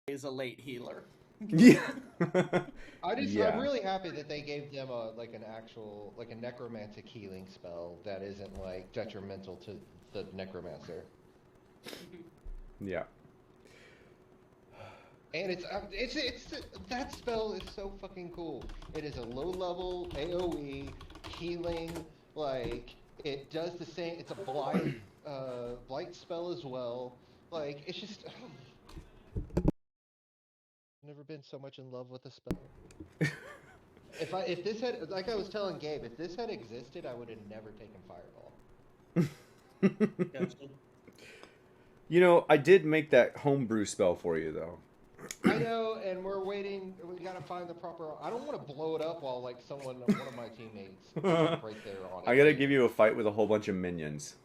is a late healer. Yeah. I'm Yeah. really happy that they gave them an actual a necromantic healing spell that isn't like detrimental to the necromancer. Yeah. And it's that spell is so fucking cool. It is a low level AOE healing, like it does the same. It's a blight spell as well. Like it's just never been so much in love with a spell. If this had, like I was telling Gabe, if this had existed, I would have never taken Fireball. Gotcha. You know, I did make that homebrew spell for you, though. I know, and we're waiting. We gotta find the proper. I don't want to blow it up while like one of my teammates is right there on it. I gotta give you a fight with a whole bunch of minions.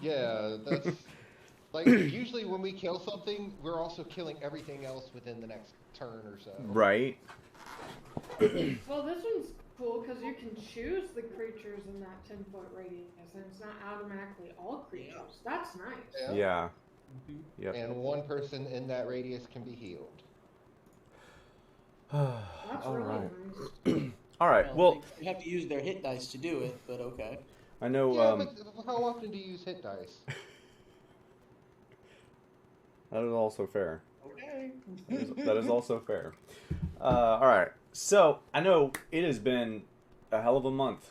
Yeah, that's like usually when we kill something, we're also killing everything else within the next turn or so. Right. Well, this one's cool because you can choose the creatures in that 10-foot radius, and it's not automatically all creatures. That's nice. Yeah. Yep. And one person in that radius can be healed. That's All really right. nice. All right. Well, you have to use their hit dice to do it, but okay. I know. Yeah, but how often do you use hit dice? That is also fair. Okay. That is also fair. All right. So I know it has been a hell of a month.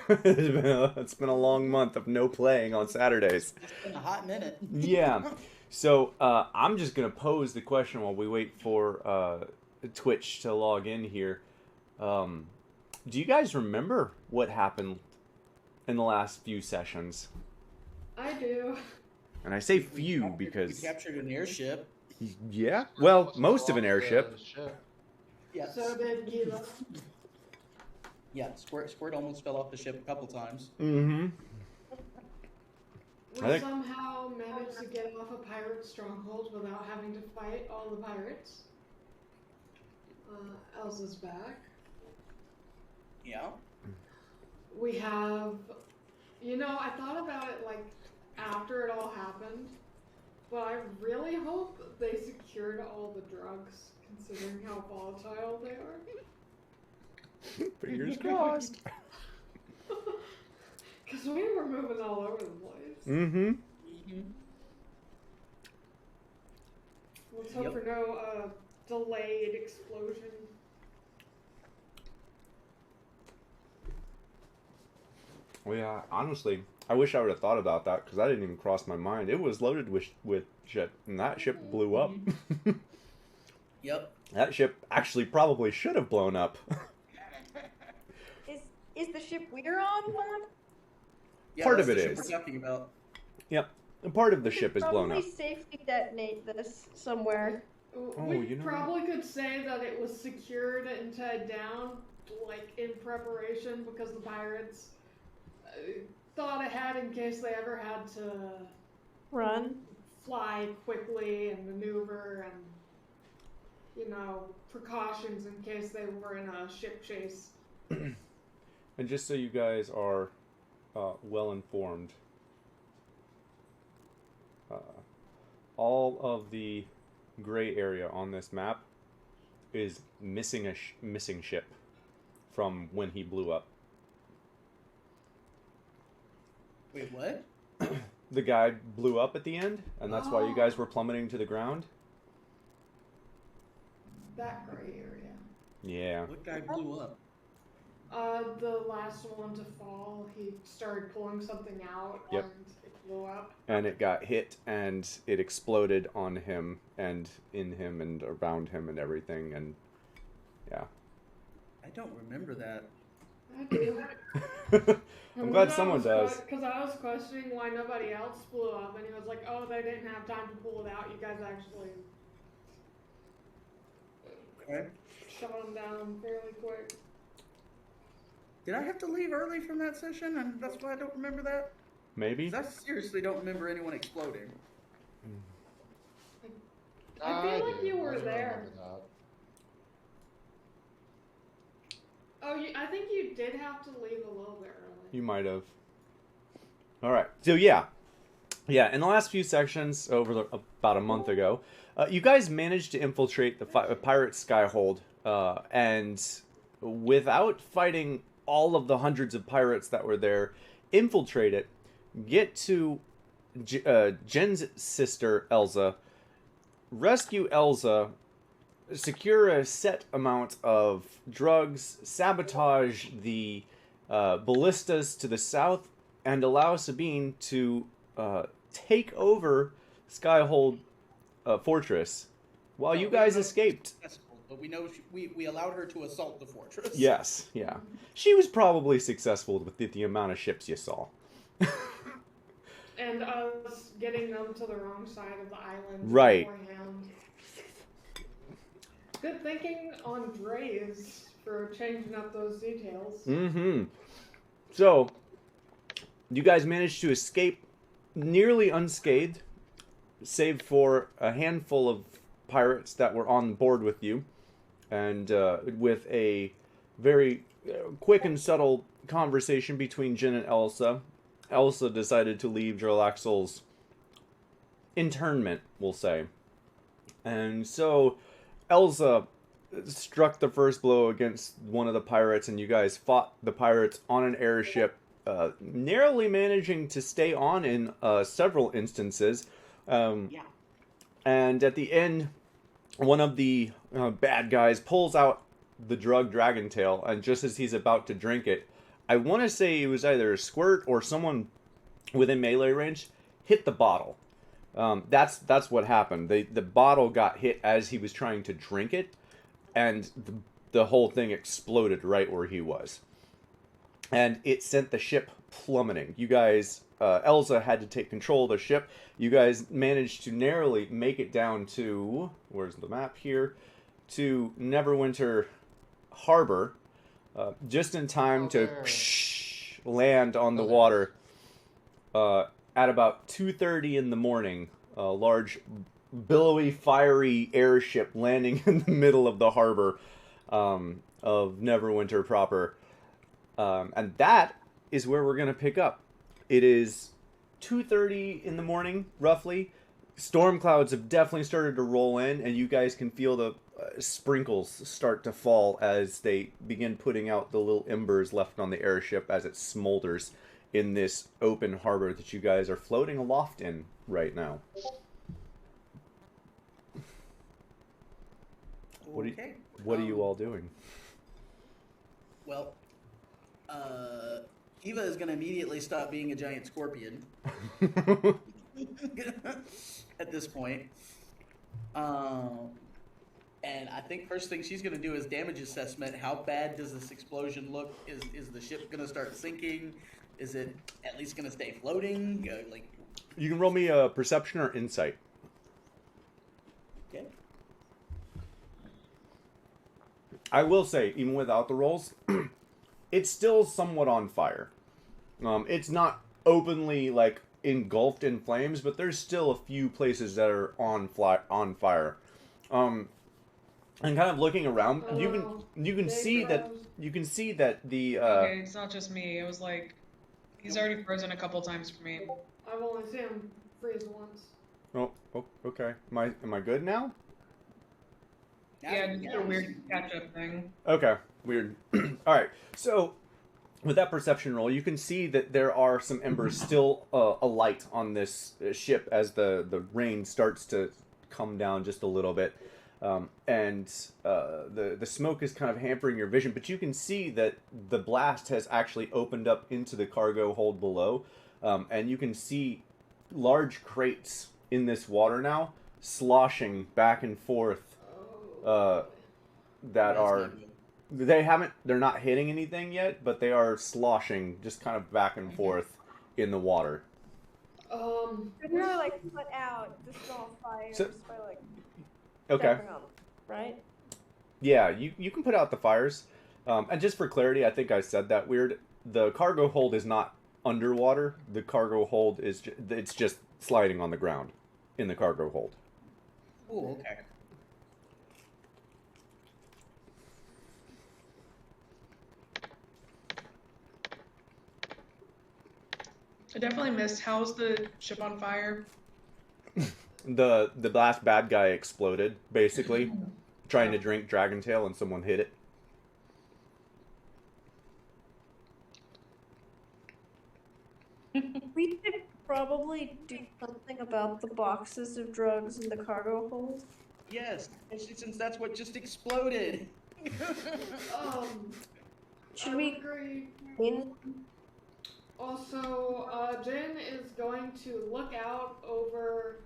It's been a long month of no playing on Saturdays. It's been a hot minute. Yeah. So I'm just gonna pose the question while we wait for Twitch to log in here. Do you guys remember what happened in the last few sessions? I do. And I say few because we captured an airship. yeah, well, most of an airship. Yes. So did Gila. Yeah, Squirt almost fell off the ship a couple times. Mm-hmm. We somehow managed to get off a pirate stronghold without having to fight all the pirates. Elsa's back. Yeah. We have, I thought about it like after it all happened, but I really hope they secured all the drugs, considering how volatile they are. Fingers crossed. Because we were moving all over the place. Mm-hmm. Let's hope for no delayed explosion. Well, yeah, honestly, I wish I would have thought about that because that didn't even cross my mind. It was loaded with shit, and that ship blew up. Yep. That ship actually probably should have blown up. Is the ship we're on one? Yeah, Part that's of it the ship is. we're talking about. Yep, and part of the ship is blown up. Probably safely detonate this somewhere. We probably could say that it was secured and tied down, like in preparation, because the pirates thought ahead in case they ever had to Run. fly quickly and maneuver and, precautions in case they were in a ship chase. And just so you guys are well informed, all of the gray area on this map is missing missing ship from when he blew up. Wait, what? The guy blew up at the end, and that's why you guys were plummeting to the ground? That gray area. Yeah. What guy blew up? The last one to fall, he started pulling something out Yep. and it blew up. And it got hit, and it exploded on him, and in him, and around him, and everything, and yeah. I don't remember that. I do. I'm glad someone does. Because I was questioning why nobody else blew up, and he was like, oh, they didn't have time to pull it out. You guys actually Okay. shut them down fairly quick. Did I have to leave early from that session, and that's why I don't remember that? Maybe? 'Cause I seriously don't remember anyone exploding. I feel like you were there. Oh, I think you did have to leave a little bit early. You might have. Alright, so yeah. Yeah, in the last few sections, about a month ago, you guys managed to infiltrate the pirate skyhold, and without fighting all of the hundreds of pirates that were there, infiltrate it, get to Jen's sister, Elsa, rescue Elsa, secure a set amount of drugs, sabotage the ballistas to the south, and allow Sabine to take over Skyhold Fortress while you guys escaped. But we know we allowed her to assault the fortress. Yes, yeah. She was probably successful with the amount of ships you saw. And us getting them to the wrong side of the island Right. beforehand. Good thinking on Dre's for changing up those details. Mm-hmm. So, you guys managed to escape nearly unscathed, save for a handful of pirates that were on board with you, and with a very quick and subtle conversation between Jin and Elsa, Elsa decided to leave Jarlaxle's internment, we'll say. And so Elsa struck the first blow against one of the pirates, and you guys fought the pirates on an airship, narrowly managing to stay on in several instances. Yeah. And at the end, one of the bad guys pulls out the drug Dragon Tail, and just as he's about to drink it, I want to say it was either a squirt or someone within melee range hit the bottle. That's what happened. The bottle got hit as he was trying to drink it, and the whole thing exploded right where he was. And it sent the ship plummeting. You guys, Elsa had to take control of the ship. You guys managed to narrowly make it down to, where's the map here, to Neverwinter Harbor, just in time to land on the water. At about 2:30 in the morning, a large, billowy, fiery airship landing in the middle of the harbor of Neverwinter proper. And that is where we're going to pick up. It is 2:30 in the morning, roughly. Storm clouds have definitely started to roll in, and you guys can feel the sprinkles start to fall as they begin putting out the little embers left on the airship as it smolders in this open harbor that you guys are floating aloft in right now. What are you all doing? Well, Eva is going to immediately stop being a giant scorpion at this point. And I think first thing she's going to do is damage assessment. How bad does this explosion look? Is the ship going to start sinking? Is it at least going to stay floating? You can roll me a perception or insight. Okay. I will say, even without the rolls, it's still somewhat on fire. It's not openly engulfed in flames, but there's still a few places that are on fire. And kind of looking around, you can see that the Okay, it's not just me. It was he's already frozen a couple times for me. I've only seen him freeze once. Oh, okay. Am I good now? Yeah, just a weird catch-up thing. Okay, weird. All right, so with that perception roll, you can see that there are some embers still alight on this ship as the rain starts to come down just a little bit. And the smoke is kind of hampering your vision, but you can see that the blast has actually opened up into the cargo hold below, and you can see large crates in this water now, sloshing back and forth, that are... They're not hitting anything yet, but they are sloshing just kind of back and forth in the water. They're put out the small fires by Okay. stepping on them, right? Yeah, you can put out the fires. And just for clarity, I think I said that weird. The cargo hold is not underwater. The cargo hold is it's just sliding on the ground in the cargo hold. Oh, okay. I definitely missed. How's the ship on fire? The last bad guy exploded, basically, trying to drink Dragon Tail, and someone hit it. We could probably do something about the boxes of drugs in the cargo hold. Yes, especially since that's what just exploded. Should I we agree. in? Also, Jin is going to look out over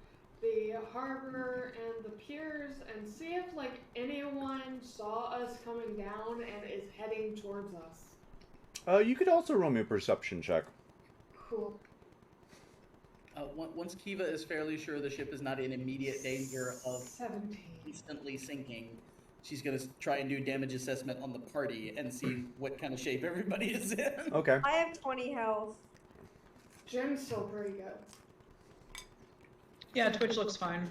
the harbor and the piers and see if like anyone saw us coming down and is heading towards us. You could also roll me a perception check. Cool. Once Kiva is fairly sure the ship is not in immediate danger of 17. instantly sinking, she's going to try and do damage assessment on the party and see what kind of shape everybody is in. Okay. I have 20 health. Jin's still pretty good. Yeah, Twitch looks fine.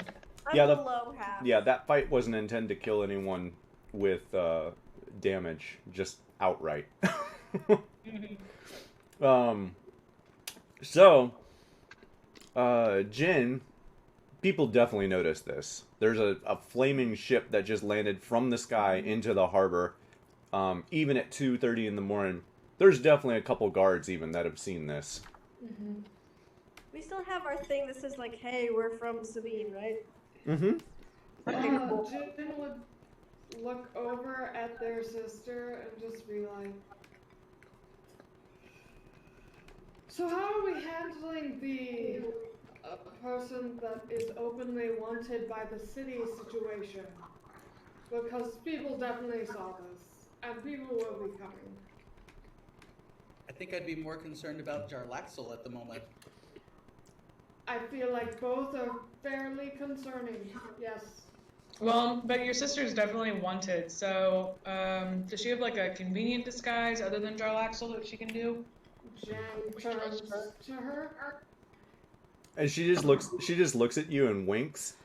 I'm Yeah, the- below half. Yeah, that fight wasn't intended to kill anyone with damage, just outright. So, Jin, people definitely noticed this. There's a flaming ship that just landed from the sky into the harbor, even at 2:30 in the morning. There's definitely a couple guards even that have seen this. Mm-hmm. We still have our thing that says like, "Hey, we're from Sabine," right? Mm-hmm. Jin would look over at their sister and just be like, "So how are we handling the person that is openly wanted by the city situation? Because people definitely saw this, and people will be coming." I think I'd be more concerned about Jarlaxle at the moment. I feel like both are fairly concerning, yes. Well, but your sister's definitely wanted, so does she have like a convenient disguise other than Jarlaxle that she can do? Jen turns to her. And she just looks at you and winks,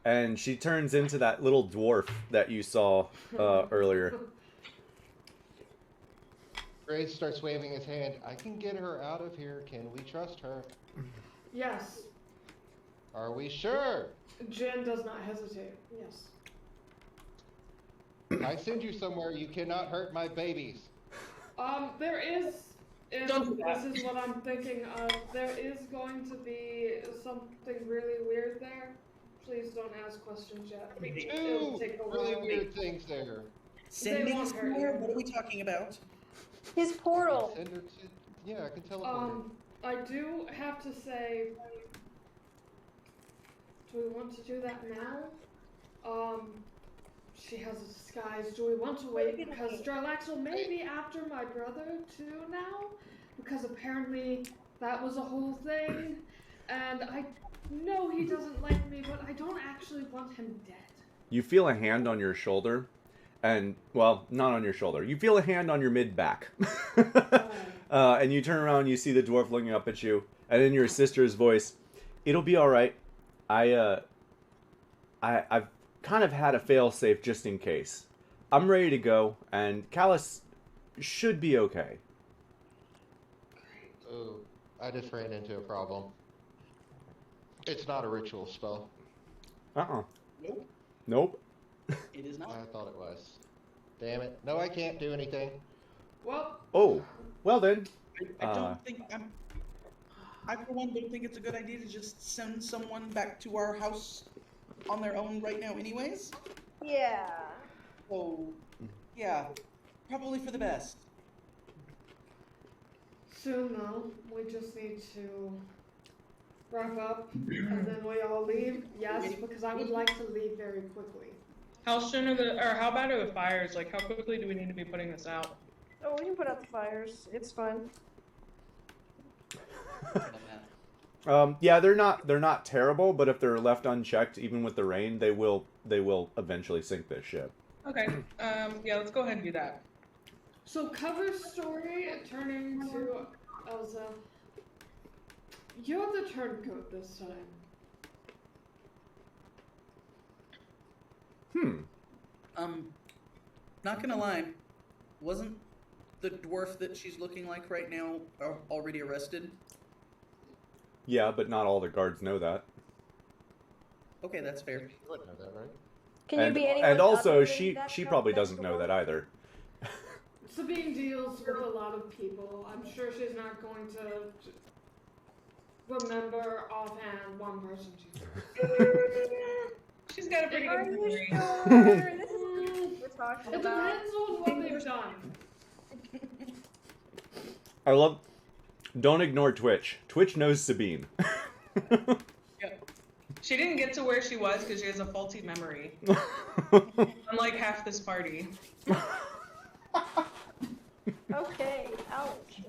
and she turns into that little dwarf that you saw earlier. Gray starts waving his hand. I can get her out of here. Can we trust her? Yes. Are we sure? Jen does not hesitate, yes. I send you somewhere you cannot hurt my babies. There is, and Don't do that. this is what I'm thinking of, there is going to be something really weird there. Please don't ask questions yet. It'll Two take a really while. weird things there. Sending won't us hurt somewhere? you. What are we talking about? His portal. Send her to, yeah, I can teleport her. I do have to say, do we want to do that now? She has a disguise. Do we want to wait? Because Jarlaxle may be after my brother too now. Because apparently that was a whole thing. And I know he doesn't like me, but I don't actually want him dead. You feel a hand on your shoulder, and, well, not on your shoulder. You feel a hand on your mid-back. And you turn around and you see the dwarf looking up at you, and in your sister's voice, "It'll be alright. I've kind of had a fail-safe just in case. I'm ready to go, and Callus should be okay." Oh, I just ran into a problem. It's not a ritual spell. Uh-uh. Nope, Nope. it is not. I thought it was. Damn it. No, I can't do anything. Well, Oh, well then. I don't think I for one don't think it's a good idea to just send someone back to our house on their own right now anyways. Yeah. So, yeah, probably for the best. soon though. We just need to wrap up and then we all leave. Yes, because I would like to leave very quickly. How soon are how bad are the fires? Like, how quickly do we need to be putting this out? Oh, we can put out the fires. It's fine. Yeah, they're not terrible, but if they're left unchecked, even with the rain, they will eventually sink this ship. Okay. Yeah, let's go ahead and do that. So cover story turning to Elsa. You're the turncoat this time. Not gonna lie, wasn't the dwarf that she's looking like right now already arrested? Yeah, but not all the guards know that. Okay, that's fair. You would know that, right? Can you And be anyone and also other than she that probably doesn't know one? that either. Sabine deals with a lot of people. I'm sure she's not going to remember offhand one person she's She's got a pretty Are good you memory. sure? This is what we're talking It about. depends on what they've done. I love. Don't ignore Twitch. Twitch knows Sabine. She didn't get to where she was because she has a faulty memory. Unlike half this party. Okay, ouch.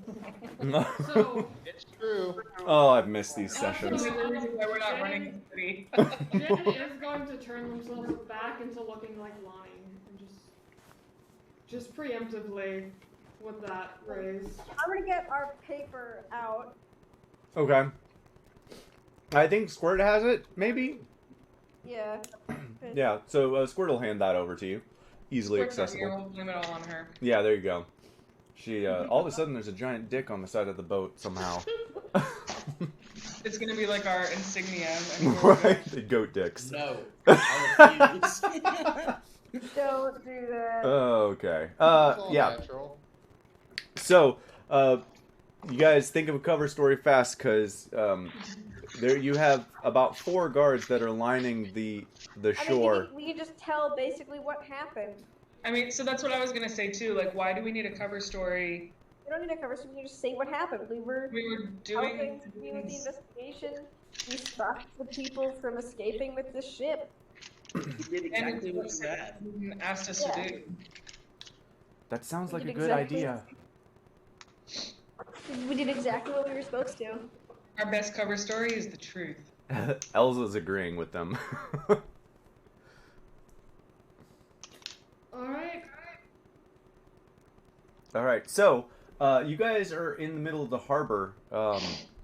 So, It's true. Oh, I've missed these That's sessions. the reason why we're not running the city. Jen is going to turn themselves back into looking like lying and just preemptively with that raised. I'm gonna get our paper out. Okay. I think Squirt has it, maybe? Yeah. Yeah, so Squirt will hand that over to you. Easily We're here, accessible. we'll blame it all on her. Yeah, there you go. She, all of a sudden there's a giant dick on the side of the boat somehow. It's gonna be like our insignia. Right? The goat dicks. No, I refuse. Don't do that. Okay. It's all Yeah. natural. So, you guys think of a cover story fast, because there you have about 4 guards that are lining the shore. We can just tell basically what happened. I mean, so that's what I was gonna say too. Like, why do we need a cover story? We don't need a cover, so we can just say what happened. We were We were helping doing you with the investigation. We stopped the people from escaping with the ship. You did exactly what you said. asked us Yeah. to do. That sounds We like a did good exactly- idea. We did exactly what we were supposed to. Our best cover story is the truth. Elza's agreeing with them. Alright. All right, so you guys are in the middle of the harbor,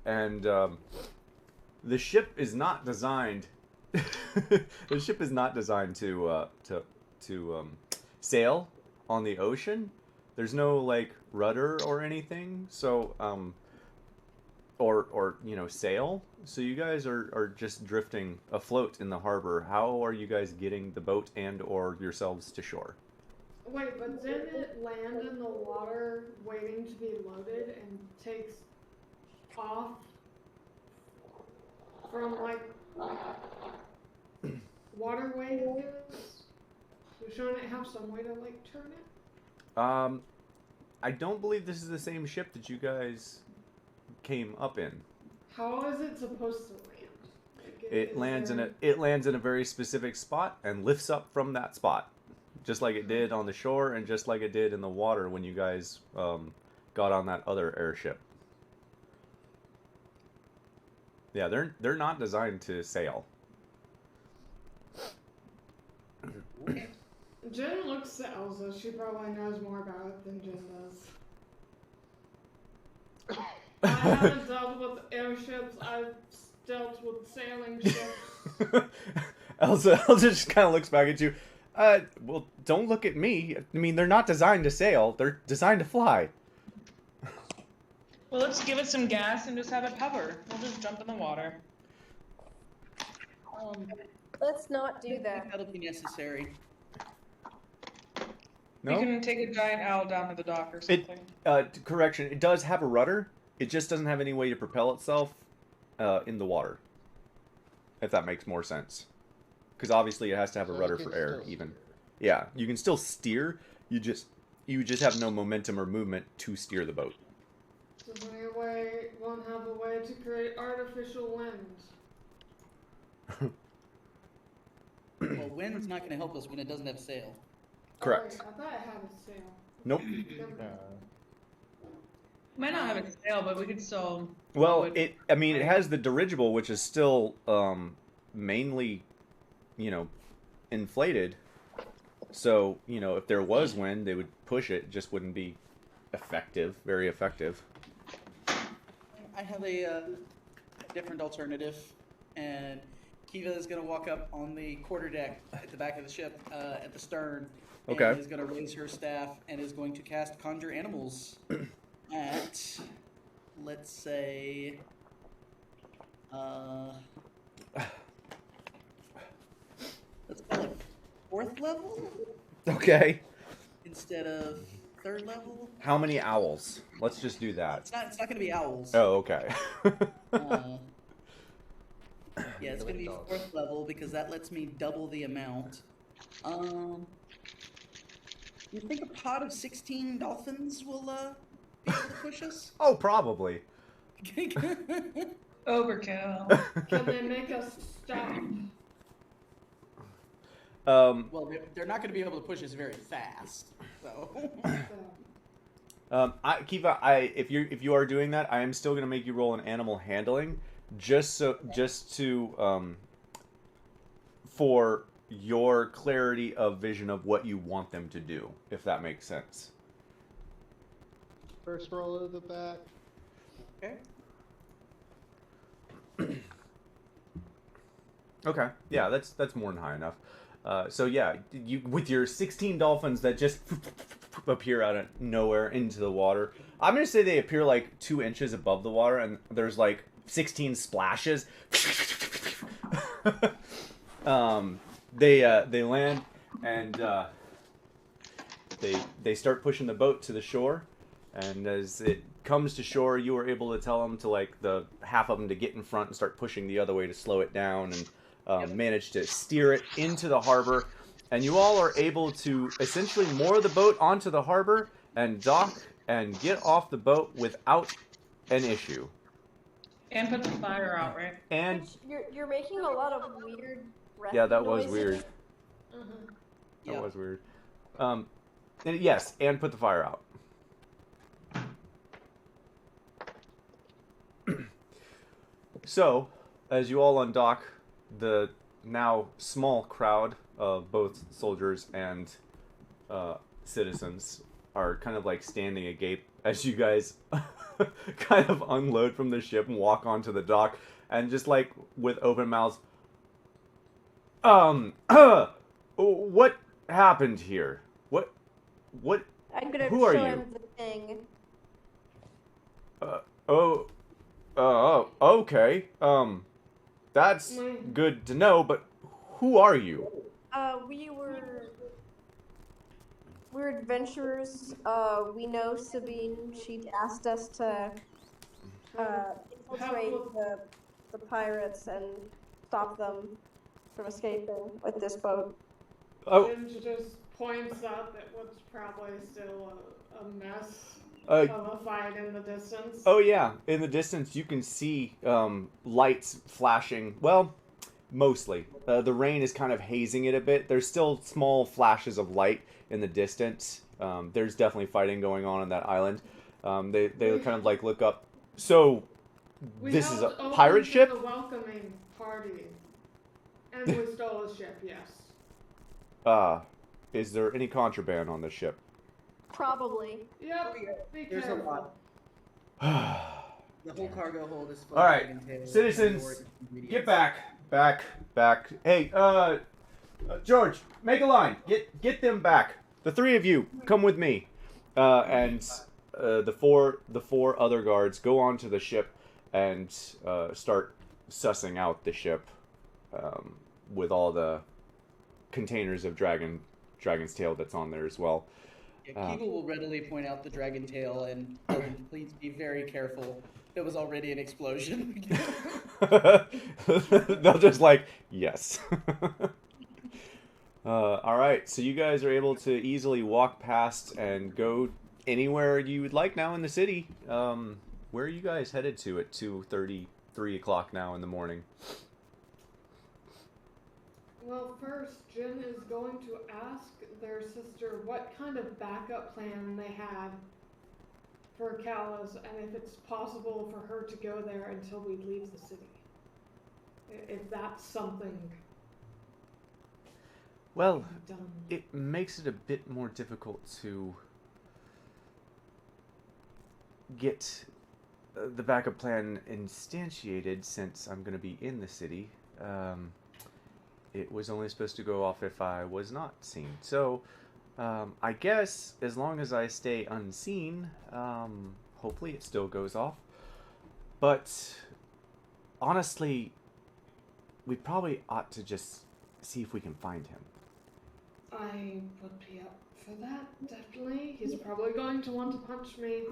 and the ship is not designed. The ship is not designed to sail on the ocean. There's no like rudder or anything, so or sail. So you guys are just drifting afloat in the harbor. How are you guys getting the boat and or yourselves to shore? Wait, but didn't it land in the water waiting to be loaded and takes off from like waterway? So shouldn't it have some way to like turn it? I don't believe this is the same ship that you guys came up in. How is it supposed to land? Like, It is lands there- it lands in a very specific spot and lifts up from that spot, just like it did on the shore and just like it did in the water when you guys got on that other airship. Yeah, they're not designed to sail. Jen looks at Elsa. She probably knows more about it than Jen does. I haven't dealt with airships. I've dealt with sailing ships. Elsa just kind of looks back at you. Well, don't look at me. I mean, they're not designed to sail. They're designed to fly. Well, let's give it some gas and just have it hover. We'll just jump in the water. Let's not I do think that. that'll be necessary. We No? can take a giant owl down to the dock or something. Correction. It does have a rudder. It just doesn't have any way to propel itself in the water. If that makes more sense. Because obviously it has to have a So rudder it for can air, still even. steer. Yeah, you can still steer. You just have no momentum or movement to steer the boat. Does anyway won't have a way to create artificial wind? Well, wind's not going to help us when it doesn't have sail. Correct. Oh, wait, I thought it had a sail. Nope. Never mind. Might not have a sail, but we could still. Well, would- it has the dirigible, which is still mainly, inflated. So, if there was wind, they would push it. It just wouldn't be very effective. I have a different alternative, and Kiva is going to walk up on the quarterdeck at the back of the ship at the stern. Okay. And is going to raise her staff and is going to cast Conjure Animals at, let's say, Let's call it 4th level Okay. instead of 3rd level. How many owls? Let's just do that. It's not gonna be owls. Oh, okay. Yeah, it's gonna be 4th level because that lets me double the amount. You think a pod of 16 dolphins will be able to push us? Oh, probably. Overkill. Can they make us stop? Well, they're not gonna be able to push us very fast. So. If you are doing that, I am still gonna make you roll an animal handling, for your clarity of vision of what you want them to do, if that makes sense. First roll of the back. Okay. Okay, yeah, that's more than high enough. So yeah, you with your 16 dolphins that just appear out of nowhere into the water. I'm gonna say they appear like 2 inches above the water, and there's like 16 splashes. They land and they start pushing the boat to the shore, and as it comes to shore, you are able to tell them to like the half of them to get in front and start pushing the other way to slow it down, and manage to steer it into the harbor, and you all are able to essentially moor the boat onto the harbor and dock and get off the boat without an issue. And put the fire out, right? And You're making a lot of weird. yeah, that was noises. weird. Yeah. That was weird. And yes, and put the fire out. So, as you all undock, the now small crowd of both soldiers and citizens are kind of like standing agape as you guys kind of unload from the ship and walk onto the dock, and just like with open mouths, what happened here? What? I'm gonna Who are show you? him the thing. Okay. That's good to know, but who are you? We're adventurers. We know Sabine. She asked us to infiltrate the pirates and stop them from escaping with this boat. Oh, Jim just points out that what's probably still a mess uh, of a fight in the distance. oh yeah. In the distance, you can see lights flashing. Well, mostly. The rain is kind of hazing it a bit. There's still small flashes of light in the distance. There's definitely fighting going on that island. They kind of like look up. So, this is a helped pirate open ship? The welcoming party, and we stole a ship. Yes. Is there any contraband on the ship? Probably. Yep. Be There's a careful. lot. The whole cargo hold is full All of right, dragon tails citizens, and ingredients. Get back. Hey, George, make a line. Get them back. The 3 of you, come with me. And the four other guards go onto the ship and start sussing out the ship with all the containers of dragon's tail that's on there as well. Yeah, Kegel will readily point out the dragon tail and tell them, please be very careful. There was already an explosion. They'll just like, yes. All right, so you guys are able to easily walk past and go anywhere you would like now in the city. Where are you guys headed to at 2:30, 3 o'clock now in the morning? Well, first, Jin is going to ask their sister what kind of backup plan they had for Callas, and if it's possible for her to go there until we leave the city. If that's something Well, done. it makes it a bit more difficult to get the backup plan instantiated since I'm going to be in the city. It was only supposed to go off if I was not seen. So, I guess as long as I stay unseen, hopefully it still goes off. But honestly, we probably ought to just see if we can find him. I would be up for that, definitely. He's probably going to want to punch me.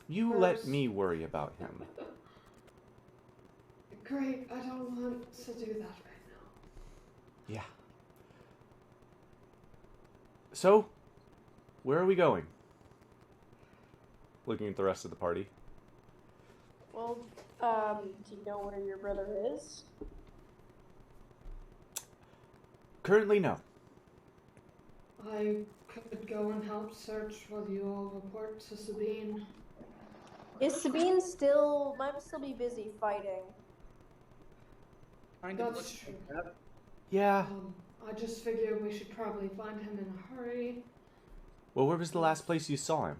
You First. let me worry about him. Great, I don't want to do that right now. Yeah. So, where are we going? Looking at the rest of the party. Well, do you know where your brother is? Currently, no. I could go and help search while you all report to Sabine. Is Sabine might still be busy fighting. Kind of That's looks true. like that. Yeah. I just figured we should probably find him in a hurry. Well, where was the last place you saw him?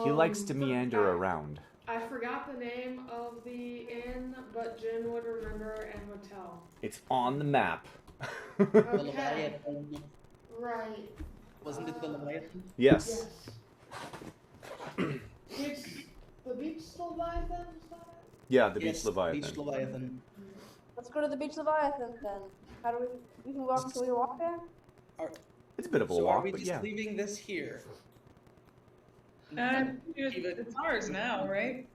He likes to meander I around. forgot the name of the inn, but Jin would remember and would tell. It's on the map. The Okay. Leviathan. Right. Wasn't it the Leviathan? Yes. It's the beach Leviathan, is that it? Yeah, the Yes, Beach Leviathan. Beach Leviathan. Let's go to the beach Leviathan then. How do we can walk till we walk there? It's a bit of a So walk, are we but just yeah. leaving this here? It's ours now, right?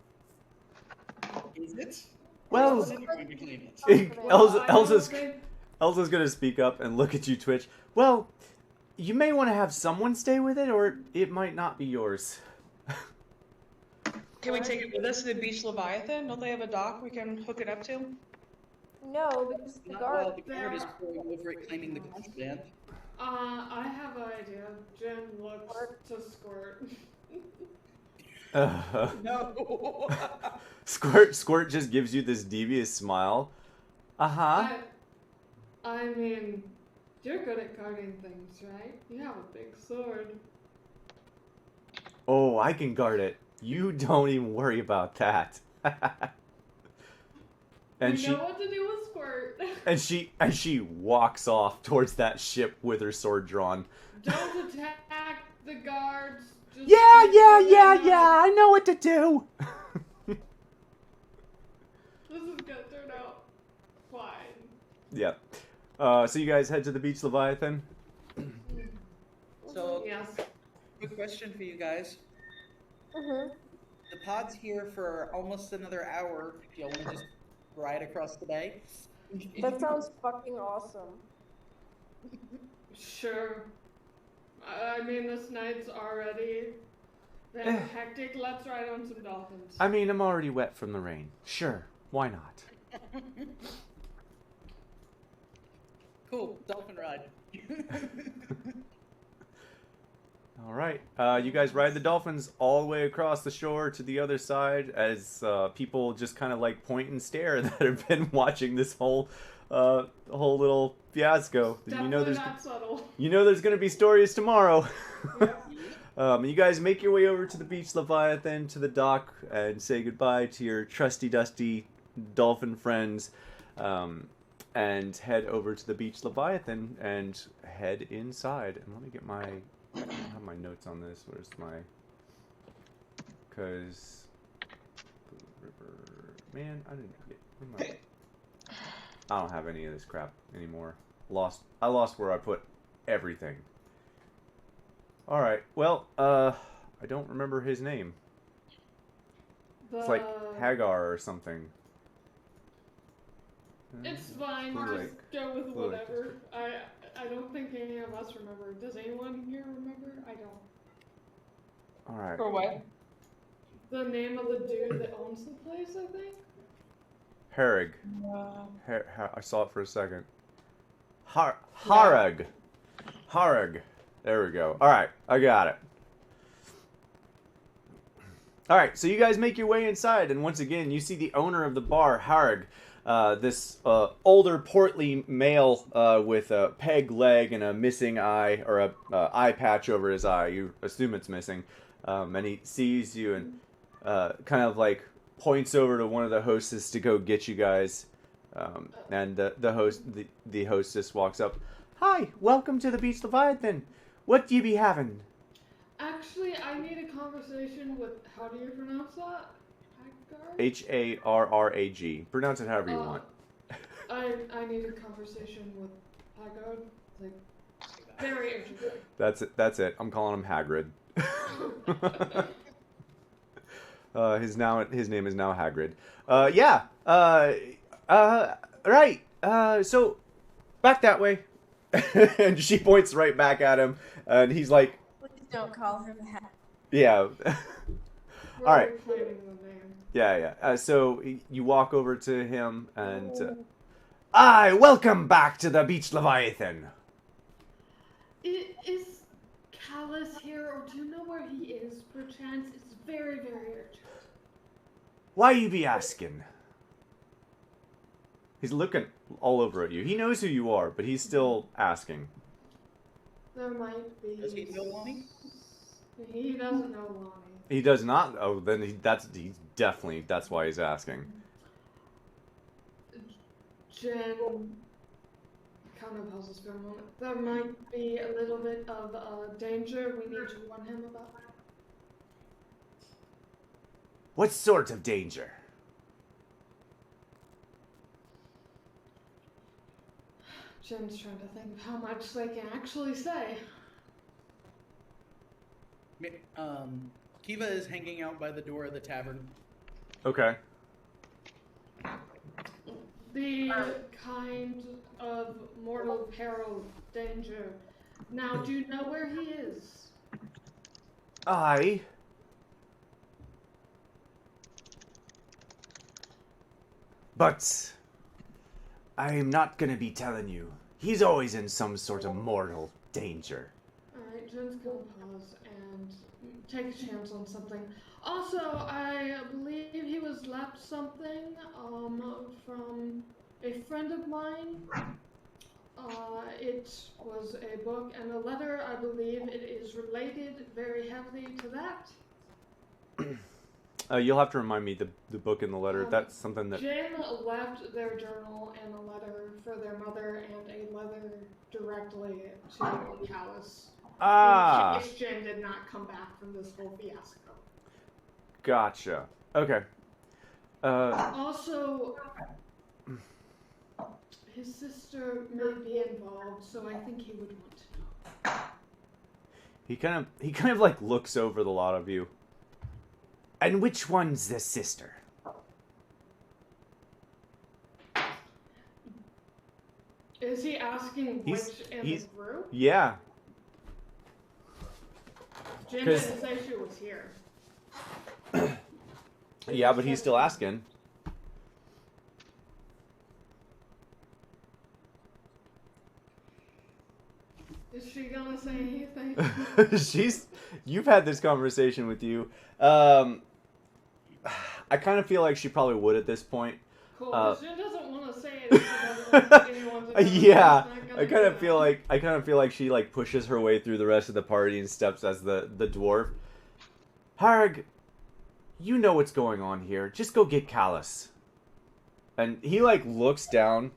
Is it? Well, Or is it going to claim it? Elsa's gonna speak up and look at you, Twitch. Well, you may want to have someone stay with it, or it might not be yours. Can we take it with us to the beach Leviathan? Don't they have a dock we can hook it up to? No, because the Not guard. while the guard is pouring over it claiming the contraband. I have an idea. Jin looks to Squirt. No. Squirt just gives you this devious smile. Uh-huh. I mean, you're good at guarding things, right? You have a big sword. Oh, I can guard it. You don't even worry about that. And We know what to do with Squirt. and she walks off towards that ship with her sword drawn. Don't attack the guards. Just Yeah, keep I know what to do. This is gonna turn out fine. Yeah. So you guys head to the beach Leviathan. So, Yes. quick question for you guys. Mm-hmm. The pod's here for almost another hour. If you want to just ride across the bay. That sounds fucking awesome. Sure. I mean, this night's already been hectic. Let's ride on some dolphins. I mean, I'm already wet from the rain. Sure, why not? Cool. Dolphin Ride. All right. You guys ride the dolphins all the way across the shore to the other side as people just kind of like point and stare that have been watching this whole little fiasco. Definitely not subtle. You know there's going to be stories tomorrow. Yep. You guys make your way over to the beach Leviathan, to the dock, and say goodbye to your trusty dusty dolphin friends. And head over to the beach Leviathan and head inside. And let me get I have my notes on this. Where's my... Because... River... Man, I didn't get... I don't have any of this crap anymore. I lost where I put everything. Alright, well, I don't remember his name. It's like Hagar or something. It's fine. Blue Just Lake. go with Blue Lake whatever. I don't think any of us remember. Does anyone here remember? I don't. Alright. For what? The name of the dude that owns the place, I think. Harrig. No. I saw it for a second. Harrig. Harrig. There we go. Alright, I got it. Alright, so you guys make your way inside, and once again, you see the owner of the bar, Harrig. This older, portly male with a peg leg and a missing eye, or a eye patch over his eye. You assume it's missing. And he sees you and kind of like points over to one of the hostess to go get you guys. And the hostess walks up. Hi, welcome to the Beach Leviathan. What do you be having? Actually, I need a conversation with. How do you pronounce that? Harrag. Pronounce it however you want. I need a conversation with Haggard. Like, very interesting. That's it. I'm calling him Hagrid. His name is now Hagrid. Right. So back that way. And she points right back at him, and he's like, Please don't call him that. yeah. We're All right. reclaiming the name. Yeah. So you walk over to him, and welcome back to the Beach Leviathan. Is Callus here, or do you know where he is, perchance? It's very, very urgent. Why you be asking? He's looking all over at you. He knows who you are, but he's still asking. There might be... Does he know Lonnie? He doesn't know Lonnie. He does not. Oh, then that's why he's asking. Jen kind of pauses for a moment. There might be a little bit of danger we need to warn him about. What sort of danger? Jen's trying to think of how much they can actually say. Kiva is hanging out by the door of the tavern. Okay. The kind of mortal peril danger. Now, do you know where he is? Aye. But I'm not gonna be telling you. He's always in some sort of mortal danger. Alright, Jen's gonna pause and take a chance on something. Also, I believe he was left something from a friend of mine. It was a book and a letter. I believe it is related very heavily to that. You'll have to remind me the book and the letter. That's something that... Jen left their journal and a letter for their mother and a letter directly to Callus. Ah! In case Jen did not come back from this whole fiasco. Gotcha. Okay. Also, his sister may be involved, so I think he would want to know. He kind of like looks over the lot of you. And which one's the sister? Is he asking which in the group? Yeah. Jen didn't say she was here. Yeah, but he's still asking. Is she gonna say anything? You've had this conversation with you. I kind of feel like she probably would at this point. Cool. Jen doesn't want to say it if she doesn't want anyone to know. Yeah, I kind of feel like she like pushes her way through the rest of the party and steps as the dwarf. Harg, you know what's going on here. Just go get Callus. And he like looks down.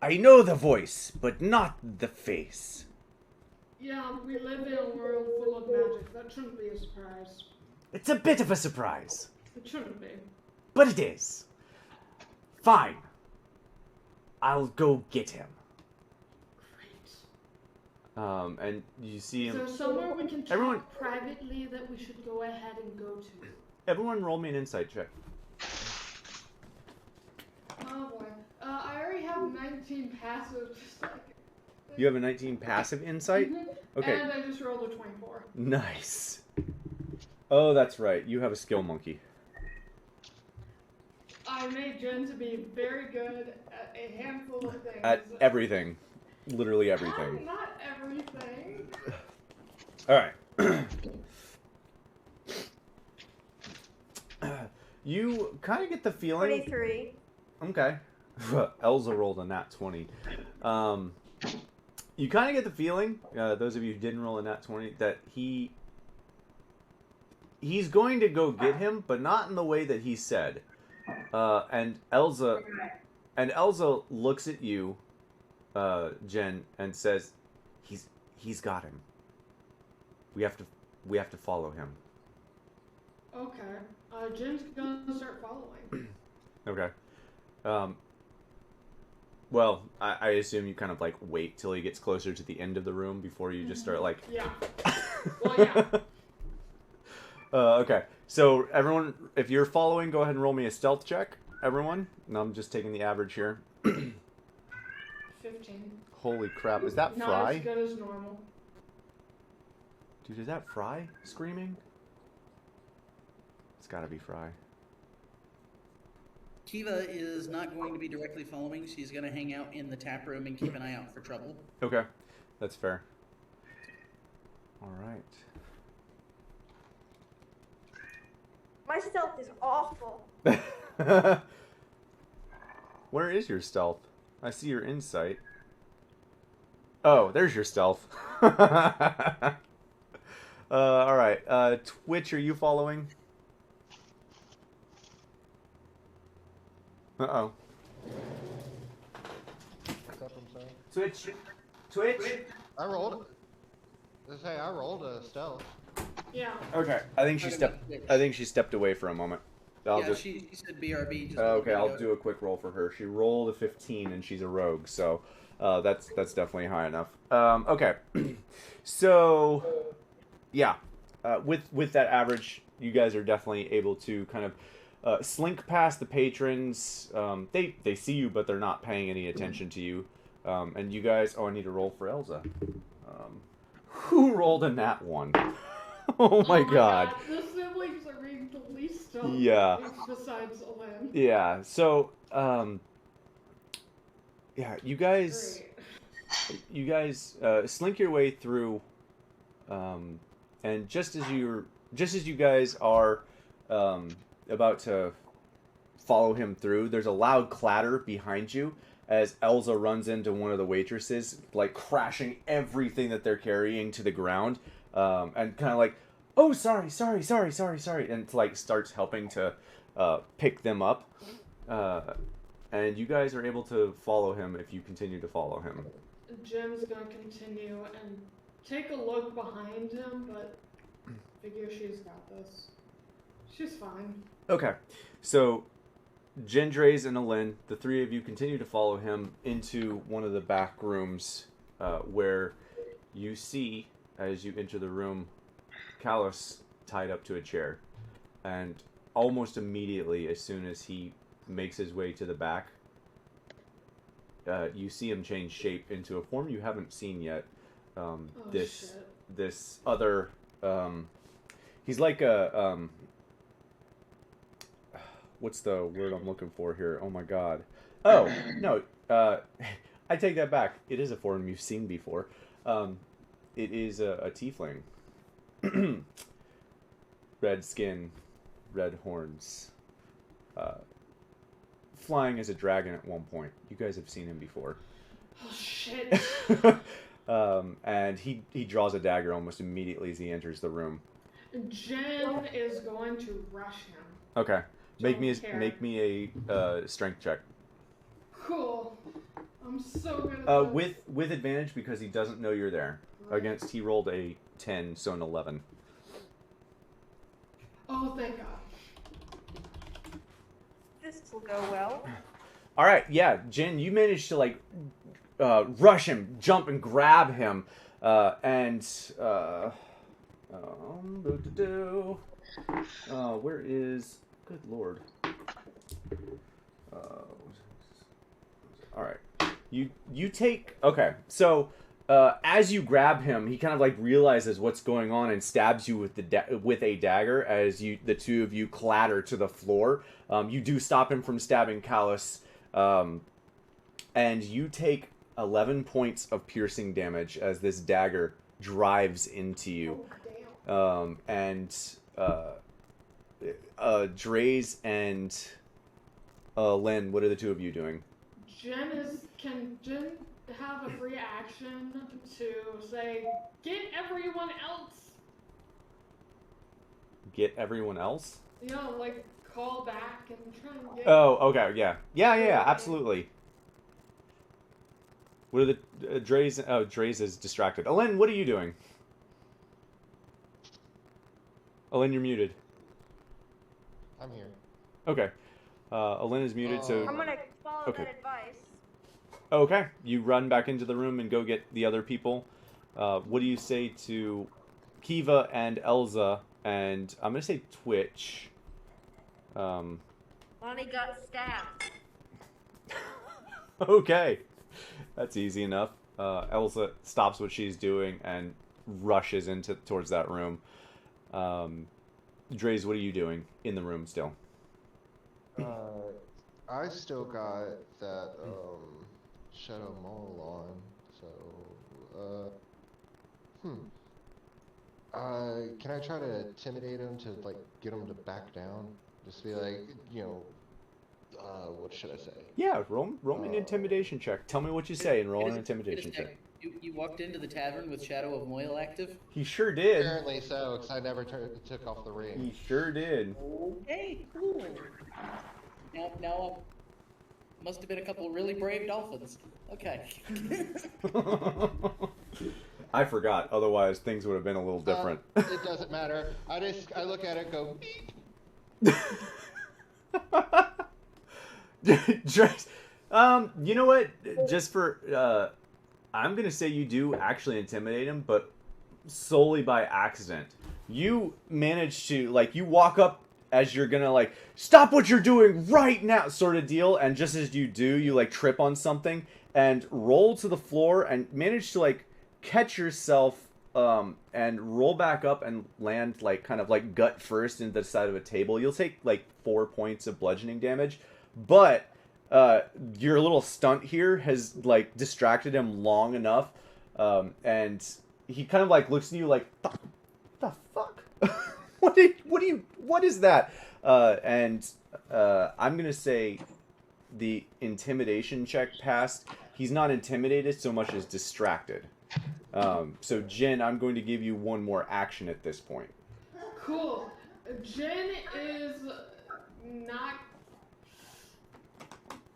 I know the voice, but not the face. Yeah, we live in a world full of magic. That shouldn't be a surprise. It's a bit of a surprise. It shouldn't be. But it is. Fine. I'll go get him. Great. And you see him. Is there somewhere we can talk Everyone- privately that we should go ahead and go to? Everyone roll me an insight check. Oh boy. I already have 19 passive. Just like... You have a 19 passive insight? Okay. And I just rolled a 24. Nice. Oh, that's right. You have a skill monkey. I made Jen to be very good at a handful of things. At everything. Literally everything. Not everything. Alright. You kind of get the feeling... 23. Okay. Elza rolled a nat 20. You kind of get the feeling, those of you who didn't roll a nat 20, that he's going to go get him, but not in the way that he said. And Elza looks at you, Jen, and says, "He's got him. We have to follow him." Okay. Jin's gonna start following. Okay. Well, I assume you kind of like wait till he gets closer to the end of the room before you just start like. Yeah. Well, yeah. Okay. So everyone, if you're following, go ahead and roll me a stealth check. Everyone. No, I'm just taking the average here. 15. Holy crap! Is that Not Fry? as good as normal. Dude, is that Fry screaming? It's gotta be Fry. Kiva is not going to be directly following. She's going to hang out in the tap room and keep an eye out for trouble. Okay, that's fair. All right. My stealth is awful. Where is your stealth? I see your insight. Oh, there's your stealth. All right. Twitch, are you following? Uh-oh. What's up, I'm sorry? Twitch? I rolled. Hey, I rolled a stealth. Yeah. Okay. I think she stepped away for a moment. She said BRB. Just Okay, I'll do a quick roll for her. She rolled a 15 and she's a rogue, so that's definitely high enough. Okay. So yeah. With that average, you guys are definitely able to kind of slink past the patrons. They see you, but they're not paying any attention to you. And you guys... Oh, I need to roll for Elza. Who rolled a nat 1? Oh my god. The siblings are being the least stealthy Yeah. besides Elen. Yeah, so... yeah, you guys... Great. You guys slink your way through... and just as you guys are... about to follow him through, there's a loud clatter behind you as Elza runs into one of the waitresses, like crashing everything that they're carrying to the ground, and kind of like, oh, sorry, and like starts helping to pick them up, and you guys are able to follow him if you continue to follow him. Jim's gonna continue and take a look behind him, but figure she's got this. She's fine. Okay, so Gendres and Alin, the three of you continue to follow him into one of the back rooms where you see, as you enter the room, Callus tied up to a chair. And almost immediately, as soon as he makes his way to the back, you see him change shape into a form you haven't seen yet. This other... he's like a... what's the word I'm looking for here? Oh my god. Oh, no. I take that back. It is a form you've seen before. It is a tiefling. Red skin, red horns. Flying as a dragon at one point. You guys have seen him before. Oh shit. And he draws a dagger almost immediately as he enters the room. Jen is going to rush him. Okay. Make Don't me a strength check. Cool. I'm so good at this. With advantage because he doesn't know you're there. Right. He rolled a 10, so an 11. Oh, thank God. This will go well. All right, yeah, Jen, you managed to like rush him, jump and grab him, where is? Good lord. All right, you take. Okay, so as you grab him, he kind of like realizes what's going on and stabs you with a dagger. As the two of you clatter to the floor, you do stop him from stabbing Callus, and you take 11 points of piercing damage as this dagger drives into you. Oh, damn. And Draze and Len, what are the two of you doing? Can Jen have a free action to say, get everyone else? Get everyone else? You know, like, call back and try and get... Oh, okay, yeah. Yeah, absolutely. What are the... Draze... Oh, Draze is distracted. Alen, what are you doing? Alen, you're muted. I'm here. Okay. Elena's muted, so... I'm gonna follow Okay. that advice. Okay, you run back into the room and go get the other people. What do you say to Kiva and Elza, and I'm going to say Twitch. Lonnie got stabbed. Okay, that's easy enough. Elza stops what she's doing and rushes towards that room. Dre's, what are you doing in the room still? I still got that Shadow Maul on, so can I try to intimidate him to like get him to back down? Just be like, what should I say? Yeah, roll me an intimidation check. Tell me what you say and roll an intimidation Wait a check. second. You walked into the tavern with Shadow of Moyle active? He sure did. Apparently so, because I never took off the ring. He sure did. Okay, cool. Now, must have been a couple really brave dolphins. Okay. I forgot. Otherwise, things would have been a little different. It doesn't matter. I look at it, go beep. You know what? Just for I'm gonna say you do actually intimidate him, but solely by accident. You manage to you walk up as you're gonna stop what you're doing right now sort of deal, and just as you do, you trip on something and roll to the floor and manage to catch yourself and roll back up and land kind of gut first into the side of a table. You'll take 4 points of bludgeoning damage, but your little stunt here has distracted him long enough, and he kind of looks at you the fuck. What is that? And I'm gonna say the intimidation check passed. He's not intimidated so much as distracted. So Jen, I'm going to give you one more action at this point. Cool. Jen is not.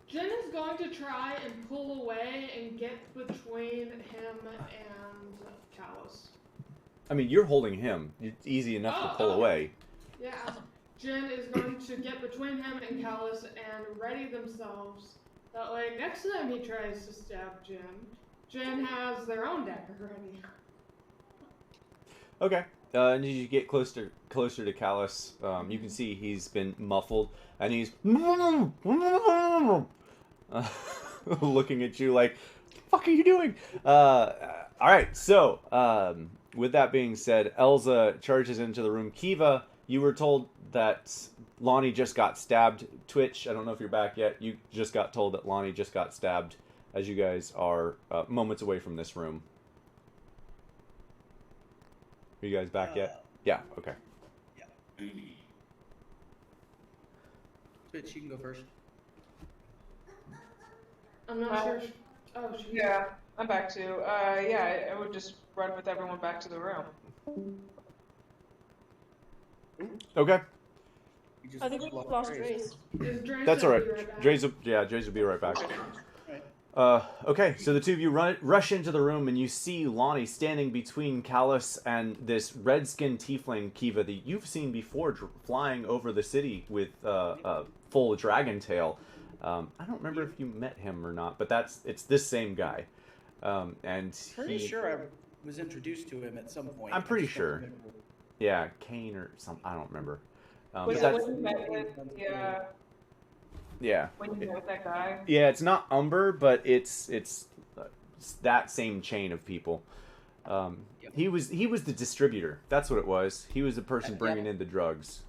Jen is going to try and pull away and get between him and Callus. I mean, you're holding him. It's easy enough to pull away. Yeah. Jen is going to get between him and Callus and ready themselves. That way, next time he tries to stab Jen has their own dagger ready. Okay. And as you get closer to Callus, you can see he's been muffled, and he's looking at you like, "What the fuck are you doing?" All right. So, with that being said, Elza charges into the room. Kiva, you were told that Lonnie just got stabbed. Twitch, I don't know if you're back yet. You just got told that Lonnie just got stabbed, as you guys are moments away from this room. Are you guys back yet? Yeah, okay. Yeah. Twitch, you can go first. I'm not sure. Oh, yeah, I'm back too. Yeah, I would just run with everyone back to the room. Okay. I think we lost Grace. That's all right. Dre's will be right back. Okay, so the two of you rush into the room, and you see Lonnie standing between Callus and this red-skinned tiefling Kiva that you've seen before flying over the city with a full dragon tail. I don't remember if you met him or not, but it's this same guy. And Pretty sure I was introduced to him at some point. I'm pretty sure. Yeah, Kane or something. I don't remember. Was it when you met with Yeah. when you met with that guy? Yeah, it's not Umber, but it's that same chain of people. Yep. He was the distributor. That's what it was. He was the person bringing in the drugs.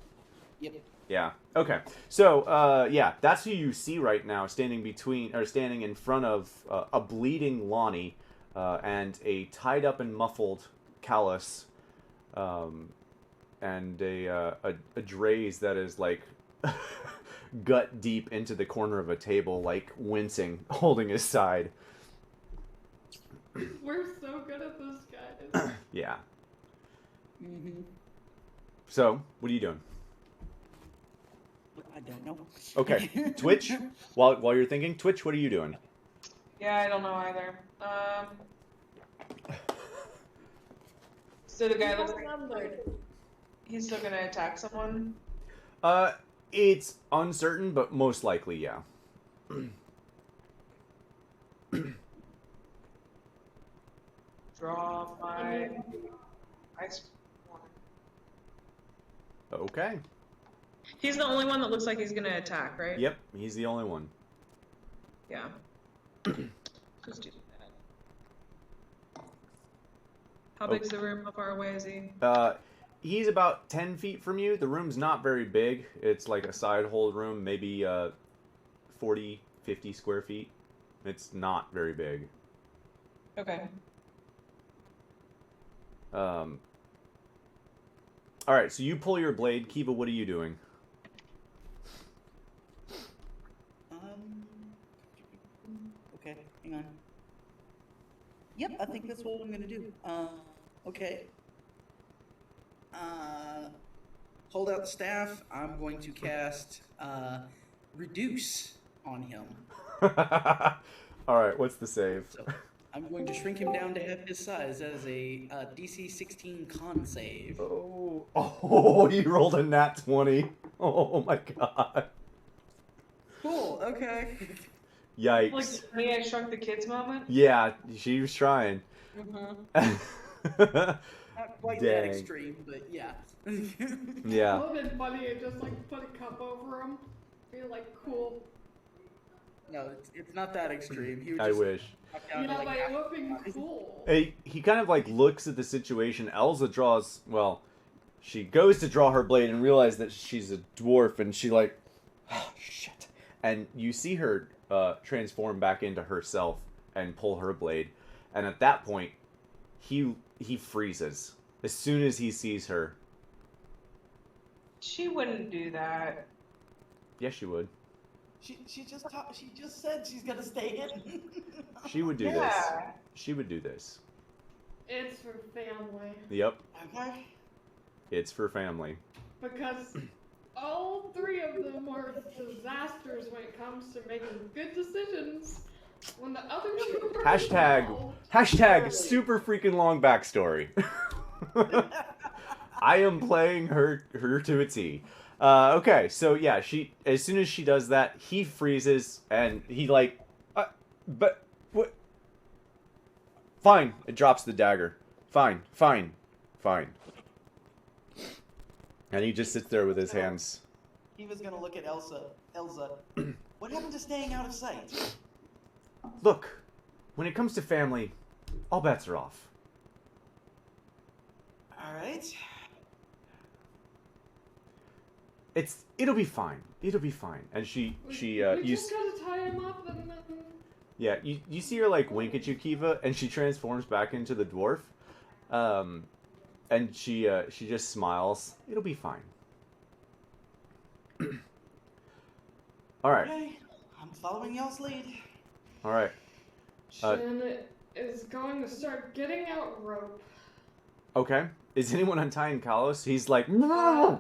Yep. Yeah. Okay. So yeah, that's who you see right now, standing in front of a bleeding Lonnie and a tied up and muffled Callus, and a Draze that is gut deep into the corner of a table, wincing, holding his side. We're so good at this, guys. Yeah. Mm-hmm. So, what are you doing? I don't know. Okay, Twitch. While you're thinking, Twitch, what are you doing? Yeah, I don't know either. So the guy looks like he's still gonna attack someone. It's uncertain, but most likely, yeah. Draw my ice one. Okay. He's the only one that looks like he's gonna attack, right? Yep, he's the only one. Yeah. Just do that. How big's the room? How far away is he? He's about 10 feet from you. The room's not very big. It's like a side hold room, maybe 40, 50 square feet. It's not very big. Okay. All right, so you pull your blade. Kiva, what are you doing? Okay, hang on. Yep, I think that's what I'm gonna do. Okay. Hold out the staff. I'm going to cast Reduce on him. All right, what's the save? So I'm going to shrink him down to half his size. That is a DC 16 con save. Oh, you rolled a nat 20. Oh my god. Cool. Okay. Yikes. Like me, I Shrunk the Kids moment. Yeah, she was trying. Not quite that Dang. extreme, but yeah. Yeah. It would have been funny to just like put a cup over him. Be like, cool. No, it's not that extreme. He would I just wish. knock down Yeah, to, like, but half it would have been his size. cool. He kind of like looks at the situation. Elsa draws, well, she goes to draw her blade and realizes that she's a dwarf, and she like, oh, shit. And you see her transform back into herself and pull her blade. And at that point, he freezes as soon as he sees her. She wouldn't do that. Yes, she would. She just said she's gonna stay hidden. She would do this. Yeah. She would do this. It's for family. Yep, Okay. it's for family. Because all three of them are disasters when it comes to making good decisions. When the other two are Hashtag super freaking long backstory. I am playing her to a T. Okay, so yeah, as soon as she does that, he freezes and he like, but what? Fine, it drops the dagger. Fine. And he just sits there with his hands. He was gonna look at Elsa. Elsa, what happened to staying out of sight? Look, when it comes to family, all bets are off. All right. It'll be fine. It'll be fine. And we you just gotta tie him up and then... yeah, you see her like wink at you, Kiva, and she transforms back into the dwarf. And she just smiles. It'll be fine. All right. Okay, I'm following y'all's lead. All right. Shin is going to start getting out rope. Okay. Is anyone untying Kalos? He's like. Yeah,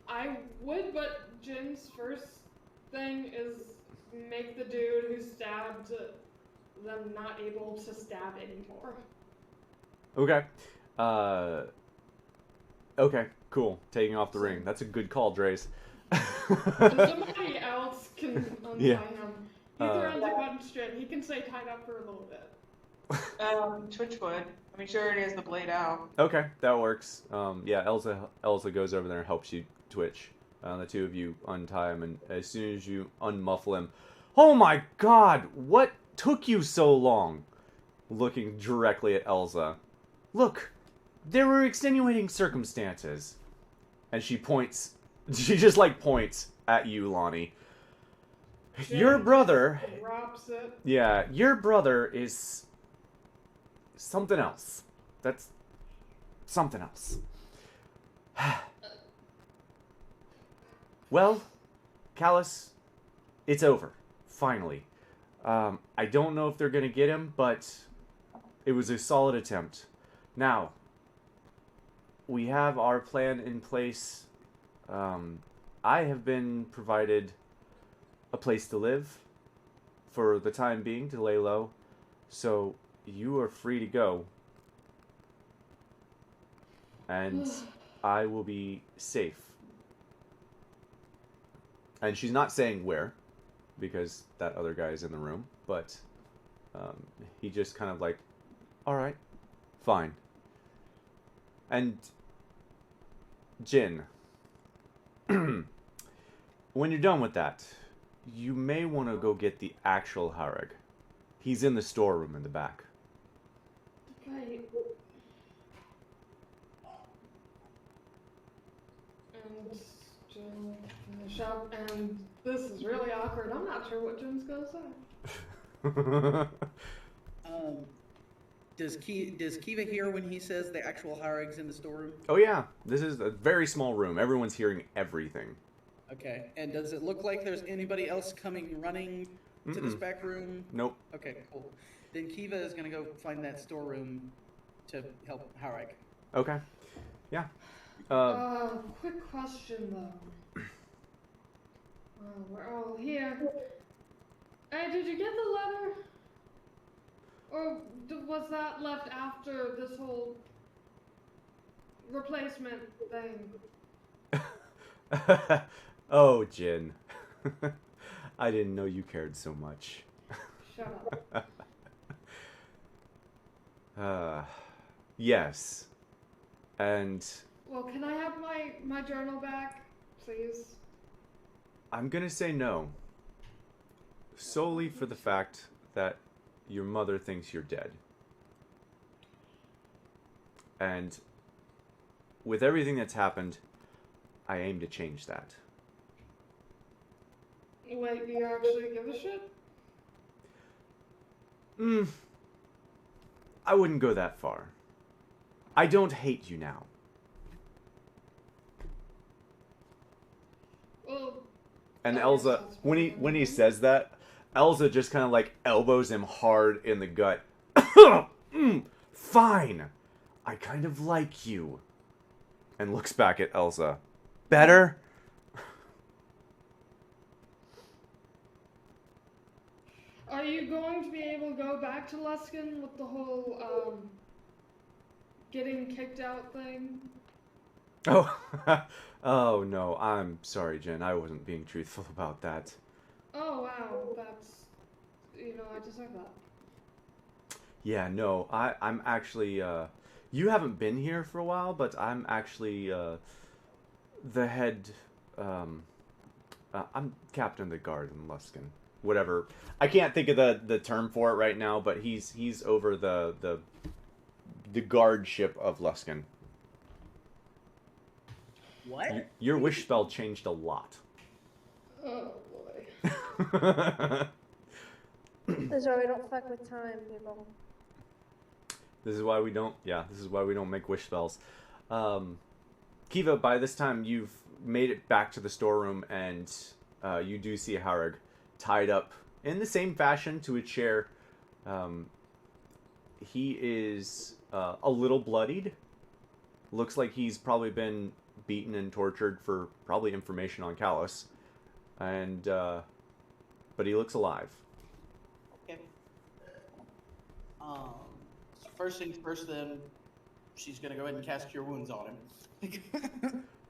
I would, but Jin's first thing is make the dude who stabbed them not able to stab anymore. Okay. Okay. Cool. Taking off the ring. That's a good call, Drace. Somebody else can untie Yeah. him. He's around the question. He can stay tied up for a little bit. Twitch would. I mean, she already has the blade out. Okay, that works. Yeah, Elsa goes over there and helps you twitch. The two of you untie him, and as soon as you unmuffle him, oh my god, what took you so long? Looking directly at Elsa. Look, there were extenuating circumstances. And she points, she just like points at you, Lonnie. Your brother, Drops it. yeah, your brother is something else. That's something else. Well, Callus, it's over. Finally. I don't know if they're gonna get him, but it was a solid attempt. Now, we have our plan in place. I have been provided a place to live for the time being, to lay low. So, you are free to go. And I will be safe And she's not saying where, because that other guy is in the room, but he just kind of like, all right, fine. And Jin, when you're done with that, you may want to go get the actual Harag. He's in the storeroom in the back. Okay. And Jin finish up, and this is really awkward. I'm not sure what Jin's gonna say. Does Kiva hear when he says the actual Harag's in the storeroom? Oh yeah, this is a very small room. Everyone's hearing everything. Okay. And does it look like there's anybody else coming running to this back room? Nope. Okay, cool. Then Kiva is going to go find that storeroom to help Harag. Okay. Yeah. Quick question though. We're all here. Hey, did you get the letter? Or was that left after this whole replacement thing? Oh, Jin. I didn't know you cared so much. Shut up. Yes. And Well, can I have my journal back, please? I'm gonna say no. Solely for the fact that your mother thinks you're dead. And with everything that's happened, I aim to change that. Wait, do you actually give a shit? I wouldn't go that far. I don't hate you now. Well, And I Elsa, guess that's when he says that, Elsa just kind of like elbows him hard in the gut. Fine. I kind of like you. And looks back at Elsa. Better? are you going to be able to go back to Luskin with the whole, getting kicked out thing? Oh, oh no. I'm sorry, Jen. I wasn't being truthful about that. Oh, wow, that's, I deserve that. Yeah, no. I'm actually, you haven't been here for a while, but I'm actually, the head, I'm captain of the guard in Luskin. Whatever. I can't think of the term for it right now, but he's over the guard ship of Luskin. What? Your wish spell changed a lot. Oh, boy. That's why we don't fuck with time, people. This is why we don't. Yeah, this is why we don't make wish spells. Kiva, by this time you've made it back to the storeroom, and you do see Harag tied up in the same fashion to a chair. He is a little bloodied. Looks like he's probably been beaten and tortured for probably information on Callus, and but he looks alive. Okay. First things first, then she's gonna go ahead and cast Cure Wounds on him.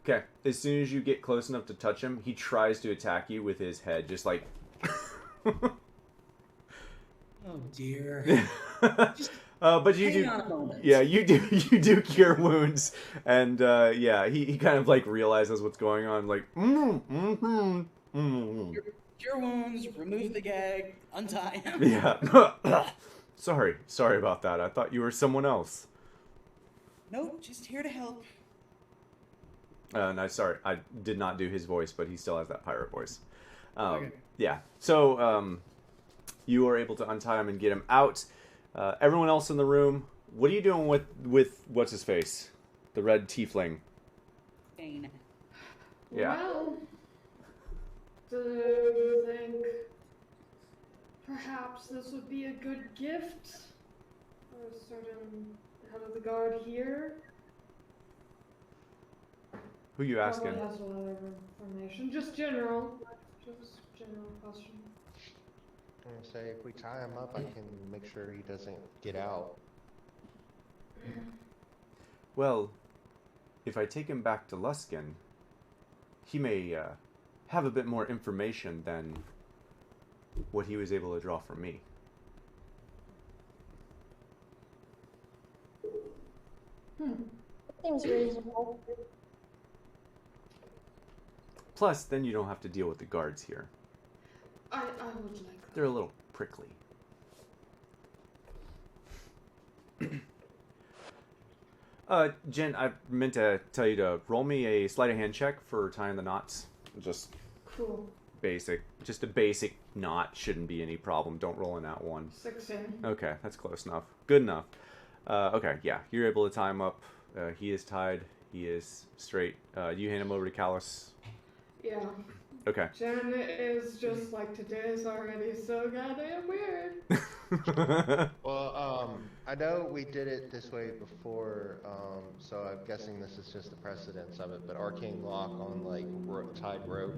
Okay. As soon as you get close enough to touch him, he tries to attack you with his head, just like. Oh dear. But you Hang do. on a moment. Yeah, you do cure wounds, and yeah, he kind of like realizes what's going on, like. Cure Wounds, remove the gag, untie him. Yeah. Sorry about that. I thought you were someone else. Nope, just here to help. No, sorry, I did not do his voice, but he still has that pirate voice. Okay. Yeah. So you are able to untie him and get him out. Everyone else in the room, what are you doing with what's his face, the red tiefling? Bane. Yeah. Well, do you think perhaps this would be a good gift for a certain head of the guard here? Who you asking? Probably has a lot of information. Just general question. I'm gonna say if we tie him up, I can make sure he doesn't get out. Well, if I take him back to Luskin, he may have a bit more information than what he was able to draw from me. Seems reasonable. Plus, then you don't have to deal with the guards here. I would like that. They're a little prickly. Jen, I meant to tell you to roll me a sleight of hand check for tying the knots. Just Cool. basic. Just a basic knot. Shouldn't be any problem. Don't roll in that one. 16. Okay, that's close enough. Good enough. Okay, yeah, you're able to tie him up. He is tied. He is straight. You hand him over to Callus. Yeah. Okay. Jen is just like, today is already so goddamn weird. Well, I know we did it this way before, so I'm guessing this is just the precedence of it, but arcane lock on, like, tied rope.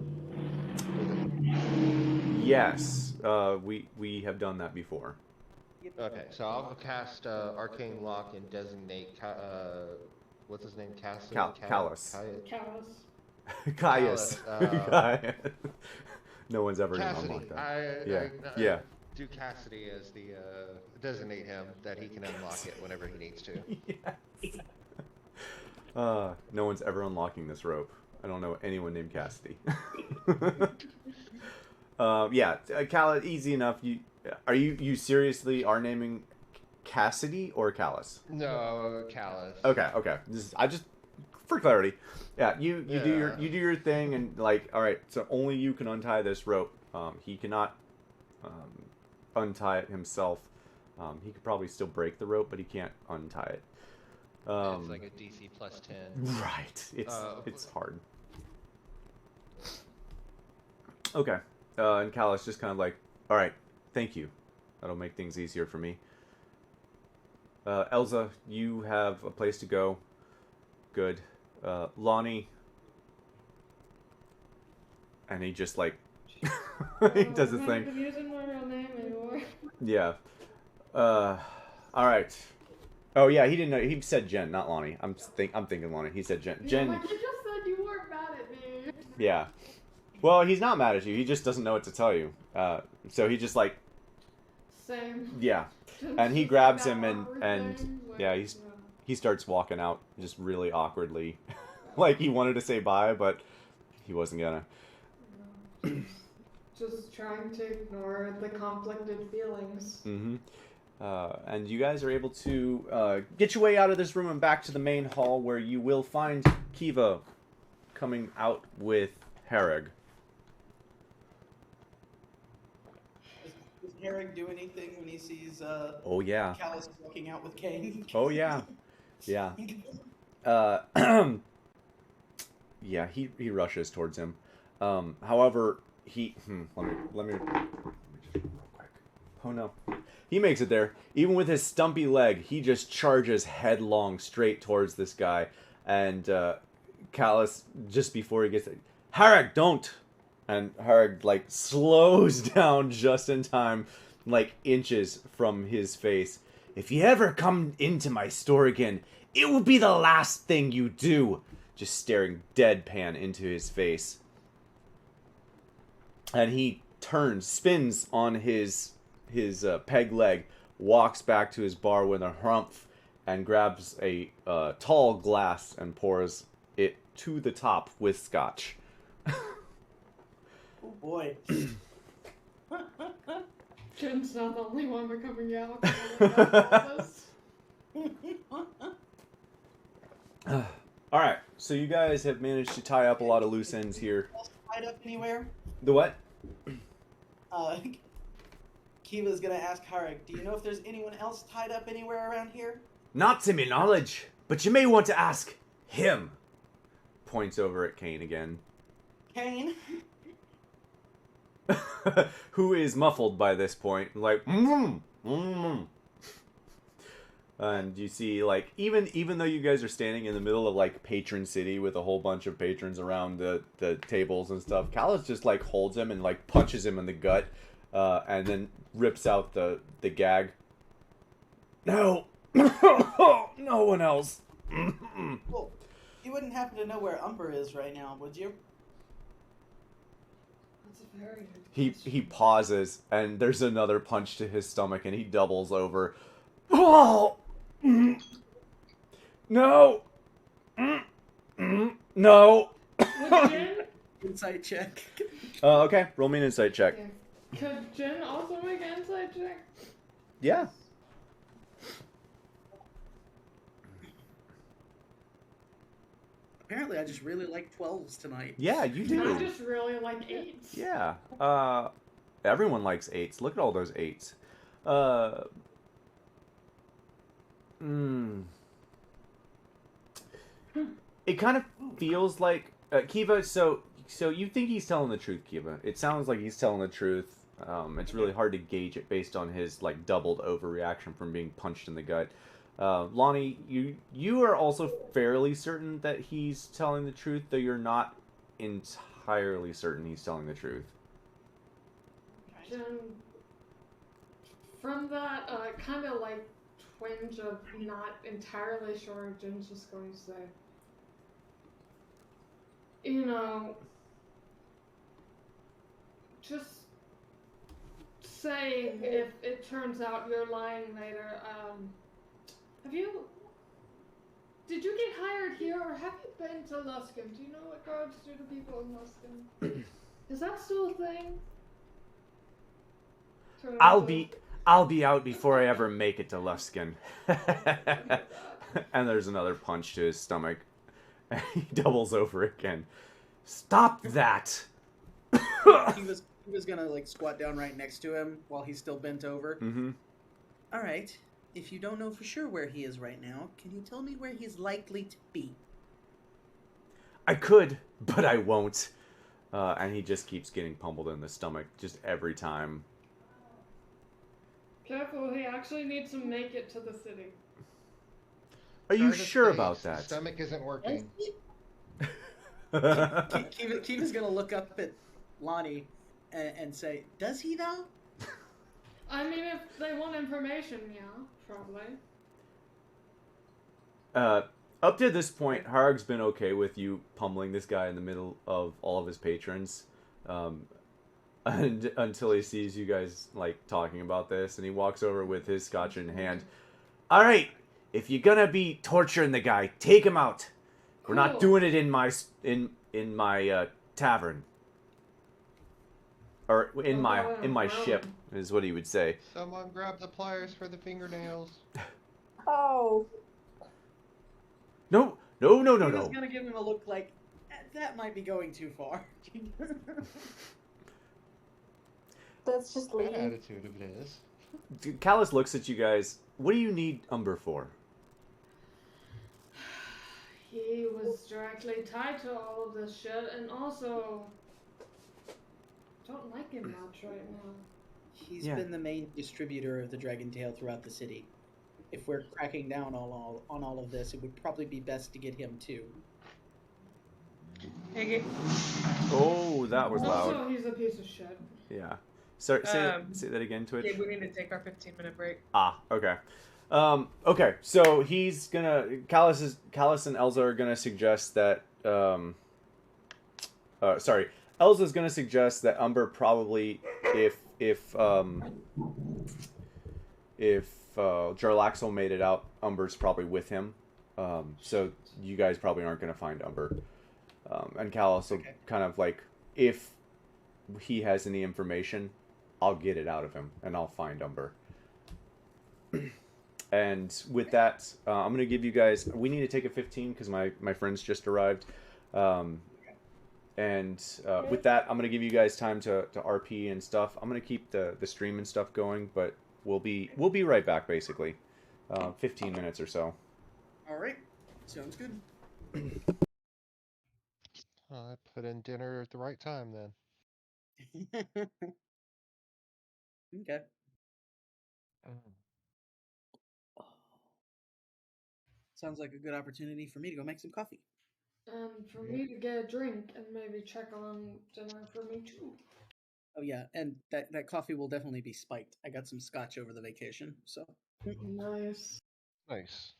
Yes, we have done that before. Okay, so I'll cast arcane lock and designate, what's his name? Callus. Callus. Caius. Callus, No one's ever gonna Cassidy. unlock that. I Yeah. do Cassidy as the, designate him that he can unlock it whenever he needs to. Yes. No one's ever unlocking this rope. I don't know anyone named Cassidy. Yeah, Callus, easy enough. You seriously are naming Cassidy or Callus? No, Callus. Okay. I just for clarity. Yeah, you do your thing, and like, all right, so only you can untie this rope. He cannot untie it himself. He could probably still break the rope, but he can't untie it. It's like a DC plus 10. Right. It's hard. Okay. And Callus just kind of like, all right, thank you. That'll make things easier for me. Elza, you have a place to go. Good. Lonnie. And he just like, he does his I'm thing. not using my real name anymore. Yeah. All right. Oh yeah, he didn't know. He said Jen, not Lonnie. I'm thinking Lonnie. He said Jen. Yeah, like you just said you weren't mad at me. Yeah. Well, he's not mad at you. He just doesn't know what to tell you. So he just like, Same. yeah. And he grabs him and yeah, he starts walking out just really awkwardly. Like he wanted to say bye, but he wasn't gonna. Just trying to ignore the conflicted feelings. Mm-hmm. And you guys are able to get your way out of this room and back to the main hall, where you will find Kiva coming out with Herrig. Does Herrick do anything when he sees Oh yeah. Callus walking out with Kane? Oh yeah. Yeah. Yeah, he rushes towards him. However, he let me just real quick. Oh no. He makes it there. Even with his stumpy leg, he just charges headlong straight towards this guy. And Callus, just before he gets it, Harag, don't! And Harag, like, slows down just in time, like, inches from his face. If you ever come into my store again, it will be the last thing you do! Just staring deadpan into his face. And he turns, spins on his peg leg, walks back to his bar with a harumph, and grabs a tall glass and pours it to the top with scotch. Oh boy. Jen's not the only one becoming out. Alright, so you guys have managed to tie up a lot of loose ends here. Tied up anywhere? The what? Kiva's gonna ask Harag, do you know if there's anyone else tied up anywhere around here? Not to my knowledge, but you may want to ask him. Points over at Kane again. Kane? Who is muffled by this point, like, And you see, like, even though you guys are standing in the middle of, like, Patron City with a whole bunch of patrons around the tables and stuff, Callus just, like, holds him and, like, punches him in the gut, and then rips out the gag. No! No one else! Well, you wouldn't happen to know where Umber is right now, would you? That's a very good He question. pauses, and there's another punch to his stomach, and he doubles over. Oh! No! No! Would Jin? Insight check. Okay, roll me an insight check. Yeah. Could Jin also make an insight check? Yeah. Apparently, I just really like 12s tonight. Yeah, you I do. just really like 8s. Yeah. Everyone likes 8s. Look at all those 8s. It kind of feels like Kiva. So you think he's telling the truth, Kiva? It sounds like he's telling the truth. It's really hard to gauge it based on his like doubled overreaction from being punched in the gut. Lonnie, you are also fairly certain that he's telling the truth, though you're not entirely certain he's telling the truth. Jin, from that kind of like twinge of not entirely sure, Jin's just going to say, you know, just saying if it turns out you're lying later, did you get hired here or have you been to Luskin? Do you know what guards do to people in Luskin? Is that still a thing? I'll be out before I ever make it to Luskin. And there's another punch to his stomach. He doubles over again. Stop that! He was gonna like squat down right next to him while he's still bent over. Mm-hmm. All right. If you don't know for sure where he is right now, can you tell me where he's likely to be? I could, but I won't. And he just keeps getting pummeled in the stomach just every time. Careful, he actually needs to make it to the city. Are you Try to sure stay. about The that? stomach isn't working. Kiva's gonna look up at Lonnie and say, "Does he though?" I mean, if they want information, yeah, probably. Up to this point, Harg's been okay with you pummeling this guy in the middle of all of his patrons, and until he sees you guys like talking about this, and he walks over with his scotch in hand. All right, if you're gonna be torturing the guy, take him out. We're not Cool. doing it in my tavern, or in my ship, is what he would say. Someone grab the pliers for the fingernails. Oh, No. Kiva's gonna give him a look like that might be going too far. that's just That leaving. attitude of his. Callus looks at you guys. What do you need Umber for? He was directly tied to all of this shit, and also don't like him much right now. He's Yeah. been the main distributor of the Dragon Tail throughout the city. If we're cracking down on all of this, it would probably be best to get him too. Hey, Oh, that was Also, loud. he's a piece of shit. Yeah. Sorry, say that again, Twitch. Gabe, we need to take our 15-minute break. Okay. Okay, so he's gonna Callus and Elza are gonna suggest that Elza's gonna suggest that Umber probably if Jarlaxle made it out, Umber's probably with him. So you guys probably aren't gonna find Umber. And Callus will kind of like, if he has any information, I'll get it out of him and I'll find Umber. And with that, I'm going to give you guys... We need to take a 15 because my friends just arrived. With that, I'm going to give you guys time to RP and stuff. I'm going to keep the stream and stuff going, but we'll be right back, basically. 15 minutes or so. All right, sounds good. I put in dinner at the right time then. Okay. Sounds like a good opportunity for me to go make some coffee. And for me to get a drink and maybe check on dinner for me too. Oh yeah, and that coffee will definitely be spiked. I got some scotch over the vacation, so. Nice. Nice.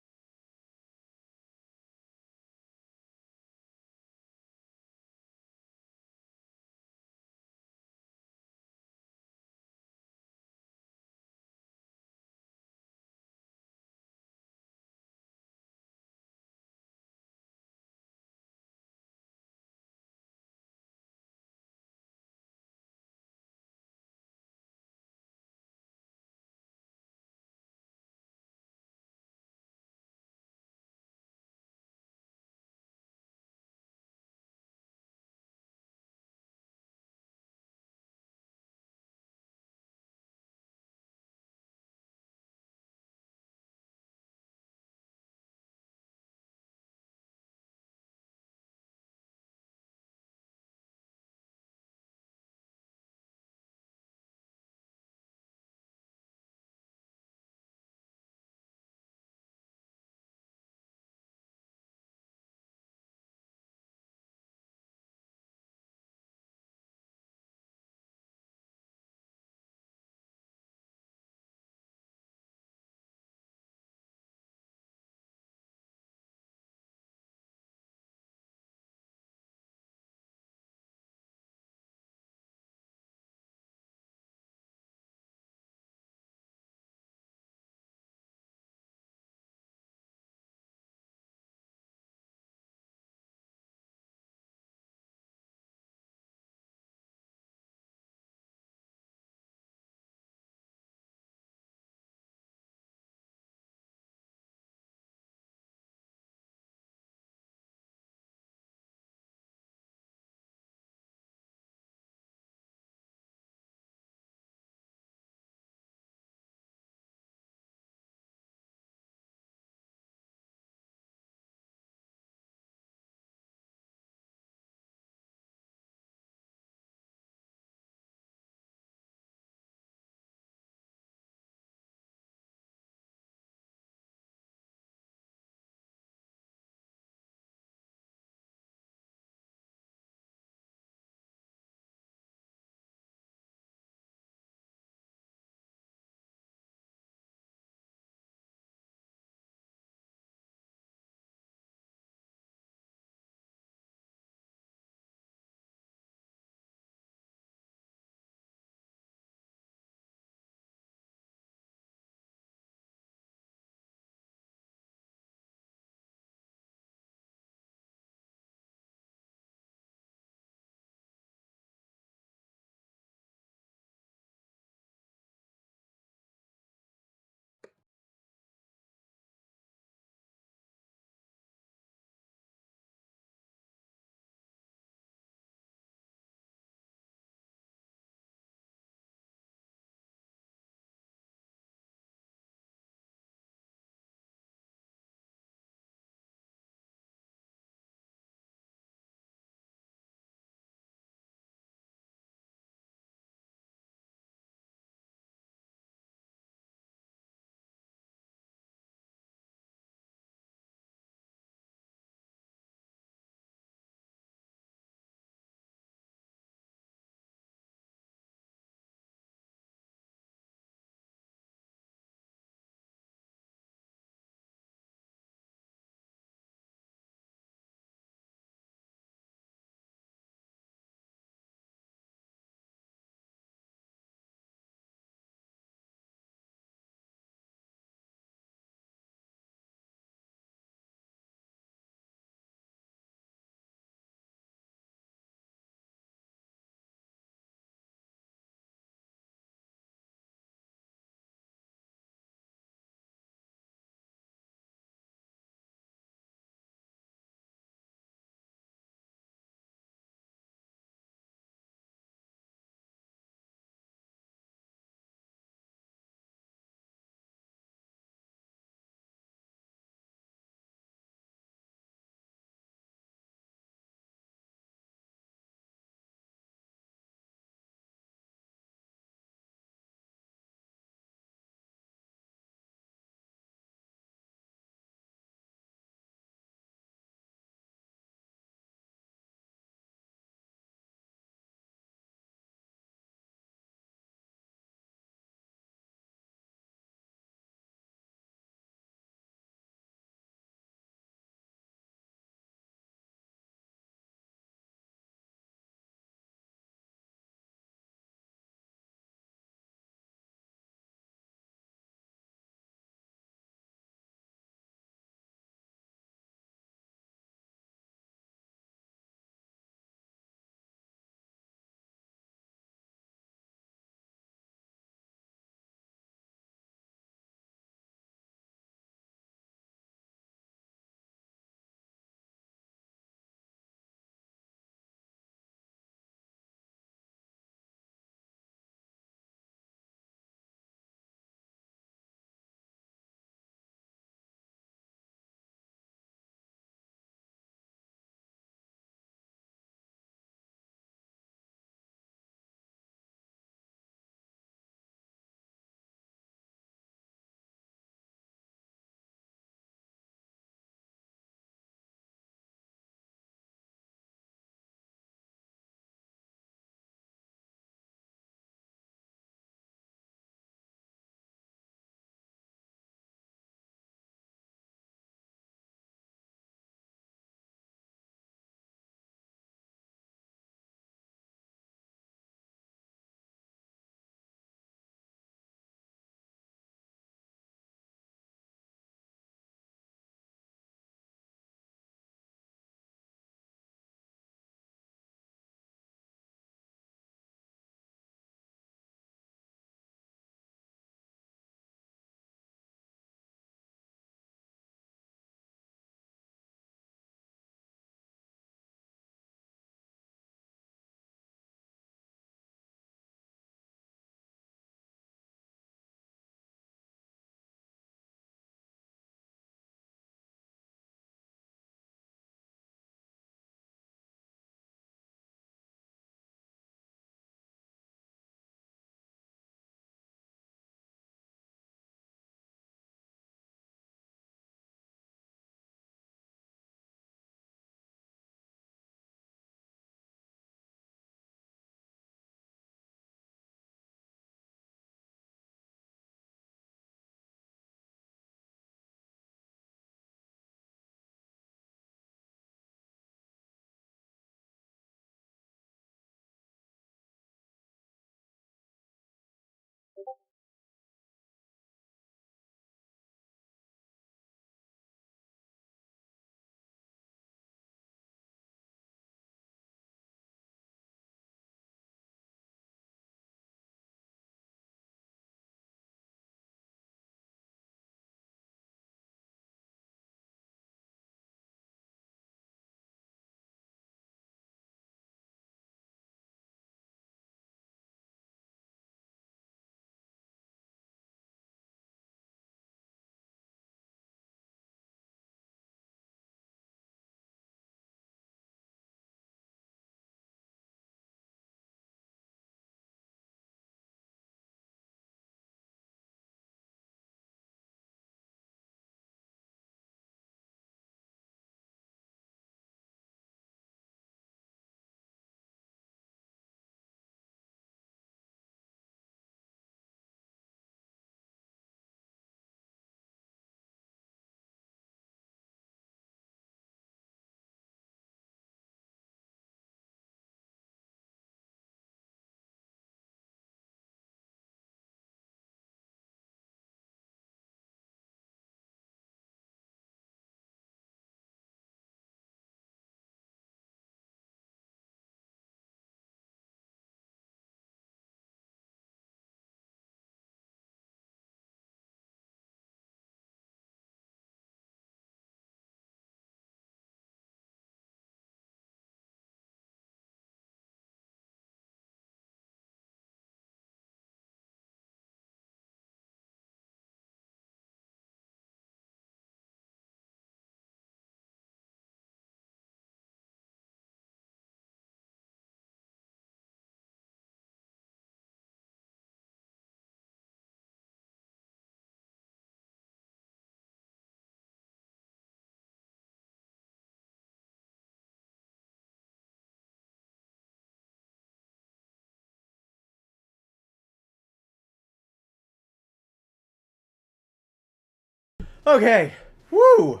Okay. Woo!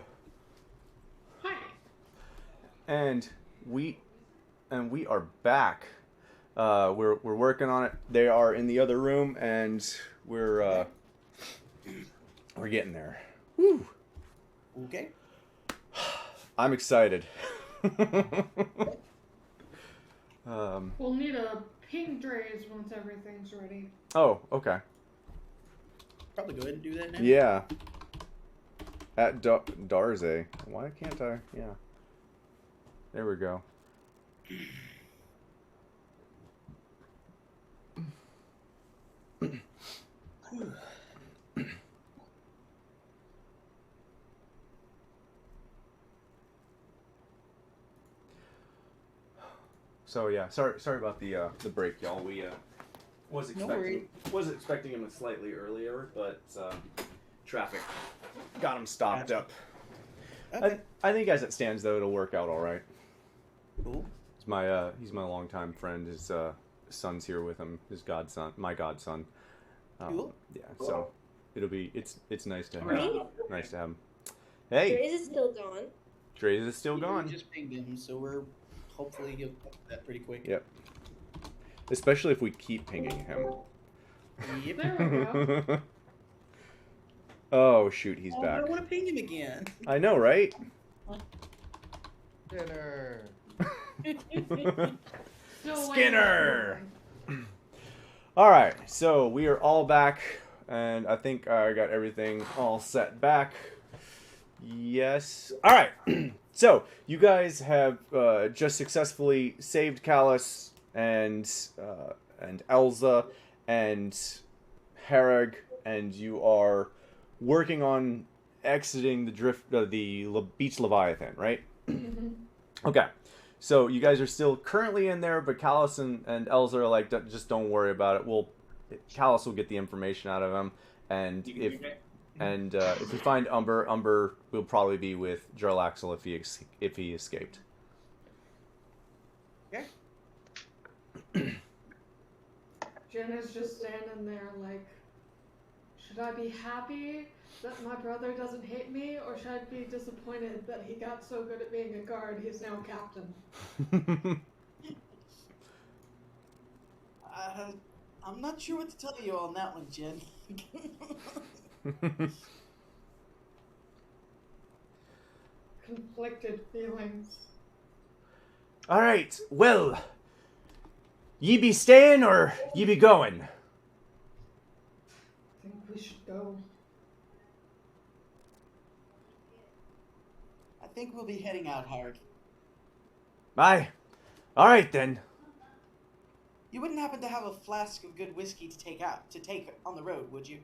Hi. And we are back. We're working on it. They are in the other room, and we're getting there. Woo! Okay. I'm excited. We'll need a pink drays once everything's ready. Oh, okay. Probably go ahead and do that now. Yeah. At Darze. Why can't I? Yeah. There we go. So yeah, sorry about the break, y'all. We was expecting him slightly earlier, but traffic got him stopped up. Okay. I think as it stands though, it'll work out all right. Cool. He's my longtime friend. His son's here with him. His godson, my godson. Cool. Yeah, so it's nice to have Right. nice to have him. Hey, Draze is still gone. Draze is still We gone. just pinged him, so we're hopefully he'll get that pretty quick. Yep. Especially if we keep pinging him. Yep. There we go. Oh shoot, he's Oh, back. I want to ping him again. I know, right? Dinner. Still waiting Skinner! for All right, so we are all back, and I think I got everything all set back. Yes. All right. So you guys have just successfully saved Callus and Elza and Harag, and you are working on exiting the beach Leviathan, right? Mhm. Okay. So you guys are still currently in there, but Callus and Elza are like, just don't worry about it. Callus will get the information out of him, and if we find Umber will probably be with Jarlaxle if he escaped. Okay. Jen is just standing there like, should I be happy that my brother doesn't hate me, or should I be disappointed that he got so good at being a guard he's now captain? I'm not sure what to tell you on that one, Jen. Conflicted feelings. All right. Well, ye be staying or ye be going? I think we should go. I think we'll be heading out hard. Aye. All right then. You wouldn't happen to have a flask of good whiskey to take on the road, would you?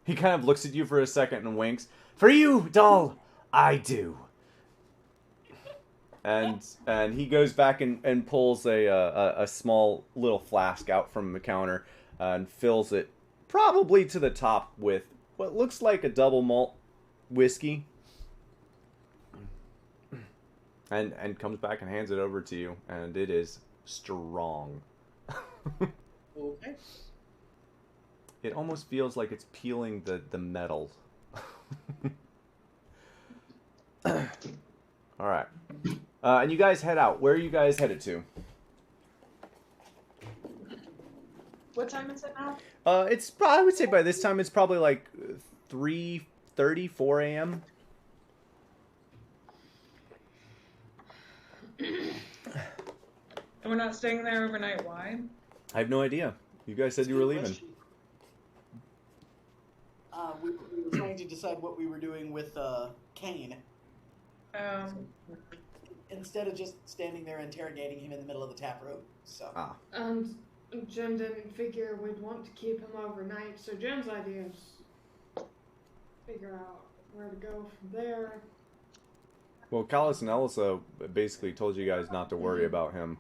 He kind of looks at you for a second and winks. For you, doll, I do. And he goes back and pulls a small little flask out from the counter and fills it probably to the top with what looks like a double malt whiskey. And comes back and hands it over to you, and it is strong. Okay. It almost feels like it's peeling the metal. All right. And you guys head out. Where are you guys headed to? What time is it now? I would say by this time it's probably like 3:30, 4 a.m. And we're not staying there overnight. Why? I have no idea. You guys said you were leaving. We were trying to decide what we were doing with Kane. Instead of just standing there interrogating him in the middle of the tap room. So. Ah. And Jen didn't figure we'd want to keep him overnight, so Jen's idea is figure out where to go from there. Well, Callus and Elsa basically told you guys not to worry about him.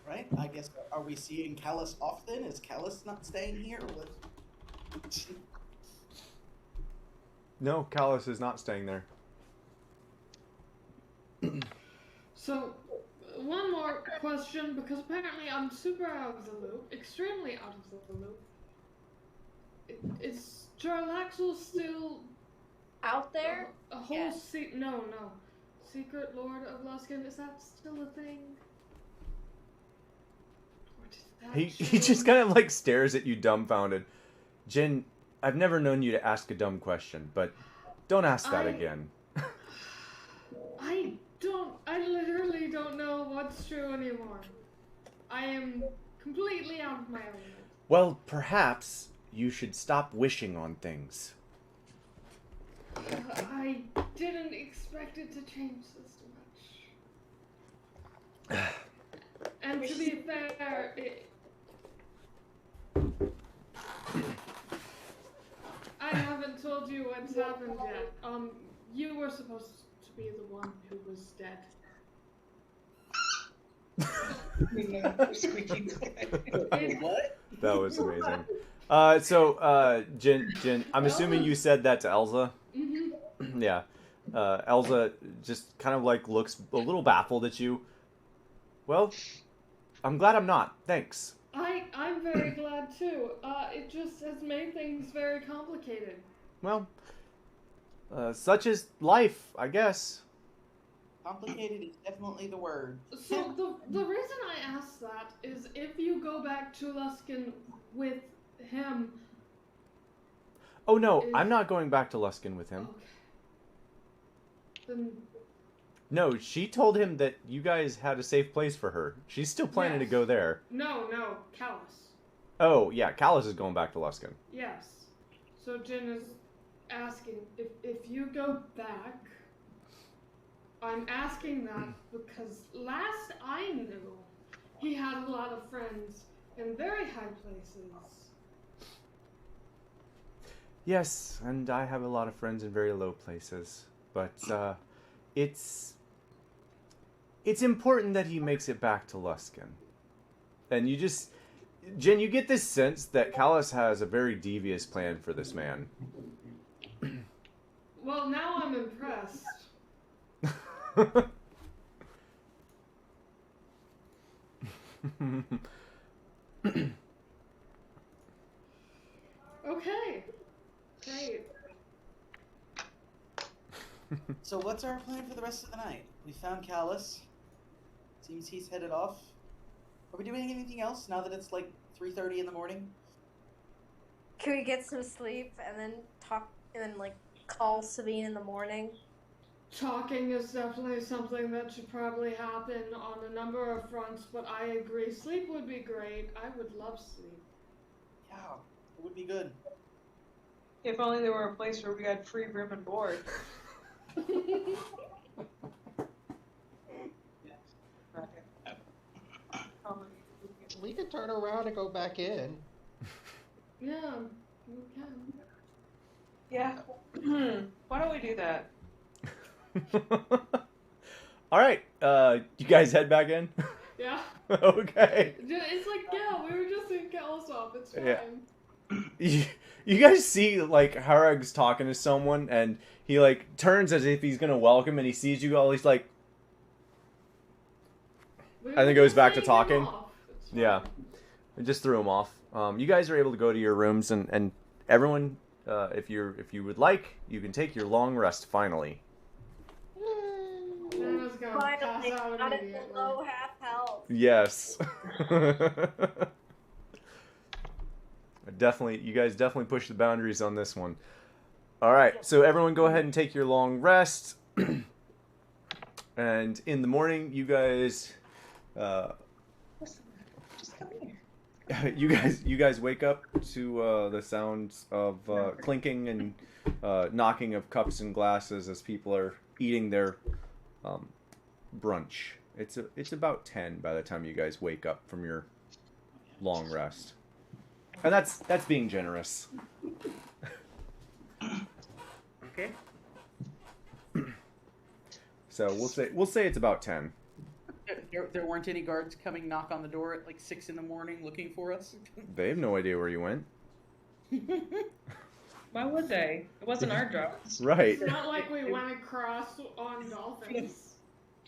Right? I guess, are we seeing Callus off then? Is Callus not staying here? Or what? No, Callus is not staying there. So, one more question because apparently I'm super out of the loop, extremely out of the loop. Is Jarlaxle still Out there? a whole Yes. no. Secret Lord of Luskan, is that still a thing? Or did that He just change? kind of like stares at you dumbfounded. Jin, I've never known you to ask a dumb question, but don't ask that again. I literally don't know what's true anymore. I am completely out of my element. Well, perhaps you should stop wishing on things. I didn't expect it to change this much. And to be fair, I haven't told you what's happened yet. You were supposed to be the one who was dead. What? That was amazing. Jin, I'm assuming you said that to Elsa. Mm-hmm. Yeah. Elsa just kind of like looks a little baffled at you. Well, I'm glad I'm not. Thanks. I'm very glad too. It just has made things very complicated. Well, such is life, I guess. Complicated is definitely the word. So the reason I asked that is if you go back to Luskan with him. Oh no, I'm not going back to Luskan with him. Okay. Then No, she told him that you guys had a safe place for her. She's still planning to go there. no, Callus. Oh, yeah, Callus is going back to Luskan. Yes. So Jin is asking if you go back. I'm asking that because last I knew, he had a lot of friends in very high places. Yes, and I have a lot of friends in very low places. But, it's important that he makes it back to Luskan. And you just... Jen, you get this sense that Callus has a very devious plan for this man. Well, now I'm impressed. Okay. Great. So what's our plan for the rest of the night? We found Callus. Seems he's headed off. Are we doing anything else now that it's like 3:30 in the morning? Can we get some sleep and then talk and then like call Sabine in the morning? Talking is definitely something that should probably happen on a number of fronts, but I agree. Sleep would be great. I would love sleep. Yeah, it would be good. If only there were a place where we had free room and board. We can turn around and go back in. Yeah, we can. Yeah. Why don't we do that? All right, you guys head back in? Yeah. Okay. It's like, yeah, we were just in Kelsop. It's fine. Yeah. You guys see, like, Harag's talking to someone, and he, like, turns as if he's gonna welcome, and he sees you all, he's like... We And then were goes just back to laying him talking. off. It's fine. Yeah. It just threw him off. You guys are able to go to your rooms, and everyone, if you would like, you can take your long rest, finally. Nana's gonna pass Finally, out not at immediately. below half health. Yes. You guys definitely push the boundaries on this one. All right, so everyone go ahead and take your long rest. And in the morning, you guys, Just come here. you guys wake up to the sounds of clinking and knocking of cups and glasses as people are eating their brunch. It's about 10 by the time you guys wake up from your long rest, and that's being generous. Okay. So we'll say it's about 10. There weren't any guards coming knock on the door at like 6 in the morning looking for us. They have no idea where you went. Why would they? It wasn't our drugs. Right. It's not like we went across on dolphins.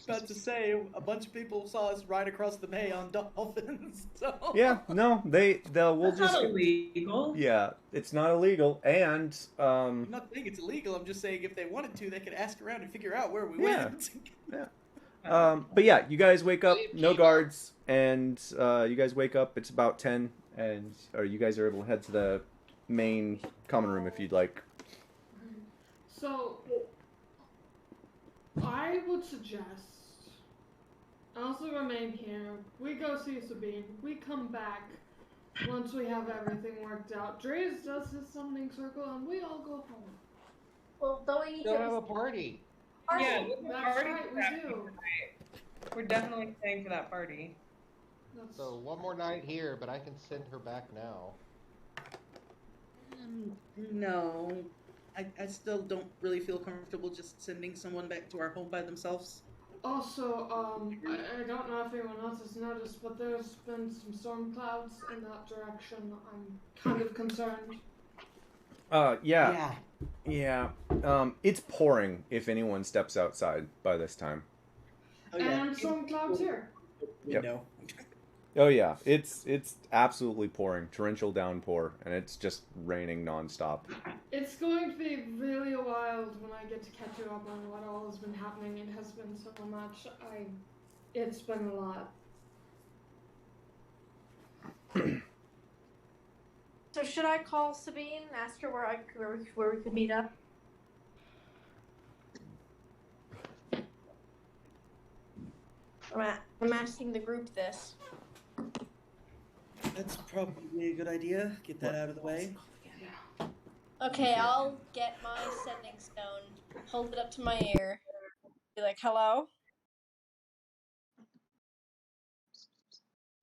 about to say, a bunch of people saw us ride across the bay on dolphins. So Yeah, no, we'll That's just. not illegal. Yeah, it's not illegal, and I'm not saying it's illegal. I'm just saying if they wanted to, they could ask around and figure out where we Yeah. went. yeah. But yeah, you guys wake up, Leave no Kiva. guards, and you guys wake up. It's about 10, and or you guys are able to head to the main common room if you'd like. So, I would suggest, also remain here. We go see Sabine. We come back once we have everything worked out. Dre's does his summoning circle, and we all go home. Well, don't we need Go have to? a party. Yeah, That's right, we do. We're definitely staying for that party. That's, So one more night here, but I can send her back now. No, I still don't really feel comfortable just sending someone back to our home by themselves. Also, I don't know if anyone else has noticed, but there's been some storm clouds in that direction. I'm kind of concerned. Yeah. It's pouring if anyone steps outside by this time. Oh, yeah. And storm clouds here. Yep. No. Oh yeah, it's absolutely pouring, torrential downpour, and it's just raining nonstop. It's going to be really wild when I get to catch you up on what all has been happening. It has been so much. It's been a lot. So should I call Sabine and ask her where we could meet up? I'm asking the group this. That's probably a good idea. Get that out of the way. Okay, I'll get my sending stone, hold it up to my ear, be like, "Hello,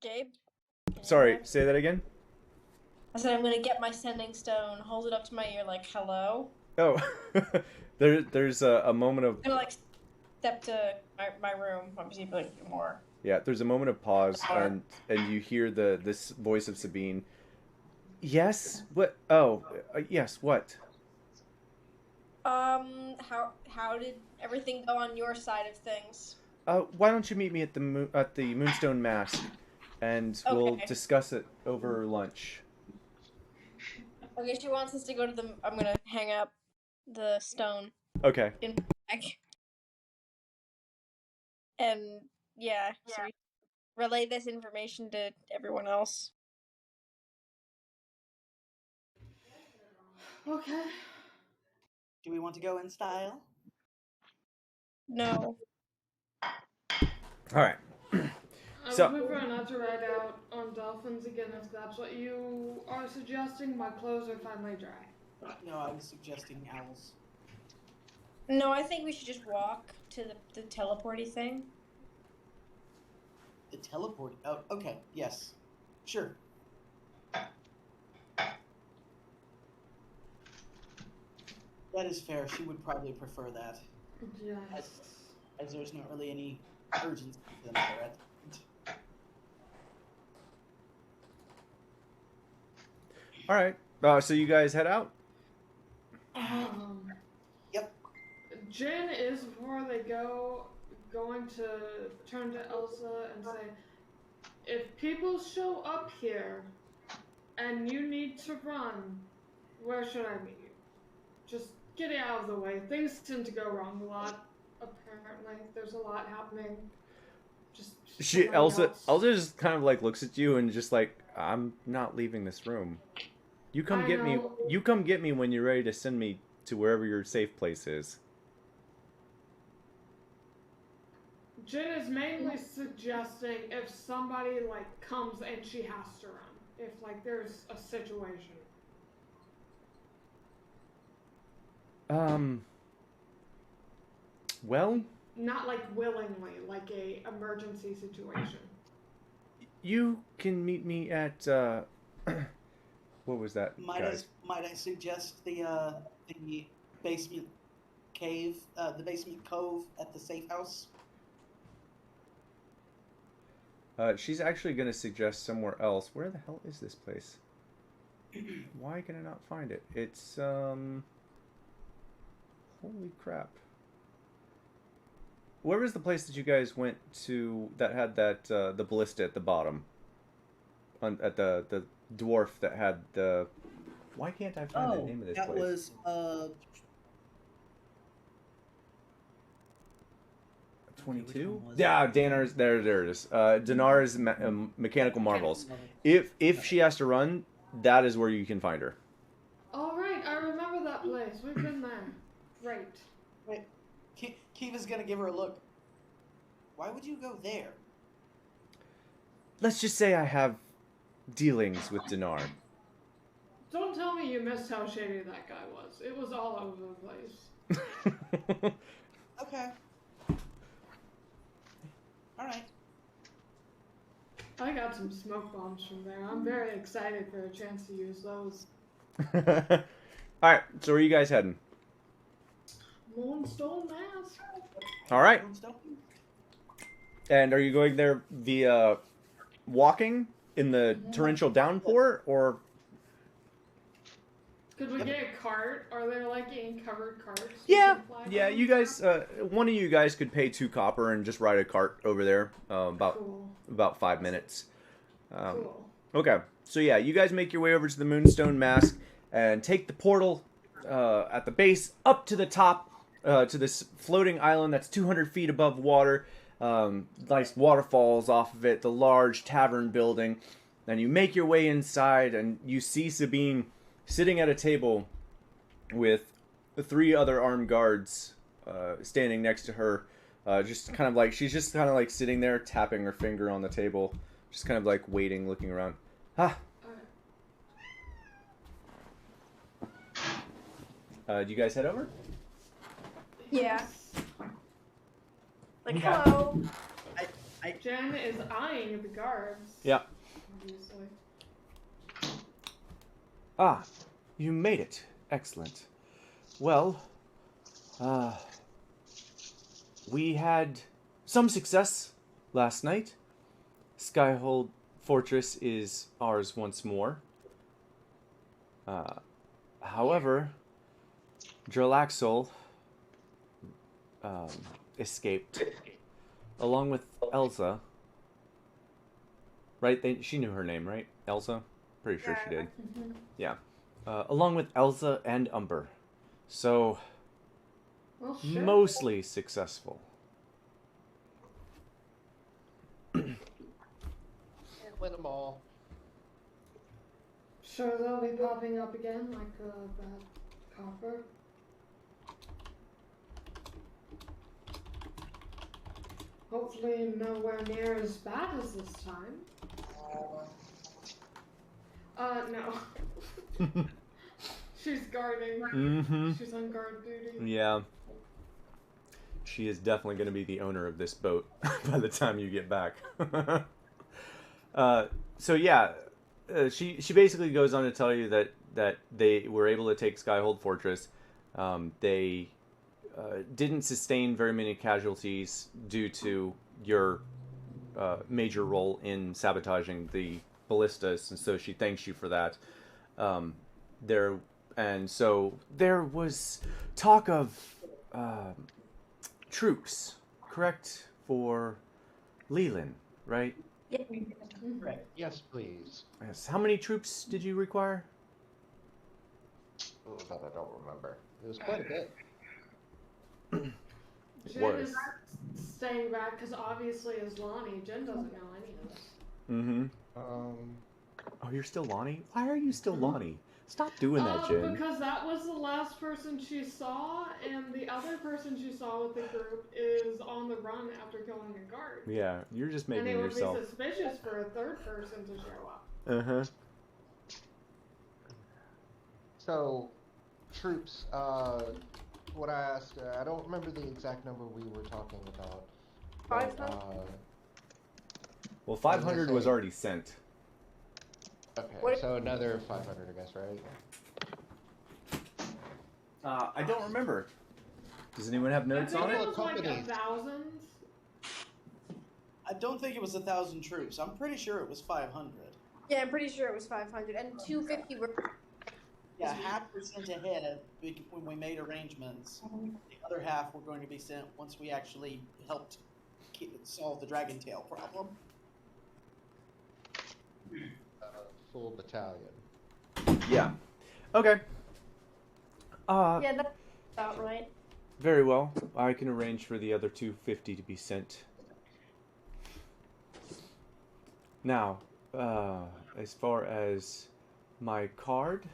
Gabe." Can you Sorry, hear me? say that again. I said I'm gonna get my sending stone, hold it up to my ear, like, "Hello." Oh, there's a moment of I'm gonna like step to my room. Obviously, like more. yeah. There's a moment of pause, and you hear this voice of Sabine. Yes. What? Oh, yes. What? How did everything go on your side of things? Why don't you meet me at the Moonstone Mask, and we'll Okay. discuss it over lunch. Okay, she wants us to go to the. I'm gonna hang up the stone Okay. in back. And yeah, so we relay this information to everyone else. Okay. Do we want to go in style? No. All right. I So- would prefer not to ride out on dolphins again if that's what you are suggesting. My clothes are finally dry. No, I was suggesting owls. No, I think we should just walk to the teleporty thing. The teleport. Oh, okay. Yes. Sure. That is fair. She would probably prefer that, Yes. as there's not really any urgency to them there at the moment. All right. So you guys head out. Yep. Jin is, before they go, going to turn to Elsa and say, if people show up here and you need to run, where should I meet you? Just get out of the way. Things tend to go wrong a lot, apparently. There's a lot happening. Just Elsa just kind of like looks at you and just like, I'm not leaving this room. You come I get me. know. You come get me when you're ready to send me to wherever your safe place is. Jin is mainly suggesting if somebody like comes and she has to run. If like there's a situation. Well, Not like willingly, like a emergency situation. you can meet me at what was that, guys? Might I suggest the basement cave, the basement cove at the safe house? She's actually going to suggest somewhere else. Where the hell is this place? Why can I not find it? It's holy crap. where was the place that you guys went to that had that the ballista at the bottom? At the dwarf that had the. Why can't I find the name of this that place? was 22. was Yeah, it? Danar's there. There it is. Dinar's mechanical marvels. If she has to run, that is where you can find her. All right, I remember that place. We've been there. Great. Wait, Kiva's gonna give her a look. Why would you go there? Let's just say I have dealings with Dinar. Don't tell me you missed how shady that guy was. It was all over the place. Okay. All right. I got some smoke bombs from there. I'm very excited for a chance to use those. All right, so where are you guys heading? Moonstone Mask. All right. And are you going there via walking in the torrential downpour, or? Could we get a cart? Are there like any covered carts? Yeah, yeah. You guys, one of you guys could pay 2 copper and just ride a cart over there. About 5 minutes. Cool. Okay, so yeah, you guys make your way over to the Moonstone Mask and take the portal at the base up to the top to this floating island that's 200 feet above water. Nice waterfalls off of it, the large tavern building. Then you make your way inside and you see Sabine sitting at a table with 3 other armed guards standing next to her. Just kind of like, she's just kind of like sitting there tapping her finger on the table. Just kind of like waiting, looking around. Do you guys head over? Yeah. Like, Okay. hello. Jen is eyeing the guards. Yeah. Obviously. Ah, you made it. Excellent. Well, we had some success last night. Skyhold Fortress is ours once more. However, Dralaxol escaped along with Elsa. Right? She knew her name, right? Elsa? Pretty sure she did. Mm-hmm. Yeah. Along with Elsa and Umber. So, Well, sure. mostly successful. Can't win them all. Sure, they'll be popping up again like that copper. Hopefully nowhere near as bad as this time. No. She's guarding. Mm-hmm. She's on guard duty. Yeah. She is definitely going to be the owner of this boat by the time you get back. So yeah, she basically goes on to tell you that they were able to take Skyhold Fortress. They didn't sustain very many casualties due to your major role in sabotaging the ballistas, and so she thanks you for that. So there was talk of troops, correct, for Leland, right? Yeah. Right. Yes, please. Yes. How many troops did you require? Oh, that I don't remember. It was quite a bit. It Jen was. is staying back because obviously as Lonnie, Jen doesn't know any of this. Mm-hmm. Oh, you're still Lonnie? Why are you still Lonnie? Stop doing that, Jen. Because that was the last person she saw, and the other person she saw with the group is on the run after killing a guard. Yeah, you're just And making it would yourself. be suspicious for a third person to show up. Uh-huh. So, troops, what I asked, I don't remember the exact number we were talking about. But, 500? Well, 500 was say- already sent. okay, What- so another 500, I guess, right? I don't remember. Does anyone have notes I on think it? it was like Company. 1,000. I don't think it was 1,000 troops. I'm pretty sure it was 500. Yeah, I'm pretty sure it was 500 and 250 were. Yeah, half were sent ahead when we made arrangements. The other half were going to be sent once we actually helped solve the dragon tail problem. Full battalion. Yeah. Okay. Yeah, that's about right. Very well. I can arrange for the other 250 to be sent. Now, as far as my card,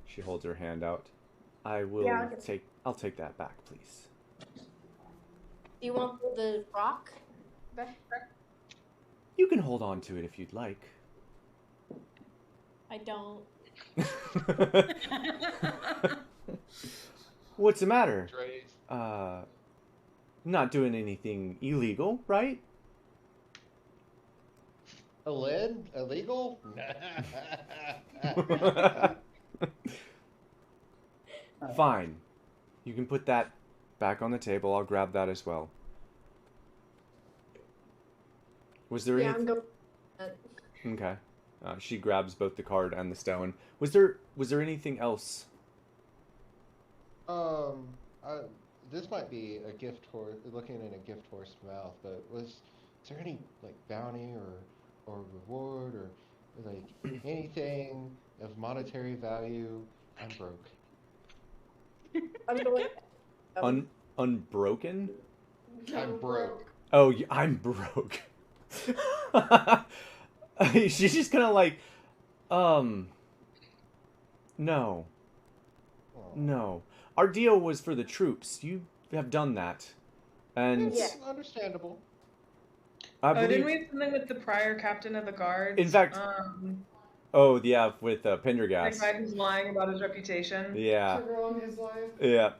she holds her hand out. I will Yeah, I'll take that back, please. Do you want the rock? You can hold on to it if you'd like. I don't. What's the matter? Dre's. Not doing anything illegal, right? Illegal? Fine. You can put that back on the table. I'll grab that as well. Was there Yeah, any... I'm going. Okay. She grabs both the card and the stone. Was there anything else? This might be a gift horse, looking in a gift horse mouth, but is there any like bounty or reward or like anything of monetary value? I'm broke. I'm going. Unbroken? I'm broke. Oh, I'm broke. She's just gonna like, no. Oh. No. Our deal was for the troops. You have done that. And Yeah. Understandable. I believe... didn't we have something with the prior captain of the guards? In fact... oh, yeah, with the Pendergast. guy who's lying about his reputation. Yeah. To ruin his life. Yeah.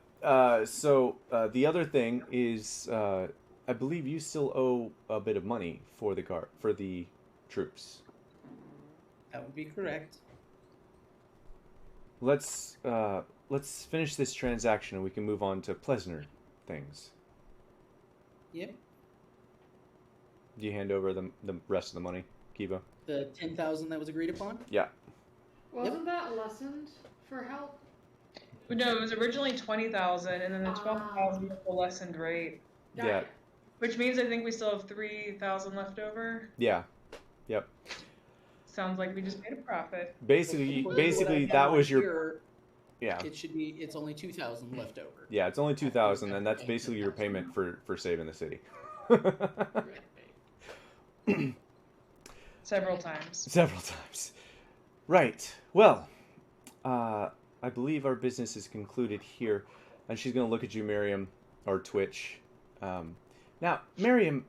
So, the other thing is, I believe you still owe a bit of money for the troops. That would be correct. Let's finish this transaction and we can move on to pleasanter things. Yep. Do you hand over the rest of the money, Kiva? The 10,000 that was agreed upon? Yeah. Wasn't that lessened for help? No, it was originally 20,000, and then the 12,000 was the lessened rate. Yeah. Which means I think we still have 3,000 left over. Yeah. Yep. Sounds like we just made a profit. Basically, that was your... Here, Yeah. it's only 2,000 left over. Yeah, it's only 2,000, and that's basically your payment for saving the city. Several times. Several times. Right. Well, I believe our business is concluded here. And she's going to look at you, Miriam, or Twitch. Now, Miriam,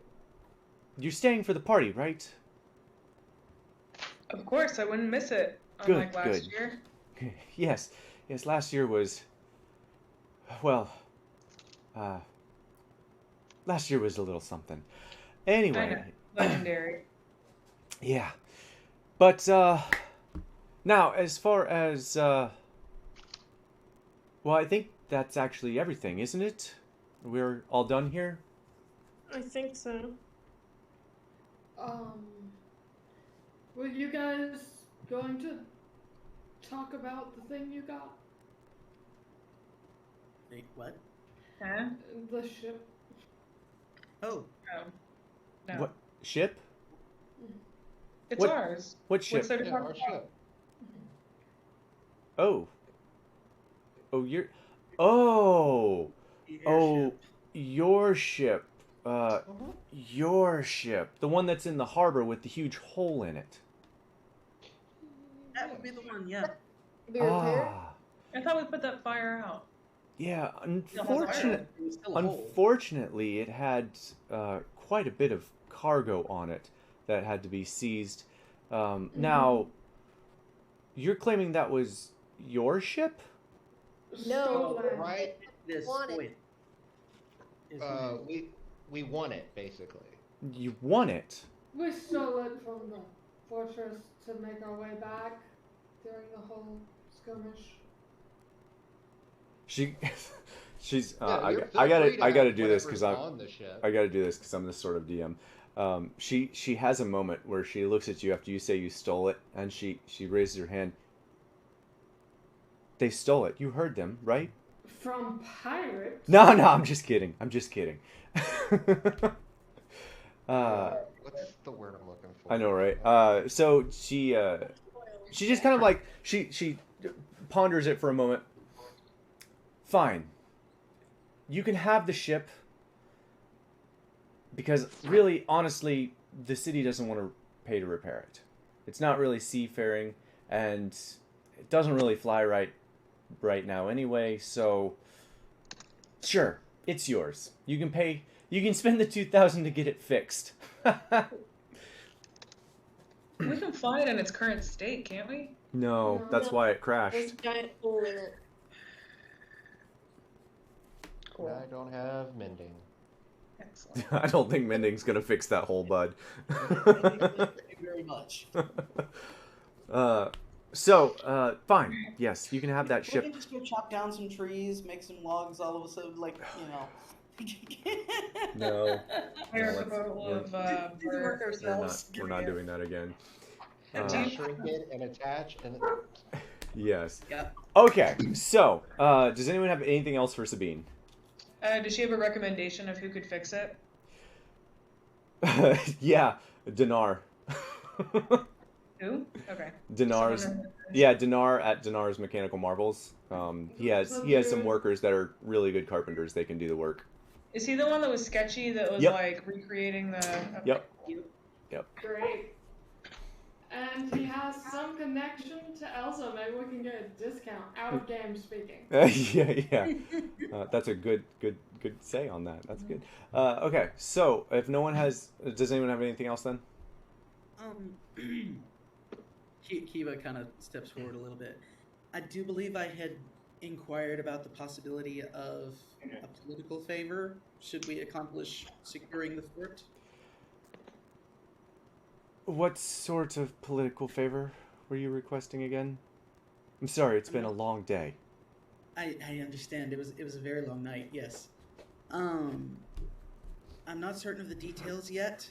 you're staying for the party, right? Of course, I wouldn't miss it. Good, Unlike last good. year. Yes. Yes, last year was... Well, last year was a little something. Anyway. I know. Legendary. Yeah. But, now, as far as, well, I think that's actually everything, isn't it? We're all done here? I think so. Were you guys going to talk about the thing you got? What? Huh? The ship? Oh. No. No. What? Ship? It's What- ours. What ship? What's there to Yeah, talk our about? ship. Oh. Oh, you're... Oh! Oh, your ship. Your ship. The one that's in the harbor with the huge hole in it. That would be the one, yeah. Be repaired? Ah. I thought we put that fire out. Yeah, Still has iron. It was still a hole. unfortunately, it had quite a bit of cargo on it that had to be seized. Now, you're claiming that was your ship? No. Stolen. Right? This Want it. We won it basically. You won it. We stole it from the fortress to make our way back during the whole skirmish. She's. Yeah, you're- I feel free to gotta have do this because whatever's on the ship. I gotta do this because I'm this sort of DM. She has a moment where she looks at you after you say you stole it, and she raises her hand. They stole it. You heard them, right? From pirates? No, I'm just kidding. I'm just kidding. What's the word I'm looking for? I know, right? So she just kind of like she ponders it for a moment. Fine. You can have the ship because really, honestly, the city doesn't want to pay to repair it. It's not really seafaring, and it doesn't really fly right now anyway. So sure, it's yours. You can pay. You can spend the 2,000 to get it fixed. We can fly it in its current state, can't we? No, that's why it There's crashed. a giant hole in it. And I don't have mending. Excellent. I don't think mending's gonna fix that whole bud. Thank you very much. Fine. Yes, you can have that We ship. can just go chop down some trees, make some logs. All of a sudden, like No. Hire No, a boatload of work birds. ourselves. We're not doing that again. Shrink it and attach and Yes. Yeah. Okay. So, does anyone have anything else for Sabine? Does she have a recommendation of who could fix it? Yeah, Dinar. Who? Okay. Dinar's. Someone- Yeah, Dinar at Dinar's Mechanical Marvels. He has some workers that are really good carpenters. They can do the work. Is he the one that was sketchy that was Yep. like recreating the? Okay. Yep. Great. And he has some connection to Elsa. Maybe we can get a discount. Out of game speaking. Yeah. That's a good say on that. That's good. Okay, so if no one has, does anyone have anything else then? Kiva kind of steps forward a little bit. I do believe I had inquired about the possibility of a political favor should we accomplish securing the fort. What sort of political favor were you requesting again? I'm sorry, it's been a long day. I understand. It was a very long night. Yes. I'm not certain of the details yet.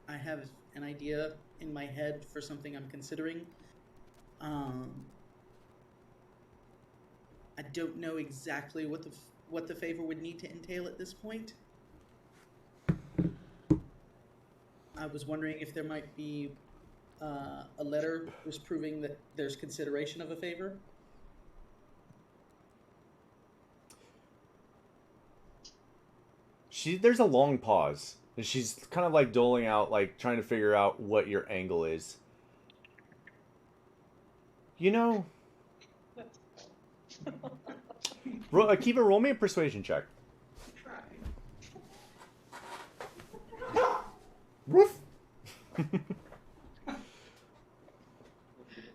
I have an idea in my head for something I'm considering. I don't know exactly what the favor would need to entail at this point. I was wondering if there might be a letter just proving that there's consideration of a favor. There's a long pause. She's kind of like doling out, like trying to figure out what your angle is. You know, Kiva, roll me a persuasion check. Woof.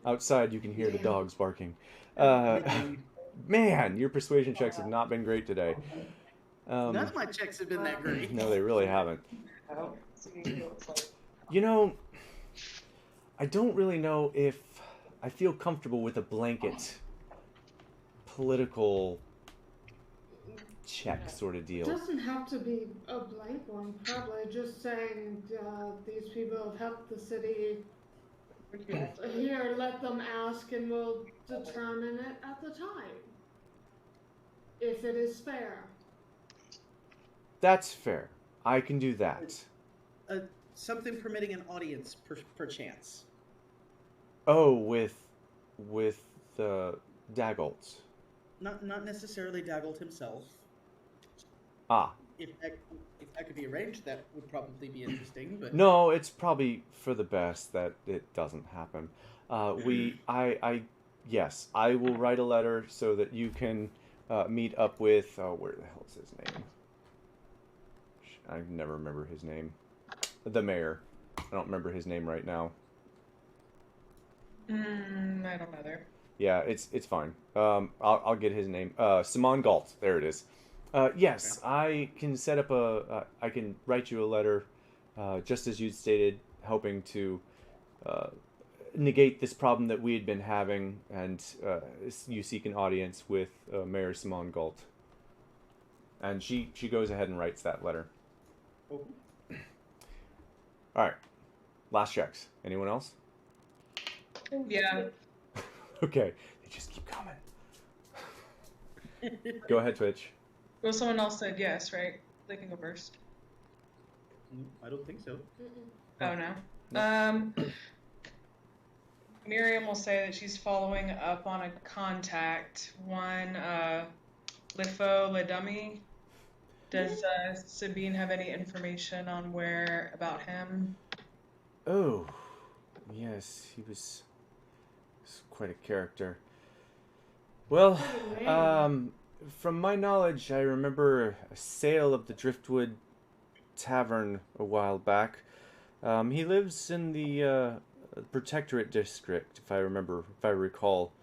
Outside, you can hear the dogs barking. Man, your persuasion checks have not been great today. None of my checks have been that great. No, they really haven't. You know, I don't really know if I feel comfortable with a blanket political check sort of It deal. doesn't have to be a blank one. Probably just saying these people have helped the city. Here, let them ask, and we'll determine it at the time. If it is fair. That's fair. I can do that. Something permitting an audience per chance. Oh, with Daggolt. Not necessarily Daggolt himself. Ah. If that could be arranged, that would probably be interesting. But No, it's probably for the best that it doesn't happen. Yes, I will write a letter so that you can meet up with. Oh, where the hell is his name? I never remember his name. The mayor. I don't remember his name right now. I don't know there. Yeah, it's fine. I'll get his name. Simon Galt. There it is. Yes, okay. I can set up I can write you a letter, just as you stated, hoping to negate this problem that we had been having, and you seek an audience with Mayor Simon Galt. And she goes ahead and writes that letter. Oh. All right. Last checks. Anyone else? Yeah. Okay. They just keep coming. Go ahead, Twitch. Well, someone else said yes, right? They can go first. I don't think so. Oh, no. Miriam will say that she's following up on a contact. One, Lifo Ledummy. Does Sabine have any information on where about him? Oh, yes, he was quite a character. Well, from my knowledge, I remember a sale of the Driftwood Tavern a while back. He lives in the Protectorate District, if I recall,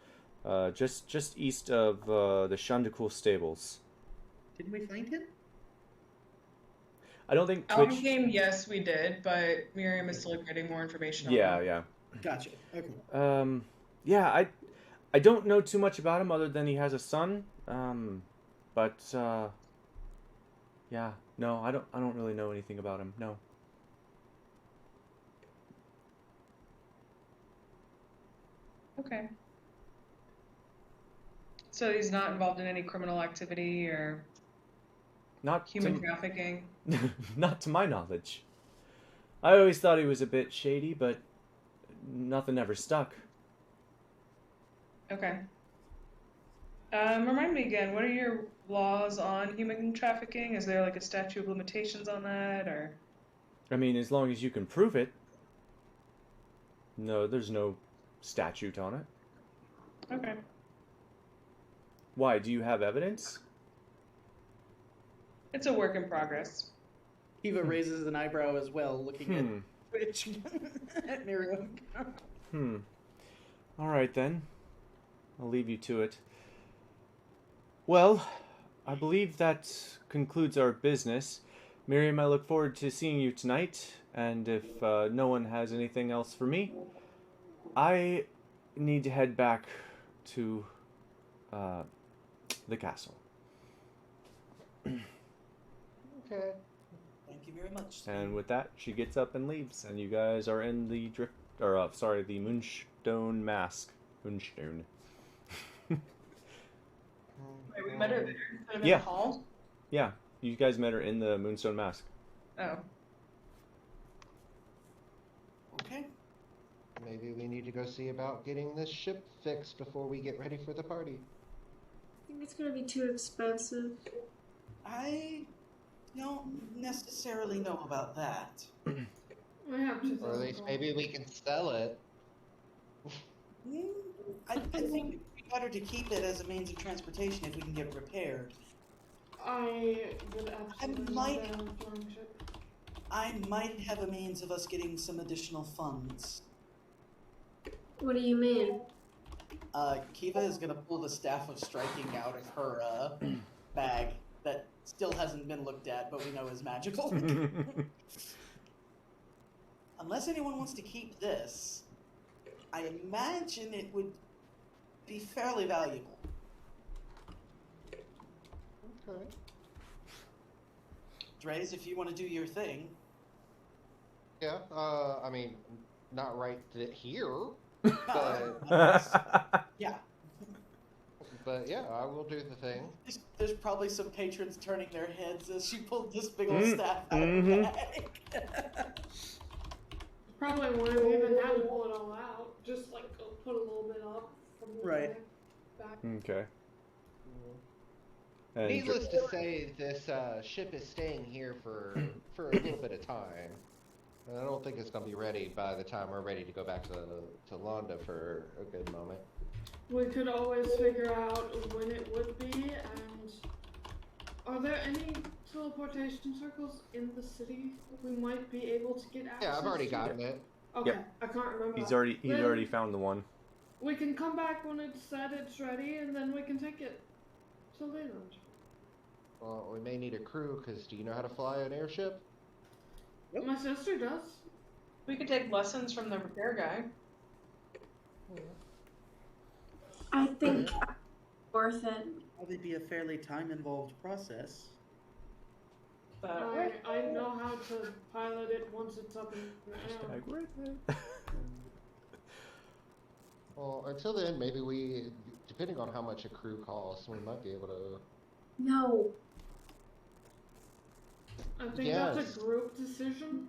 just east of the Shandakul Stables. Didn't we find him? I don't think Twitch. Game, yes, we did, but Miriam is still getting more information. Yeah. Gotcha. Okay. Yeah, I don't know too much about him other than he has a son. But yeah, no, I don't really know anything about him. No. Okay. So he's not involved in any criminal activity or Not human trafficking? Not to my knowledge. I always thought he was a bit shady, but nothing ever stuck. Okay. Remind me again, what are your laws on human trafficking? Is there like a statute of limitations on that, or? I mean, as long as you can prove it. No, there's no statute on it. Okay. Why? Do you have evidence? It's a work in progress. Eva raises an eyebrow as well, looking at Twitch at Miriam. All right then. I'll leave you to it. Well, I believe that concludes our business. Miriam, I look forward to seeing you tonight, and if no one has anything else for me, I need to head back to the castle. Okay. Thank you very much. And with that, she gets up and leaves, and you guys are in the the Moonstone Mask. Moonstone. Wait, we met her there instead of in Yeah. the hall? Yeah, you guys met her in the Moonstone Mask. Oh. Okay. Maybe we need to go see about getting this ship fixed before we get ready for the party. I think it's gonna be too expensive. I don't necessarily know about that. I have to. Or at least maybe we can sell it. I think it'd be better to keep it as a means of transportation if we can get it repaired. I would absolutely might- love that on a flying ship. I might have a means of us getting some additional funds. What do you mean? Kiva is gonna pull the Staff of Striking out of her bag that still hasn't been looked at, but we know is magical. Unless anyone wants to keep this, I imagine it would be fairly valuable. Okay. Dre's, if you want to do your thing. Yeah, I mean, not right here, Yeah. but yeah, I will do the thing. There's probably some patrons turning their heads as she pulled this big old staff out of her bag. Probably wouldn't even have to pull it all out. Just like put a little bit up from the Right. back. Okay. And Needless to say, this ship is staying here for a little bit of time. I don't think it's going to be ready by the time we're ready to go back to Londa for a good moment. We could always figure out when it would be, and are there any teleportation circles in the city we might be able to get access to? Yeah, I've already gotten it. Okay, Yep. I can't remember. he's already Then found the one. We can come back when it's said it's ready, and then we can take it to Leland. Well, we may need a crew, because do you know how to fly an airship? Nope. My sister does. We could take lessons from the repair guy. I think worth it. Probably be a fairly time-involved process. But I know how to pilot it once it's up in the air. Hashtag worth it. Well, until then, maybe we, depending on how much a crew costs, we might be able to. No. I think that's a group decision.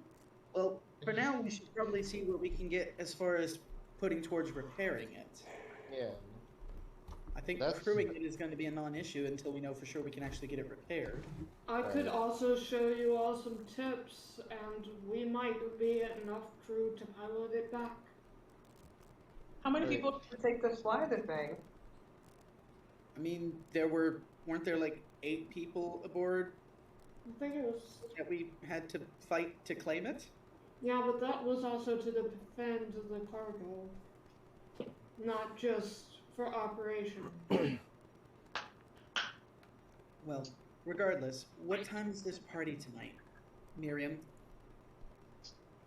Well, for now, we should probably see what we can get as far as putting towards repairing it. Yeah. I think crewing it is going to be a non-issue until we know for sure we can actually get it repaired. I could also show you all some tips, and we might be enough crew to pilot it back. How many people should take to fly the thing? I mean, weren't there like 8 people aboard I think it was. that we had to fight to claim it? Yeah, but that was also to defend the cargo, not just for operation. Well, regardless, what time is this party tonight, Miriam?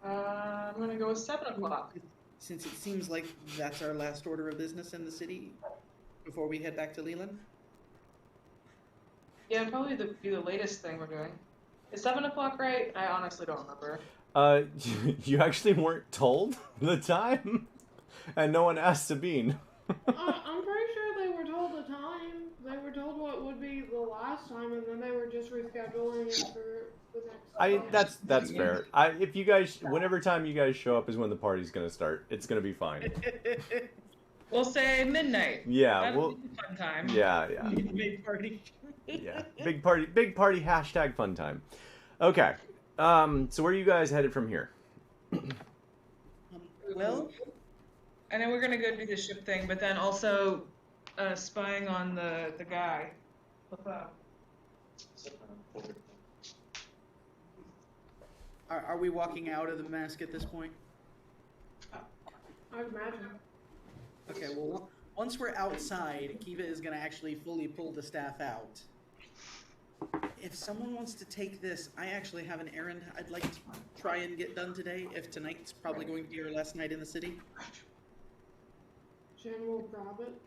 I'm gonna go with 7 o'clock. Since it seems like that's our last order of business in the city before we head back to Leland. Yeah, probably be the latest thing we're doing. Is 7 o'clock right? I honestly don't remember. You actually weren't told the time, and no one asked Sabine. I'm pretty sure they were told the time. They were told what would be the last time, and then they were just rescheduling it for the next. That's fair. If you guys, whenever time you guys show up is when the party's gonna start. It's gonna be fine. We'll say midnight. Yeah, That'll be a fun time. Yeah. Big party. Yeah, big party. Hashtag fun time. Okay. So where are you guys headed from here? Well, and then we're gonna go do the ship thing, but then also spying on the guy. What's up? are we walking out of the mask at this point? I'd imagine. Okay, well, once we're outside, Kiva is going to actually fully pull the staff out. If someone wants to take this, I actually have an errand I'd like to try and get done today, if tonight's probably going to be our last night in the city. Jen will grab it.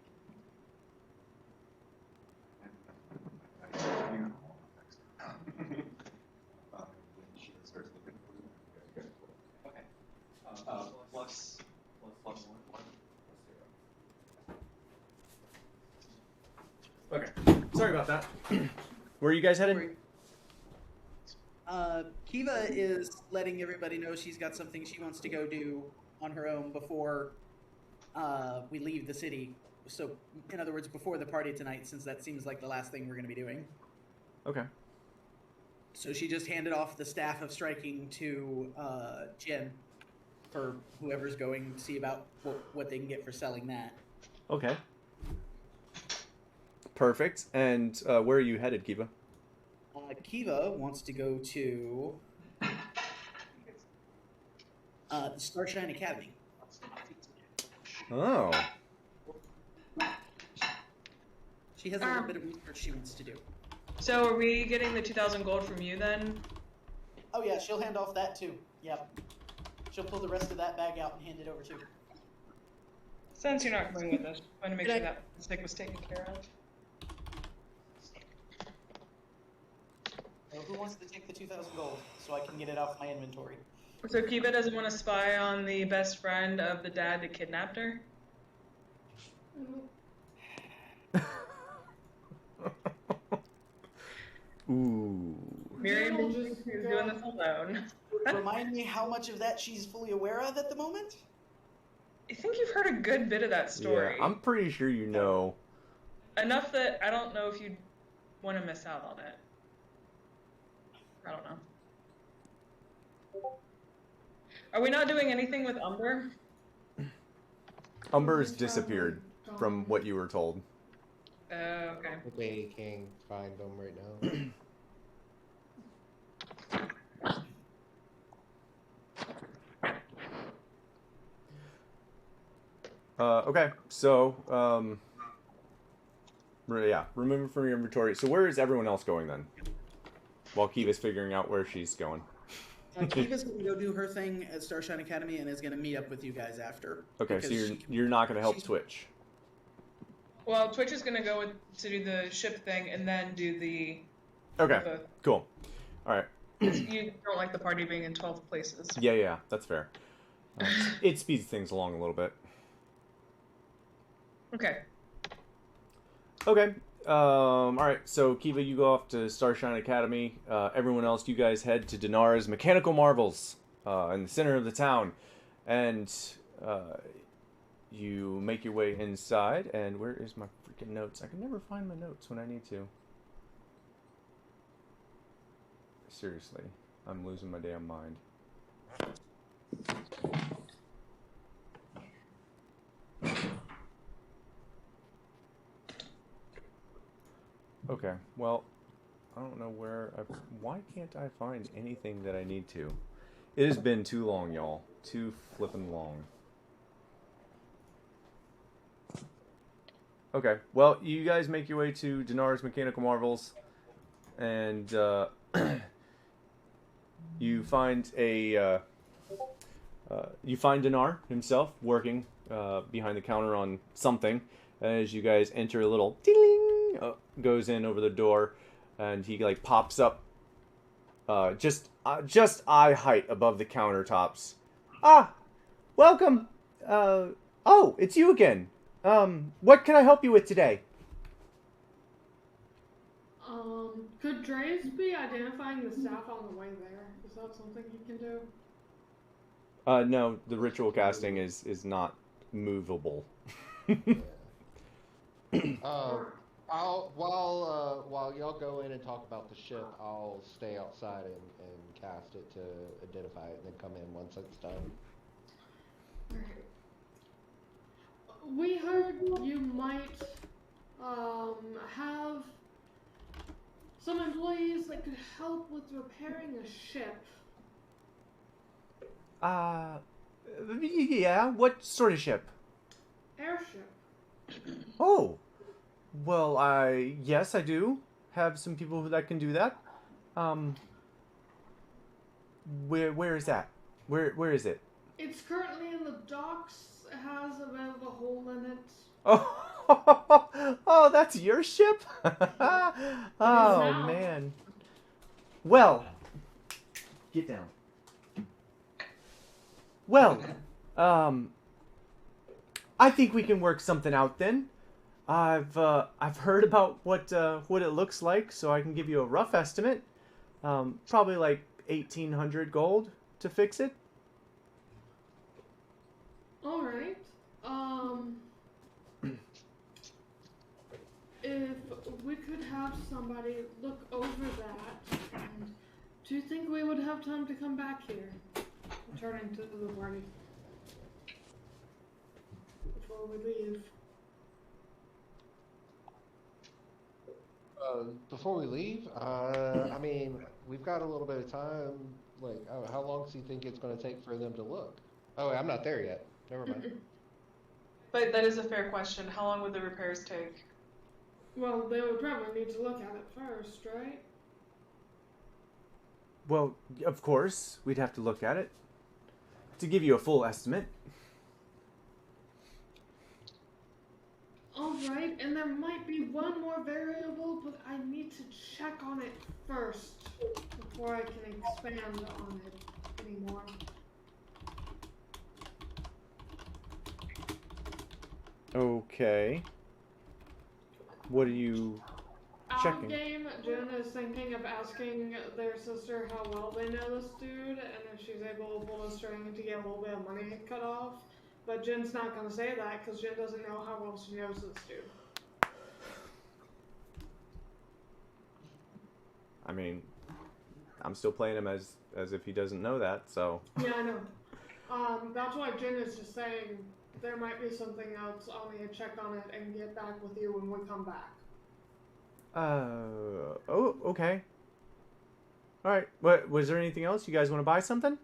Okay. Sorry about that. Where are you guys headed? Kiva is letting everybody know she's got something she wants to go do on her own before we leave the city. So, in other words, before the party tonight, since that seems like the last thing we're going to be doing. Okay. So she just handed off the staff of striking to Jen for whoever's going to see about what they can get for selling that. Okay. Perfect. And where are you headed, Kiva? Kiva wants to go to the Starshine Academy. Oh. She has a little bit of research she wants to do. So are we getting the 2,000 gold from you then? Oh yeah, she'll hand off that too. Yep. She'll pull the rest of that bag out and hand it over to her. Since you're not going with us, I want to make sure that mistake was taken care of. Who wants to take the 2,000 gold so I can get it off my inventory? So Kiva doesn't want to spy on the best friend of the dad that kidnapped her? Ooh. Miriam is doing this alone. Remind me how much of that she's fully aware of at the moment? I think you've heard a good bit of that story. Yeah, I'm pretty sure you know. Enough that I don't know if you'd want to miss out on it. I don't know. Are we not doing anything with Umber? Umber's disappeared from what you were told. Okay. They can't find them right now. Okay, so, yeah, remove it from your inventory. So where is everyone else going then? While Kiva's figuring out where she's going. Kiva's going to go do her thing at Starshine Academy and is going to meet up with you guys after. Okay, so you're not going to help Twitch. Well, Twitch is going to go to do the ship thing and then do the... Okay, cool. All right. You don't like the party being in 12 places. Yeah, that's fair. It speeds things along a little bit. Okay. Okay. All right. So Kiva, you go off to Starshine Academy. Everyone else, you guys head to Dinara's Mechanical Marvels in the center of the town, and you make your way inside. And where is my freaking notes? I can never find my notes when I need to. Seriously, I'm losing my damn mind. Okay, well, I don't know where why can't I find anything that I need to? It has been too long, y'all. Too flippin' long. Okay, well, you guys make your way to Dinara's Mechanical Marvels, and you find Dinar himself working behind the counter on something. As you guys enter, a little ding goes in over the door, and he like pops up just eye height above the countertops. Ah, welcome. Oh, it's you again. What can I help you with today? Could Dre's be identifying the staff on the way there? Is that something he can do? No, the ritual casting is not movable. While y'all go in and talk about the ship, I'll stay outside and cast it to identify it, and then come in once it's done. We heard you might have some employees that could help with repairing a ship. Yeah, what sort of ship? Airship. Oh, well, yes, I do have some people that can do that. Where is that? Where is it? It's currently in the docks. It has a bit of a hole in it. Oh, that's your ship? Oh, man. Well, get down. Well, I think we can work something out then. I've heard about what it looks like, so I can give you a rough estimate. Probably like 1,800 gold to fix it. All right. If we could have somebody look over that, and do you think we would have time to come back here? Returning to the party before we leave. Before we leave, I mean, we've got a little bit of time. Like, how long do you think it's going to take for them to look? Oh, I'm not there yet. Never mind. But that is a fair question. How long would the repairs take? Well, they would probably need to look at it first, right? Well, of course, we'd have to look at it to give you a full estimate. Alright, and there might be one more variable, but I need to check on it first before I can expand on it anymore. Okay. What are you checking? Game, Jen is thinking of asking their sister how well they know this dude, and if she's able to pull a string to get a little bit of money cut off. But Jen's not going to say that because Jen doesn't know how well she knows this dude. I mean, I'm still playing him as if he doesn't know that, so. Yeah, I know. That's why Jen is just saying there might be something else. I'll need to check on it and get back with you when we come back. Oh, okay. Alright, was there anything else? You guys want to buy something?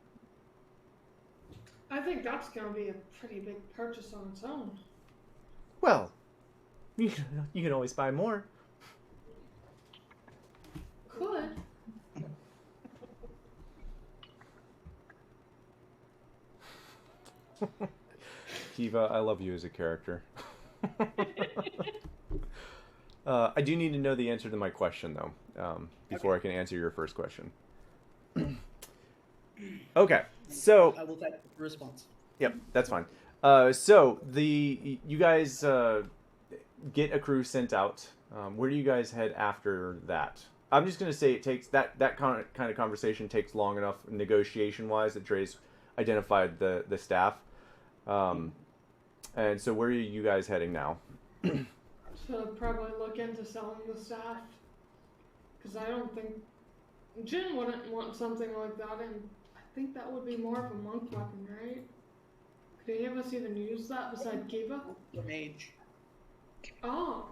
I think that's going to be a pretty big purchase on its own. Well, you can always buy more. Could. Kiva, I love you as a character. I do need to know the answer to my question, though, before I can answer your first question. Okay, so I will type the response. Yep, that's fine. So you guys get a crew sent out. Where do you guys head after that? I'm just gonna say it takes that kind of conversation takes long enough negotiation wise that Dre's identified the staff. And so where are you guys heading now? So probably look into selling the staff. Because I don't think Jin wouldn't want something like that, and I think that would be more of a monk weapon, right? Could any of us even use that besides Kiva? The mage. Oh.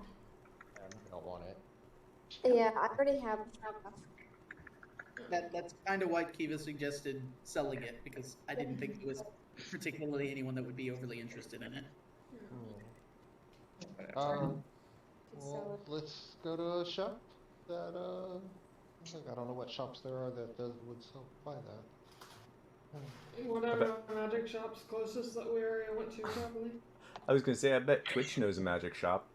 I don't want it. Yeah, I already have stuff. That's kind of why Kiva suggested selling it, because I didn't think there was particularly anyone that would be overly interested in it. Well, let's go to a shop that I don't know what shops there are that would buy that. Whatever magic shop's closest that we already went to, probably. I was gonna say I bet Twitch knows a magic shop.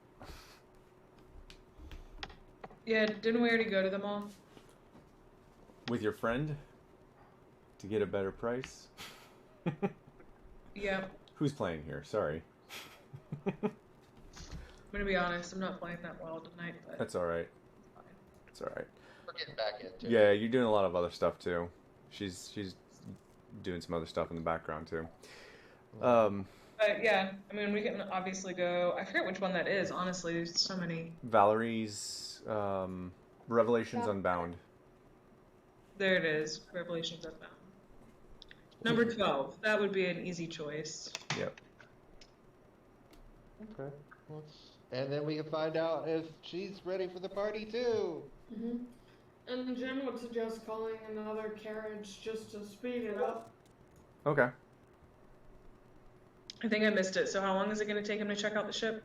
Yeah, didn't we already go to them all? With your friend to get a better price. Yeah. Who's playing here? Sorry. I'm gonna be honest, I'm not playing that well tonight, but That's all right. It's all right. We're getting back into it. Yeah, you're doing a lot of other stuff too. She's doing some other stuff in the background too. But yeah, I mean, we can obviously go. I forget which one that is. Honestly, there's so many. Valerie's Revelations Unbound. There it is. Revelations Unbound. Number 12. That would be an easy choice. Yep. Okay. And then we can find out if she's ready for the party too. Mm-hmm. And Jin would suggest calling another carriage just to speed it up. Okay. I think I missed it. So how long is it going to take him to check out the ship?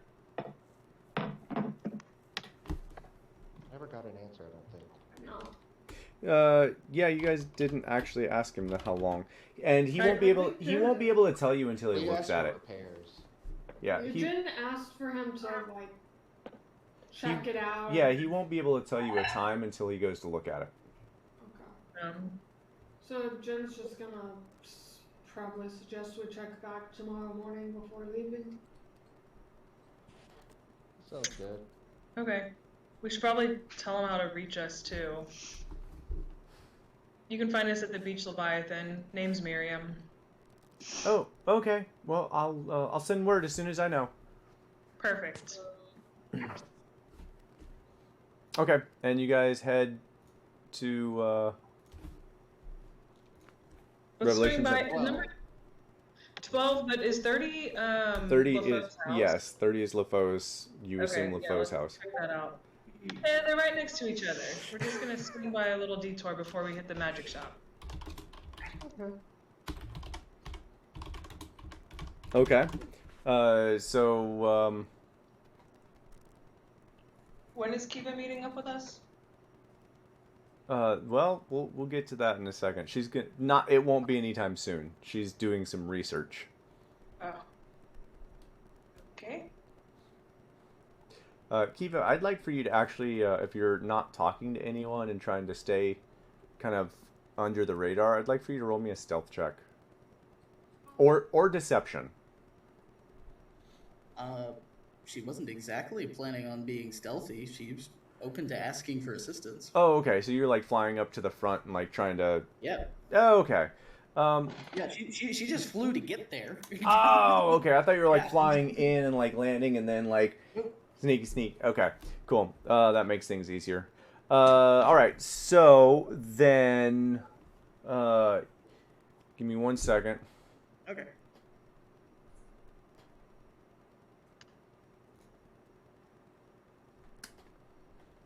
Never got an answer, I don't think. No. Yeah, you guys didn't actually ask him how long, and he won't be able. He won't be able to tell you until he We looks asked at for it. repairs. Yeah, You didn't ask for him to, like, check it out. Yeah, he won't be able to tell you a time until he goes to look at it. Okay. So Jin's just gonna probably suggest we check back tomorrow morning before leaving. Sounds good. Okay. We should probably tell him how to reach us too. You can find us at the Beach Leviathan. Name's Miriam. Oh, okay. Well, I'll send word as soon as I know. Perfect. Okay, and you guys head to Let's swing Revelations by of- number 12, but is 30 30 LaFoe's is house? yes, 30 is LaFoe's. You assume Okay, yeah, LaFoe's let's house. check that out. Yeah, they're right next to each other. We're just gonna swing by a little detour before we hit the magic shop. Okay. So When is Kiva meeting up with us? well, we'll get to that in a second. She's not. It won't be anytime soon. She's doing some research. Oh. Okay. Kiva, I'd like for you to actually, if you're not talking to anyone and trying to stay kind of under the radar, I'd like for you to roll me a stealth check. Or deception. She wasn't exactly planning on being stealthy. She was open to asking for assistance. Oh, okay. So you're like flying up to the front and like trying to. Yeah. Oh, okay. Yeah, she just flew to get there. Oh, okay. I thought you were like Yeah. flying in and like landing and then like sneak. Okay, cool. That makes things easier. All right. So then, give me 1 second. Okay.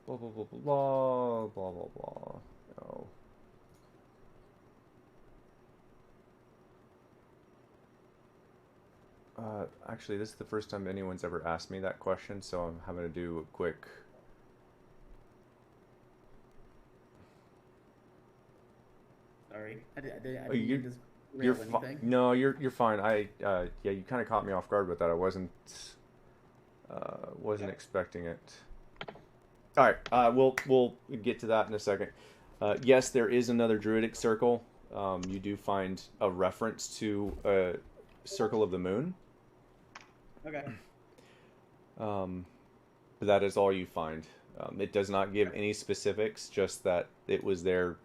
Blah blah blah blah blah blah blah. Oh. Actually, this is the first time anyone's ever asked me that question, so I'm having to do a quick. Sorry, I didn't Oh, you- mean to You're derail anything. No, you're fine. Yeah, you kind of caught me off guard with that. I wasn't expecting it. All right, we'll get to that in a second. Yes, there is another druidic circle. You do find a reference to a circle of the moon. Okay. that is all you find. It does not give any specifics, just that it was there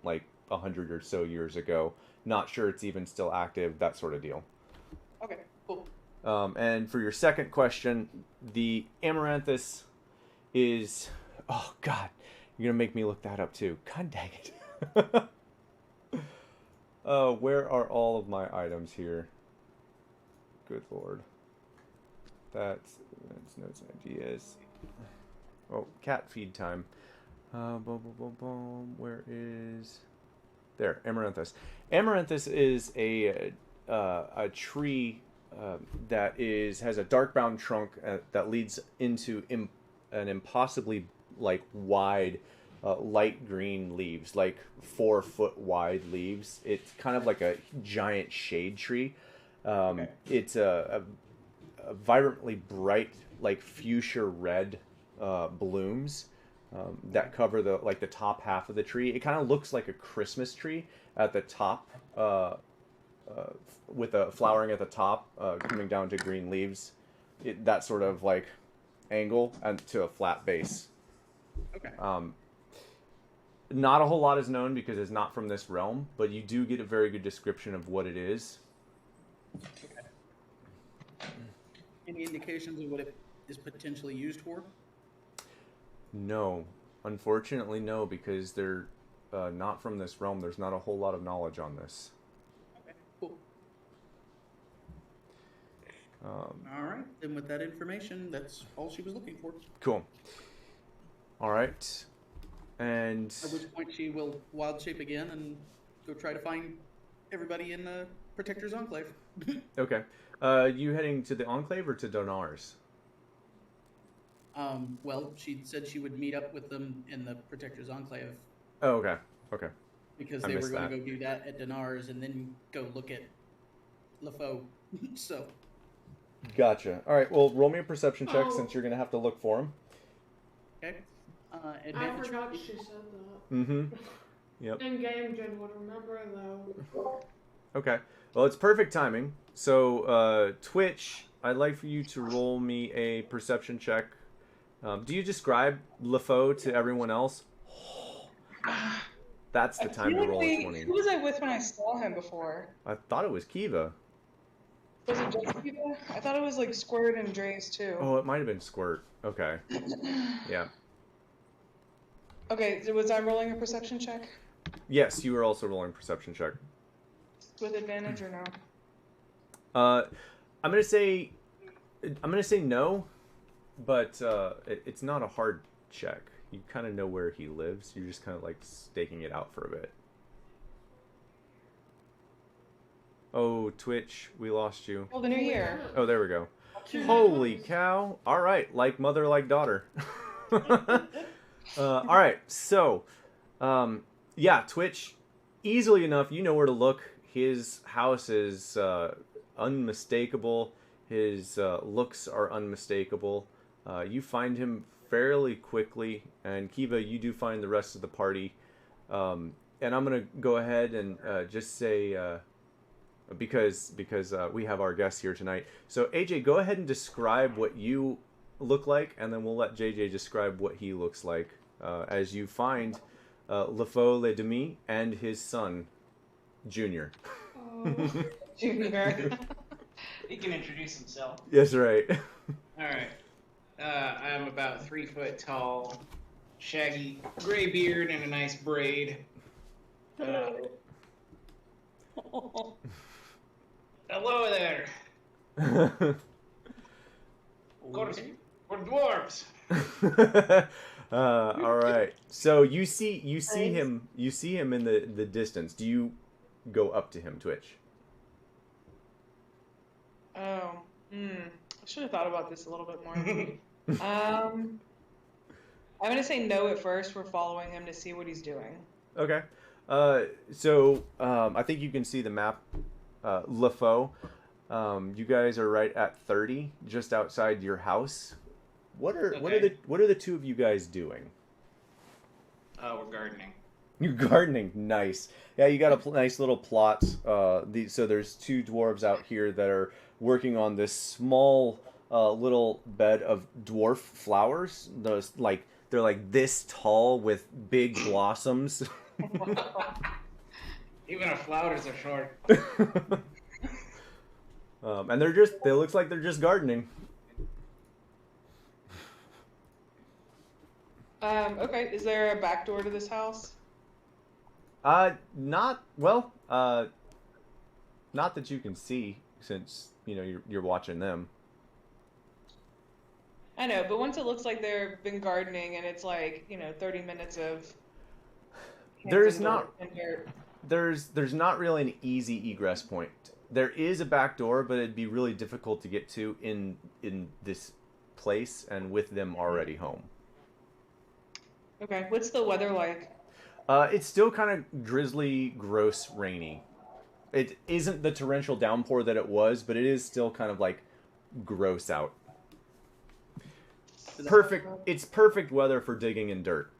like 100 or so years ago. Not sure it's even still active, that sort of deal. Okay, cool. And for your second question, the Amaranthus is... Oh, God. You're going to make me look that up, too. God dang it. Where are all of my items here? Good Lord. That's notes and ideas. Oh, cat feed time. Boom, boom, boom, boom. Where is... There, Amaranthus. Amaranthus is a tree that has a dark brown trunk that leads into an impossibly like wide light green leaves, like 4-foot wide leaves. It's kind of like a giant shade tree. It's a vibrantly bright, like fuchsia red blooms that cover the top half of the tree. It kind of looks like a Christmas tree at the top, with a flowering at the top, coming down to green leaves. That sort of like angle and to a flat base. Okay. Not a whole lot is known because it's not from this realm, but you do get a very good description of what it is. Okay. Any indications of what it is potentially used for? No. Unfortunately, no, because they're not from this realm. There's not a whole lot of knowledge on this. Okay, cool. All right. Then with that information, that's all she was looking for. Cool. All right. And... At which point she will wild shape again and go try to find everybody in the Protector's Enclave. Okay. You heading to the Enclave or to Donars? Well, she said she would meet up with them in the Protector's Enclave. Oh, okay. Okay. Because I they were missed going that. to go do that at Donars and then go look at LeFaux. So... Gotcha. All right. Well, roll me a perception check Oh. since you're going to have to look for him. Okay. I Advantage. forgot she said that. Mm-hmm. Yep. In game, Jen would remember though. Okay. Well, it's perfect timing. So, Twitch, I'd like for you to roll me a perception check. Do you describe LeFaux to everyone else? That's the time to roll a 20. Who was I with when I saw him before? I thought it was Kiva. Was it just Kiva? I thought it was like Squirt and Dre's too. Oh, it might have been Squirt. Okay. Yeah. Okay, so was I rolling a perception check? Yes, you were also rolling perception check. With advantage or no? I'm gonna say no, but it's not a hard check. You kind of know where he lives. You're just kind of like staking it out for a bit. Oh, Twitch, we lost you. Oh, the new year. Oh, there we go. Holy cow! All right, like mother, like daughter. All right, so yeah, Twitch, easily enough, you know where to look. His house is unmistakable. His looks are unmistakable. You find him fairly quickly, and Kiva, you do find the rest of the party. And I'm gonna go ahead and just say, because we have our guests here tonight. So AJ, go ahead and describe what you look like, and then we'll let JJ describe what he looks like as you find LeFaux Le Demi and his son, Junior. Oh. Junior. He can introduce himself. Yes, right. All right. I'm about 3 foot tall, shaggy gray beard and a nice braid. Hello there. We're dwarves. All right. So you see him in the distance. Do you go up to him, Twitch? Oh, I should have thought about this a little bit more. I'm gonna say no at first. We're following him to see what he's doing. Okay. So I think you can see the map, LeFaux. You guys are right at 30, just outside your house. What are the two of you guys doing? We're gardening. You're gardening, nice. Yeah, you got a nice little plot. So there's two dwarves out here that are working on this small little bed of dwarf flowers. Those they're like this tall with big blossoms. Even our flowers are short. And they looks like they're just gardening. Okay, is there a back door to this house? Not that you can see, since you're watching them. I know, but once it looks like they've been gardening and it's like 30 minutes of There's hands in not dirt and dirt. there's not really an easy egress point. There is a back door, but it'd be really difficult to get to in this place and with them already home. Okay, what's the weather like? It's still kind of drizzly, gross, rainy. It isn't the torrential downpour that it was, but it is still kind of like gross out. Perfect. It's perfect weather for digging in dirt.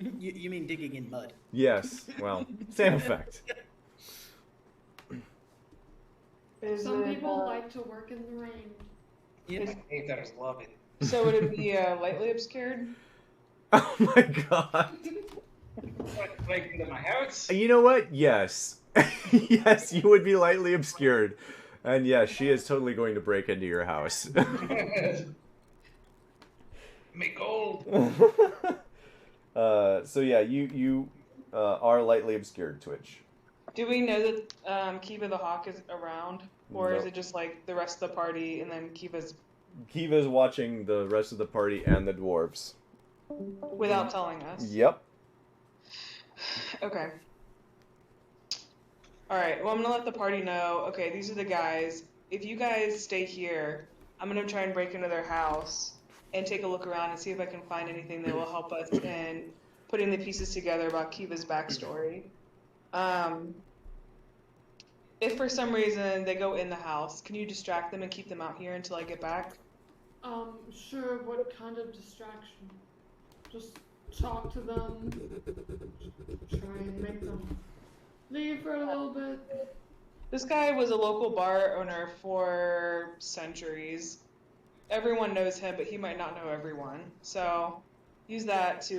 You mean digging in mud? Yes. Well, same effect. Some people like to work in the rain. Yeah. Aether's love it. So would it be lightly obscured? Oh my god. Like into my house? You know what? Yes. Yes, you would be lightly obscured. And yes, she is totally going to break into your house. Make gold. So yeah, you are lightly obscured, Twitch. Do we know that Kiva the Hawk is around? Or is Nope. it just like the rest of the party and then Kiva's Kiva's watching the rest of the party and the dwarves. without telling us? Yep. Okay. Alright, well I'm gonna let the party know, okay, these are the guys. If you guys stay here, I'm gonna try and break into their house and take a look around and see if I can find anything that will help us in putting the pieces together about Kiva's backstory. If for some reason they go in the house, can you distract them and keep them out here until I get back? Sure, what kind of distraction? Just talk to them, try and make them leave for a little bit. This guy was a local bar owner for centuries. Everyone knows him, but he might not know everyone. So use that to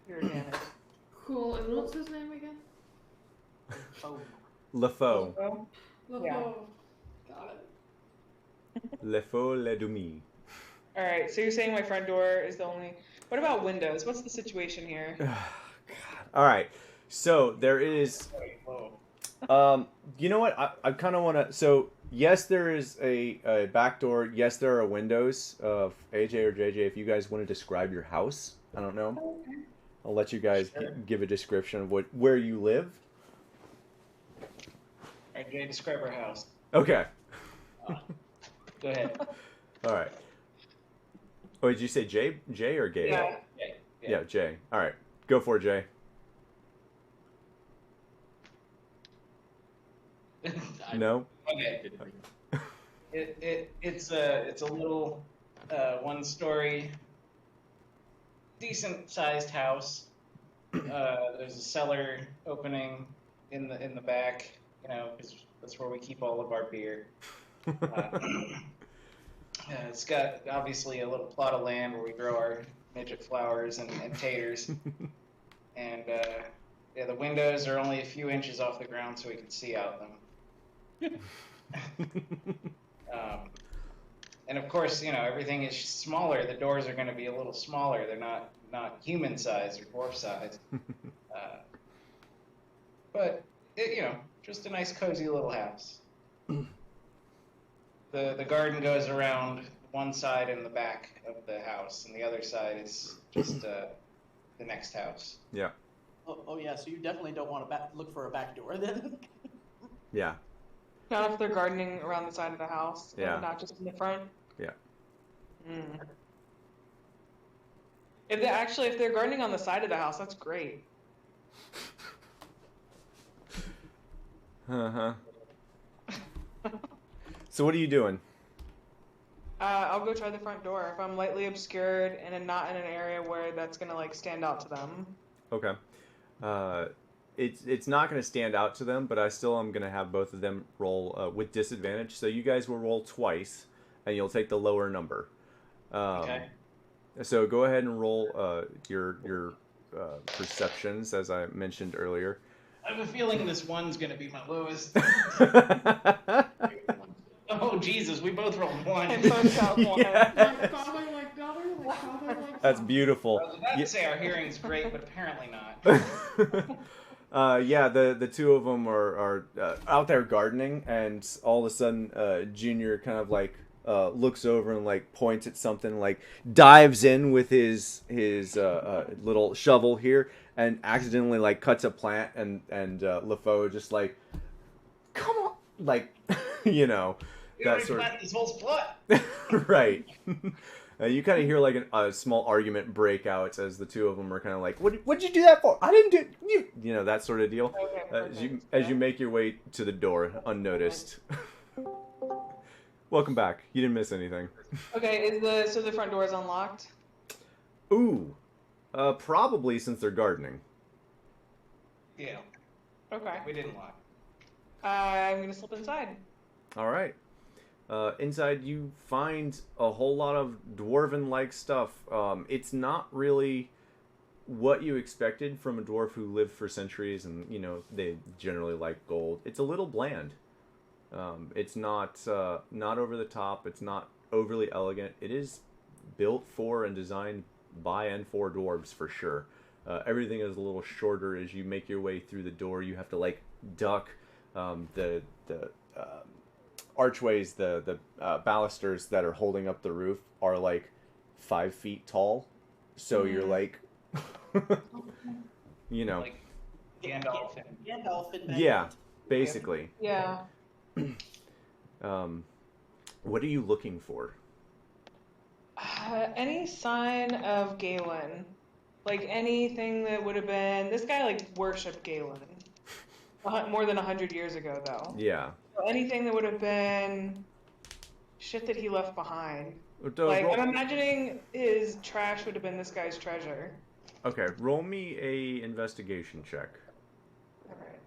your advantage. Cool, and what's his name again? Oh. LeFaux. So, Yeah. Oh, got it. LeFaux le demi. Alright, so you're saying my front door is the only... What about windows? What's the situation here? God. All right. So there is. You know what? I kind of want to. So yes, there is a back door. Yes, there are windows. AJ or JJ, if you guys want to describe your house, I don't know. I'll let you guys give a description of where you live. Alright, Jay, describe our house. Okay. Go ahead. All right. Oh, did you say Jay or Gabe? Yeah. Yeah, Jay. All right. Go for it, Jay. No? Okay. It's a little one-story, decent-sized house. There's a cellar opening in the back, because that's where we keep all of our beer. It's got obviously a little plot of land where we grow our midget flowers and taters. And the windows are only a few inches off the ground so we can see out them. And of course, everything is smaller. The doors are going to be a little smaller. They're not human size or dwarf size. But just a nice cozy little house. The garden goes around one side and the back of the house, and the other side is just the next house. Yeah. Oh yeah, so you definitely don't want to look for a back door then. Yeah. Not if they're gardening around the side of the house. Yeah. Not just in the front. Yeah. Mm. If they're gardening on the side of the house, that's great. Uh-huh. So what are you doing? I'll go try the front door if I'm lightly obscured and not in an area where that's gonna stand out to them. Okay. it's not going to stand out to them, but I still am going to have both of them roll with disadvantage. So you guys will roll twice, and you'll take the lower number. Okay. So go ahead and roll your perceptions, as I mentioned earlier. I have a feeling this one's gonna be my lowest. Oh Jesus, we both rolled one. I both got one. Like father, like daughter, like father, like That's son. beautiful. I was about to say our hearing's great, but apparently not. Yeah, the two of them are out there gardening, and all of a sudden, Junior kind of like looks over and like points at something, like dives in with his little shovel here, and accidentally like cuts a plant, and LeFaux just like, come on, like you know, We that already sort planted this whole spot. of right. You kind of hear like a small argument break out as the two of them are kind of like, what'd you do that for? I didn't do you know, that sort of deal. Okay, As you make your way to the door unnoticed. Welcome back. You didn't miss anything. Okay, so the front door is unlocked? Ooh, probably since they're gardening. Yeah, Okay. we didn't lock. I'm gonna slip inside. All right. Inside you find a whole lot of dwarven-like stuff. It's not really what you expected from a dwarf who lived for centuries, and you know they generally like gold. It's a little bland. It's not over the top. It's not overly elegant. It is built for and designed by and for dwarves for sure. Everything is a little shorter as you make your way through the door. You have to like duck. The archways, the balusters that are holding up the roof are like 5 feet tall. So you're like, you know, Like Gandalf and Gandalf and yeah, basically. Yeah. What are you looking for? Any sign of Galen? Like anything that would have been. This guy like worshipped Galen. More than 100 years ago, though. Yeah. So anything that would have been shit that he left behind. Roll- I'm imagining his trash would have been this guy's treasure. Okay, roll me a investigation check. Alright.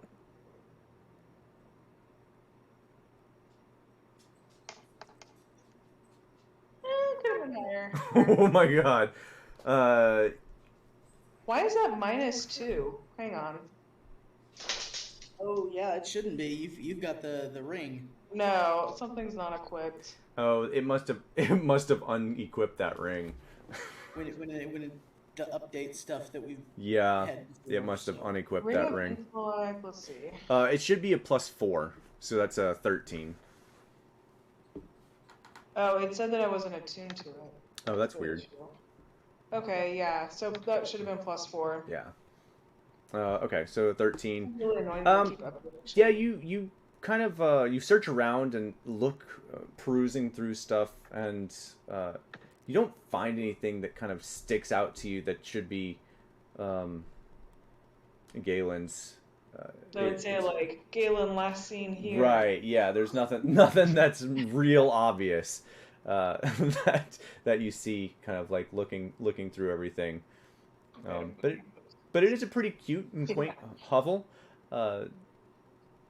Could have been higher. Oh my god. Why is that -2? Hang on. Oh yeah, It shouldn't be. You've got the ring. No, something's not equipped. Oh, it must have unequipped that ring. When it updates stuff that we've Yeah, had before, it must have so- unequipped Ring that of ring. intellect, let's see. It should be a +4, so that's a 13. Oh, it said that I wasn't attuned to it. Oh, that's weird. Okay, yeah, so that should have been +4. Yeah. Okay, so 13. It's really annoying Um, to keep updating. Yeah, you kind of you search around and look, perusing through stuff, and you don't find anything that kind of sticks out to you that should be Galen's. So it'd say like Galen last seen here. Right. Yeah. There's nothing that's real obvious that you see, kind of like looking through everything. But it is a pretty cute and quaint hovel.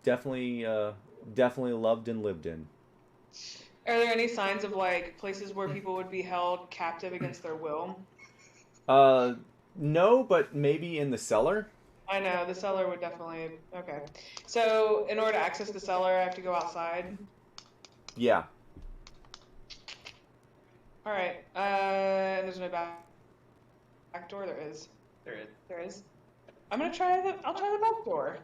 Definitely loved and lived in. Are there any signs of like places where people would be held captive against their will? No, but maybe in the cellar. I know, the cellar would definitely... Okay. So, in order to access the cellar, I have to go outside? Yeah. Alright, and there's no back door? There is. there is. There is. I'll try the back door.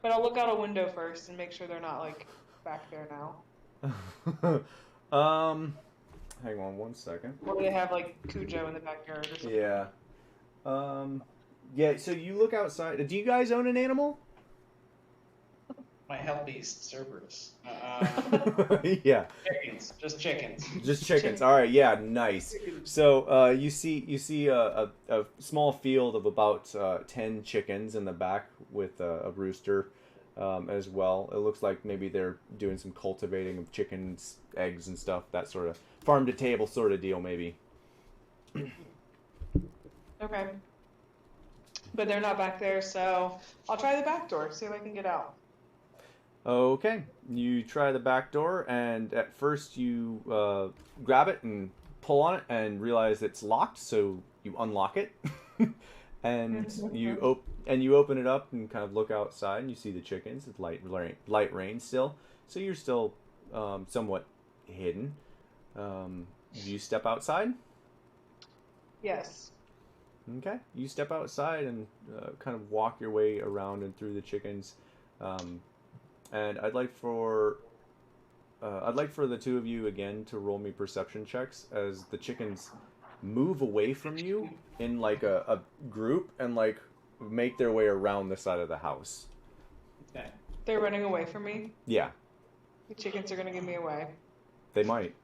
But I'll look out a window first and make sure they're not, like, back there now. Hang on one second. Or they have, like, Cujo in the backyard or something. Yeah. Yeah, so you look outside. Do you guys own an animal? My hell beast, Cerberus. Yeah. Chickens, just chickens. Just chickens. All right. Yeah. Nice. So you see a small field of about 10 chickens in the back with a rooster as well. It looks like maybe they're doing some cultivating of chickens, eggs, and stuff. That sort of farm to table sort of deal, maybe. Okay. but they're not back there, so I'll try the back door, see if I can get out. Okay, you try the back door, and at first you grab it and pull on it, and realize it's locked. So you unlock it, and you open it up and kind of look outside, and you see the chickens. It's light rain still, so you're still somewhat hidden. You step outside. Yes. Okay, you step outside and kind of walk your way around and through the chickens. And I'd like for the two of you again to roll me perception checks as the chickens move away from you in like a group and like make their way around the side of the house. Okay. They're running away from me. Yeah, The chickens are gonna give me away. they might.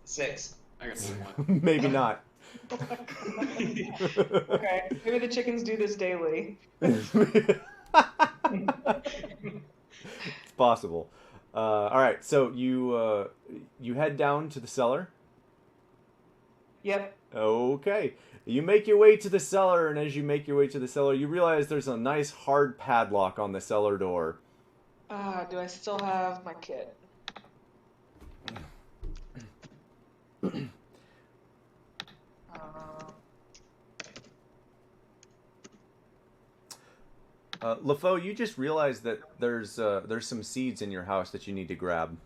6. I got 1. Maybe not. Okay, maybe the chickens do this daily. It's possible. All right, so you head down to the cellar. Yep. Okay. You make your way to the cellar, and as you make your way to the cellar, you realize there's a nice hard padlock on the cellar door. Do I still have my kit? LaFoe, you just realized that there's some seeds in your house that you need to grab.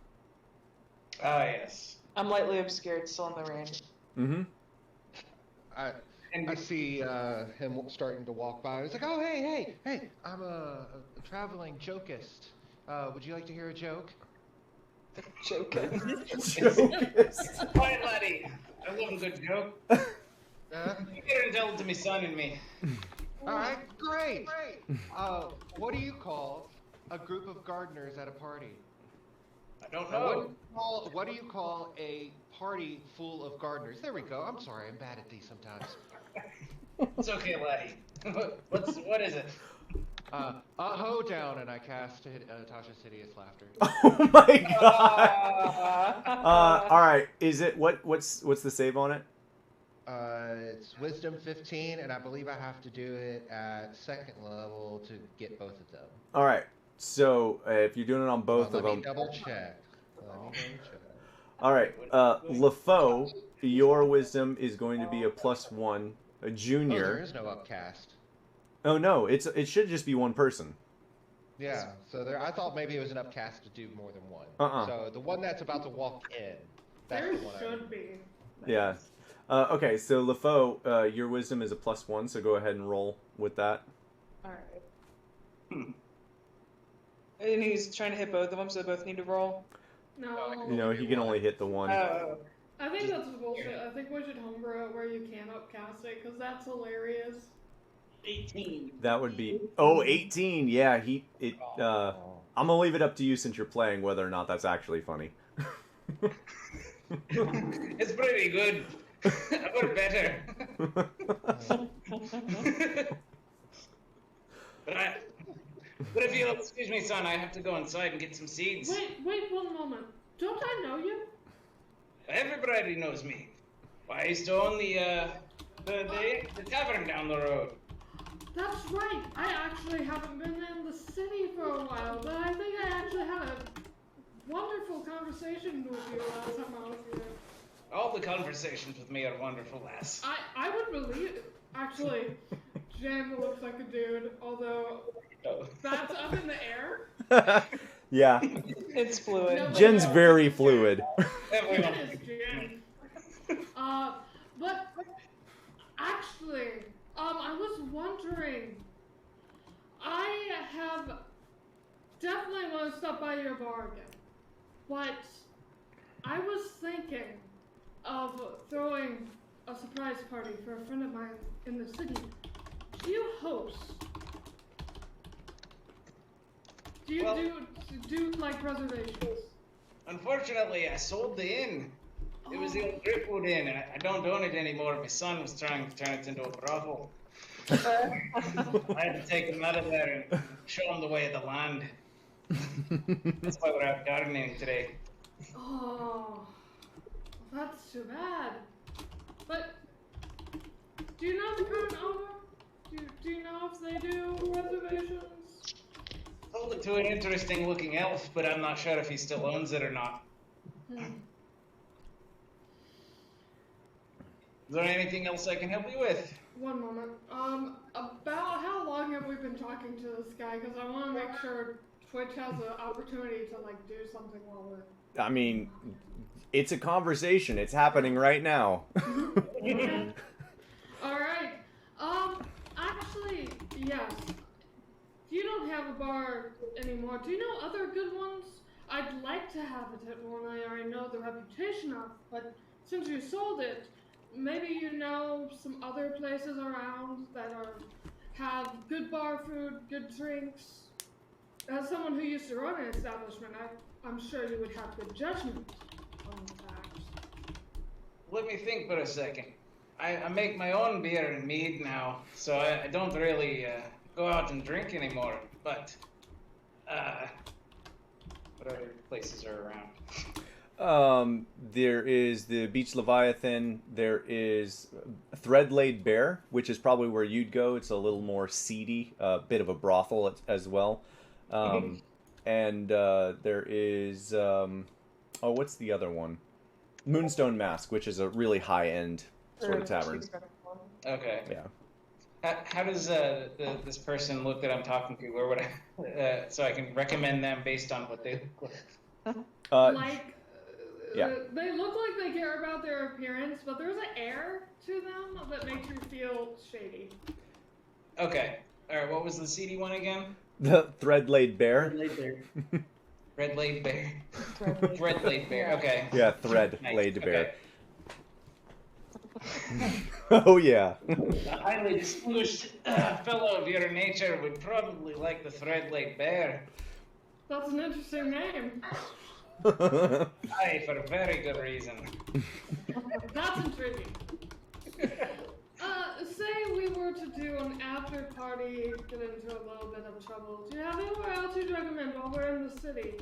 Ah, yes. I'm lightly obscured, still in the rain. Mm-hmm. I see him starting to walk by. He's like, "Oh, hey, I'm a traveling jokist. Would you like to hear a joke?" Joking. Quiet, laddie. I love a good joke. You better tell it to me son and me. All right, great. What do you call a group of gardeners at a party? I don't know. What do you call a party full of gardeners? There we go. I'm sorry, I'm bad at these sometimes. It's okay, laddie. What is it? A hoedown, and I cast Tasha's hideous laughter. Oh my god! All right, is it what's the save on it? It's Wisdom 15, and I believe I have to do it at 2nd level to get both of them. All right, so if you're doing it on both of them, Let me double check. all right, LaFoe, your wisdom is going to be a +1. A junior. Oh, there is no upcast. Oh no, it should just be one person. Yeah, so I thought maybe it was an upcast to do more than one. So the one that's about to walk in, that's There the one should be. Yeah. Okay, so LaFoe, your wisdom is a +1, so go ahead and roll with that. Alright. And he's trying to hit both of them, so they both need to roll? No. You know, he can only hit the one. Oh. I think that's bullshit. I think we should homebrew it where you can upcast it, because that's hilarious. 18. That would be 18. Yeah, I'm gonna leave it up to you since you're playing whether or not that's actually funny. It's pretty good. I got better. But if you'll excuse me, son, I have to go inside and get some seeds. Wait 1 moment. Don't I know you? Everybody knows me. Why, I used to own the tavern down the road. That's right. I actually haven't been in the city for a while, but I think I actually had a wonderful conversation with you last time I was here. All the conversations with me are wonderful, lass. I would believe it. Actually, Jen looks like a dude, although that's up in the air. Yeah. It's fluid. No, Jen's no, very it's fluid. Jen is Jen. But actually, I was wondering. I have definitely want to stop by your bar again, but I was thinking of throwing a surprise party for a friend of mine in the city. Do you host? Do you do like reservations? Unfortunately, I sold the inn. It was the old Driftwood Inn, and I don't own it anymore. My son was trying to turn it into a brothel. I had to take him out of there and show him the way of the land. That's why we're out gardening today. Oh, that's too bad. But do you know the current owner? Do you know if they do reservations? Sold it to an interesting looking elf, but I'm not sure if he still owns it or not. Is there anything else I can help you with? One moment. About how long have we been talking to this guy? Because I want to make sure Twitch has an opportunity to like do something while we're. I mean, it's a conversation. It's happening right now. All right. Actually, yes. You don't have a bar anymore. Do you know other good ones? I'd like to have it at one I already know the reputation of, but since you sold it, maybe you know some other places around that have good bar food, good drinks. As someone who used to run an establishment, I'm sure you would have good judgment on the facts. Let me think for a second. I make my own beer and mead now, so I don't really go out and drink anymore. But what other places are around? There is the Beach Leviathan. There is Thread-Laid Bear, which is probably where you'd go. It's a little more seedy, a bit of a brothel as well. And there is what's the other one? Moonstone Mask, which is a really high-end sort of tavern. Okay. Yeah. How does this person look that I'm talking to? Where would I, so I can recommend them based on what they look like? Yeah. They look like they care about their appearance, but there's an air to them that makes you feel shady. Okay. All right. What was the seedy one again? The Thread-Laid Bear. Thread-Laid Bear. Red-laid bear. Thread-laid bear. Okay. Yeah, Thread-Laid Nice. Bear. Okay. Oh yeah. A highly distinguished fellow of your nature would probably like the Thread-laid bear. That's an interesting name. Aye, for a very good reason. That's intriguing. Say we were to do an after party, get into a little bit of trouble. Do you have anywhere else you'd recommend while we're in the city?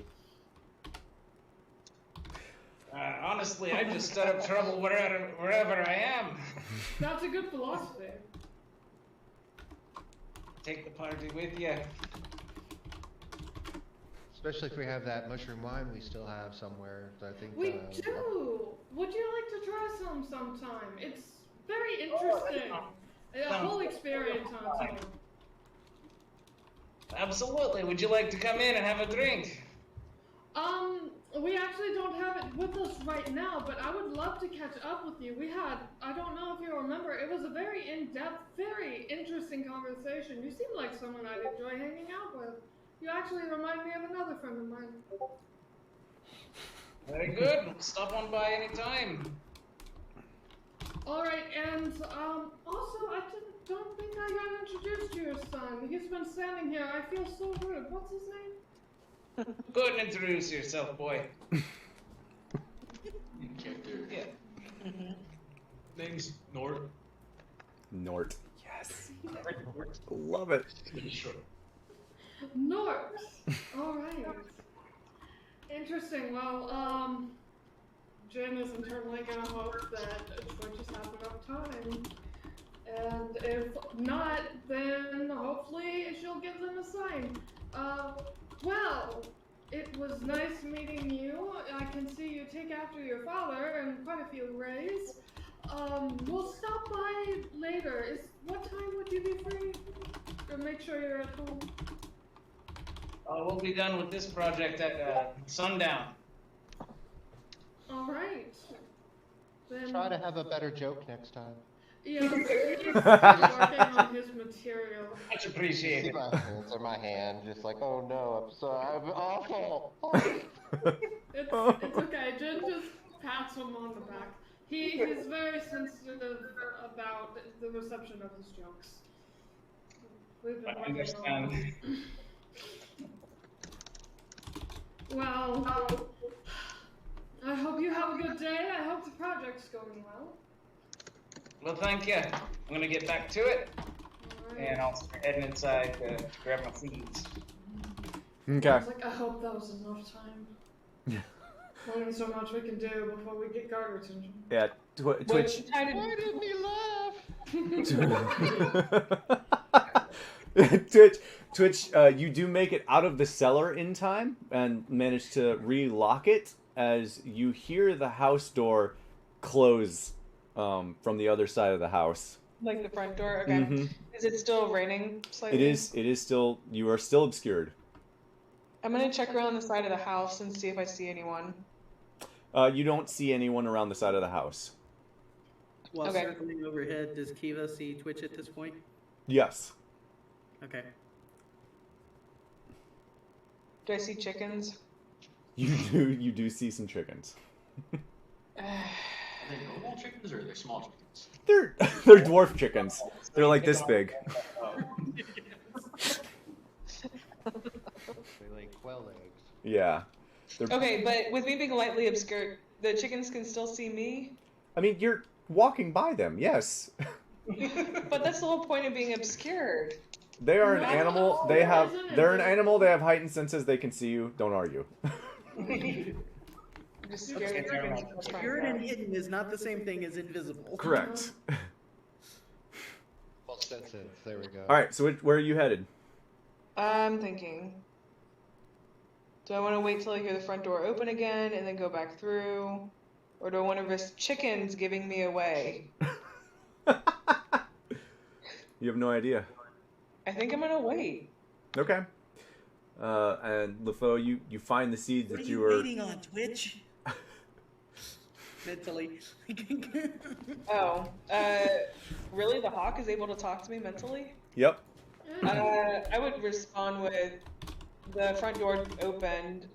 Honestly, I just set up trouble wherever I am. That's a good philosophy. Take the party with you. Especially if we have that mushroom wine we still have somewhere. So I think We do! Would you like to try some sometime? It's very interesting. A whole experience on its own. Absolutely. Would you like to come in and have a drink? We actually don't have it with us right now, but I would love to catch up with you. We had, I don't know if you remember, it was a very in-depth, very interesting conversation. You seem like someone I'd enjoy hanging out with. You actually remind me of another friend of mine. Very good. Stop on by anytime. Alright, and also, I don't think I got introduced to your son. He's been standing here. I feel so rude. What's his name? Go ahead and introduce yourself, boy. Yeah. Name's Nort. Nort. Yes. Love it. Nort. Alright. Interesting. Well, Jim is internally gonna hope that Twitch has had enough time. And if not, then hopefully she'll give them a sign. Well, it was nice meeting you. I can see you take after your father and quite a few rays. We'll stop by later. What time would you be free? To make sure you're at home. We'll be done with this project at sundown. All right. Then Try to have a better joke next time. yeah, he's working on his material. Much appreciated. My hands or my hand, just like, oh no, I'm sorry, I'm awful. It's okay. Jen just pats him on the back. He's very sensitive about the reception of his jokes. We've been I working understand. on. Well, I hope you have a good day. I hope the project's going well. Well, thank you. I'm gonna get back to it, Alright. and I'll start heading inside to grab my feeds. Okay. I was like, I hope that was enough time. Only so much we can do before we get guard attention. Yeah. Twitch. Why didn't he laugh? Twitch, you do make it out of the cellar in time and manage to relock it as you hear the house door close from the other side of the house. Like the front door? Okay. Mm-hmm. Is it still raining slightly? It is still, you are still obscured. I'm gonna check around the side of the house and see if I see anyone. You don't see anyone around the side of the house. While Okay. circling overhead, does Kiva see Twitch at this point? Yes. Okay. Do I see chickens? You do see some chickens. Are they normal chickens or are they small chickens? They're dwarf chickens. They're like this big. Oh. They lay quail eggs. Yeah. Okay, but with me being lightly obscured, the chickens can still see me? I mean, you're walking by them, yes. But that's the whole point of being obscured. They are an No, animal. They're an animal. They have heightened senses. They can see you. Don't argue. I'm just scared of chickens. Obscured and hidden is not the same thing as invisible. Correct. Well, senses. There we go. All right. So where are you headed? I'm thinking. Do I want to wait till I hear the front door open again and then go back through? Or do I want to risk chickens giving me away? You have no idea. I think I'm gonna wait. Okay. And LeFaux, you find the seeds What are that you you were. waiting on, Twitch? Mentally. Oh, really? The hawk is able to talk to me mentally? Yep. I would respond with the front door opened,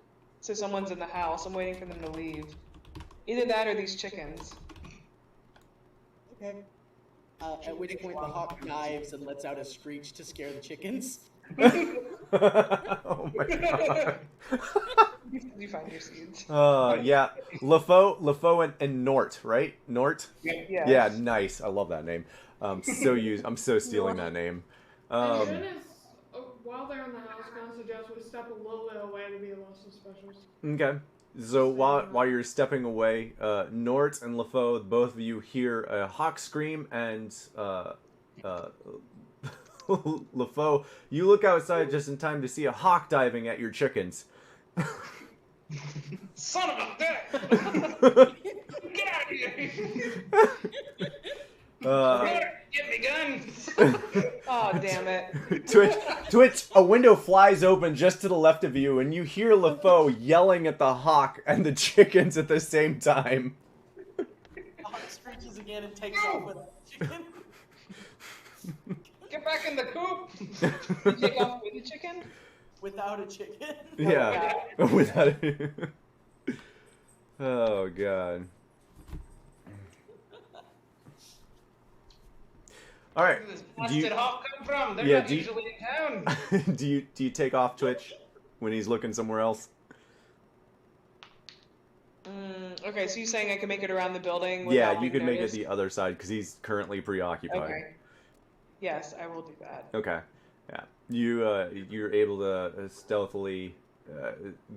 so someone's in the house. I'm waiting for them to leave. Either that or these chickens. Okay. At which point the hawk dives and lets out a screech to scare the chickens. Oh my god. You find your seeds. Yeah. LeFaux and Nort, right? Nort? Yeah. Yeah, nice. I love that name. I'm so stealing that name. And Dennis, while they're in the house, can I suggest we step a little bit away to be less suspicious? Okay. So while you're stepping away, Nort and LeFaux, both of you hear a hawk scream, and LeFaux, you look outside just in time to see a hawk diving at your chickens. Son of a bitch! Get out of here! Get me gun! Oh, damn it. Twitch, a window flies open just to the left of you, and you hear LeFaux yelling at the hawk and the chickens at the same time. The hawk screeches again and takes off with the chicken. Get back in the coop! You take off with the chicken? Without a chicken. Yeah. Without it. Oh god. All right. Where does this blasted hawk come from? They're Yeah, not usually in town. do you take off Twitch when he's looking somewhere else? Okay, so you're saying I can make it around the building Yeah, without you being could make it noticed? the other side because he's currently preoccupied. Okay. Yes, I will do that. Okay. Yeah. You're able to stealthily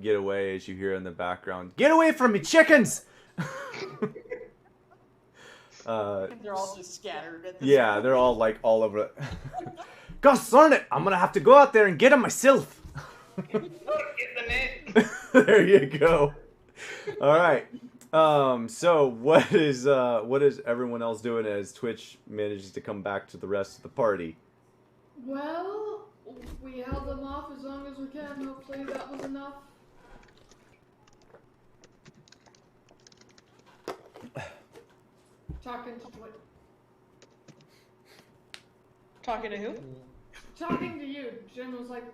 get away as you hear in the background. Get away from me, chickens! They're all just scattered at this Yeah, point. they're all like all over it. Gosh darn it! I'm gonna have to go out there and get them myself. Get the net! There you go. All right. So what is everyone else doing as Twitch manages to come back to the rest of the party? Well, we held them off as long as we can. Hopefully that was enough. Talking to Talking to who? Talking to you, Jim was like,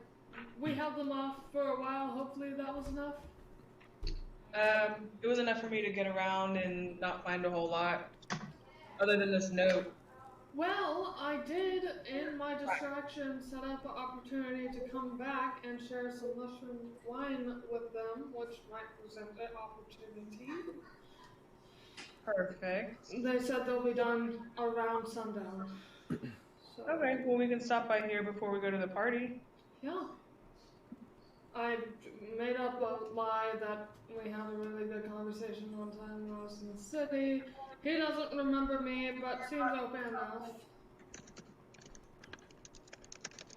we held them off for a while. Hopefully that was enough. It was enough for me to get around and not find a whole lot. Other than this note. Well, I did, in my distraction, set up an opportunity to come back and share some mushroom wine with them, which might present an opportunity. Perfect. They said they'll be done around sundown. So, Okay, well we can stop by here before we go to the party. yeah. I made up a lie that we had a really good conversation one time when I was in the city. He doesn't remember me, but seems open enough.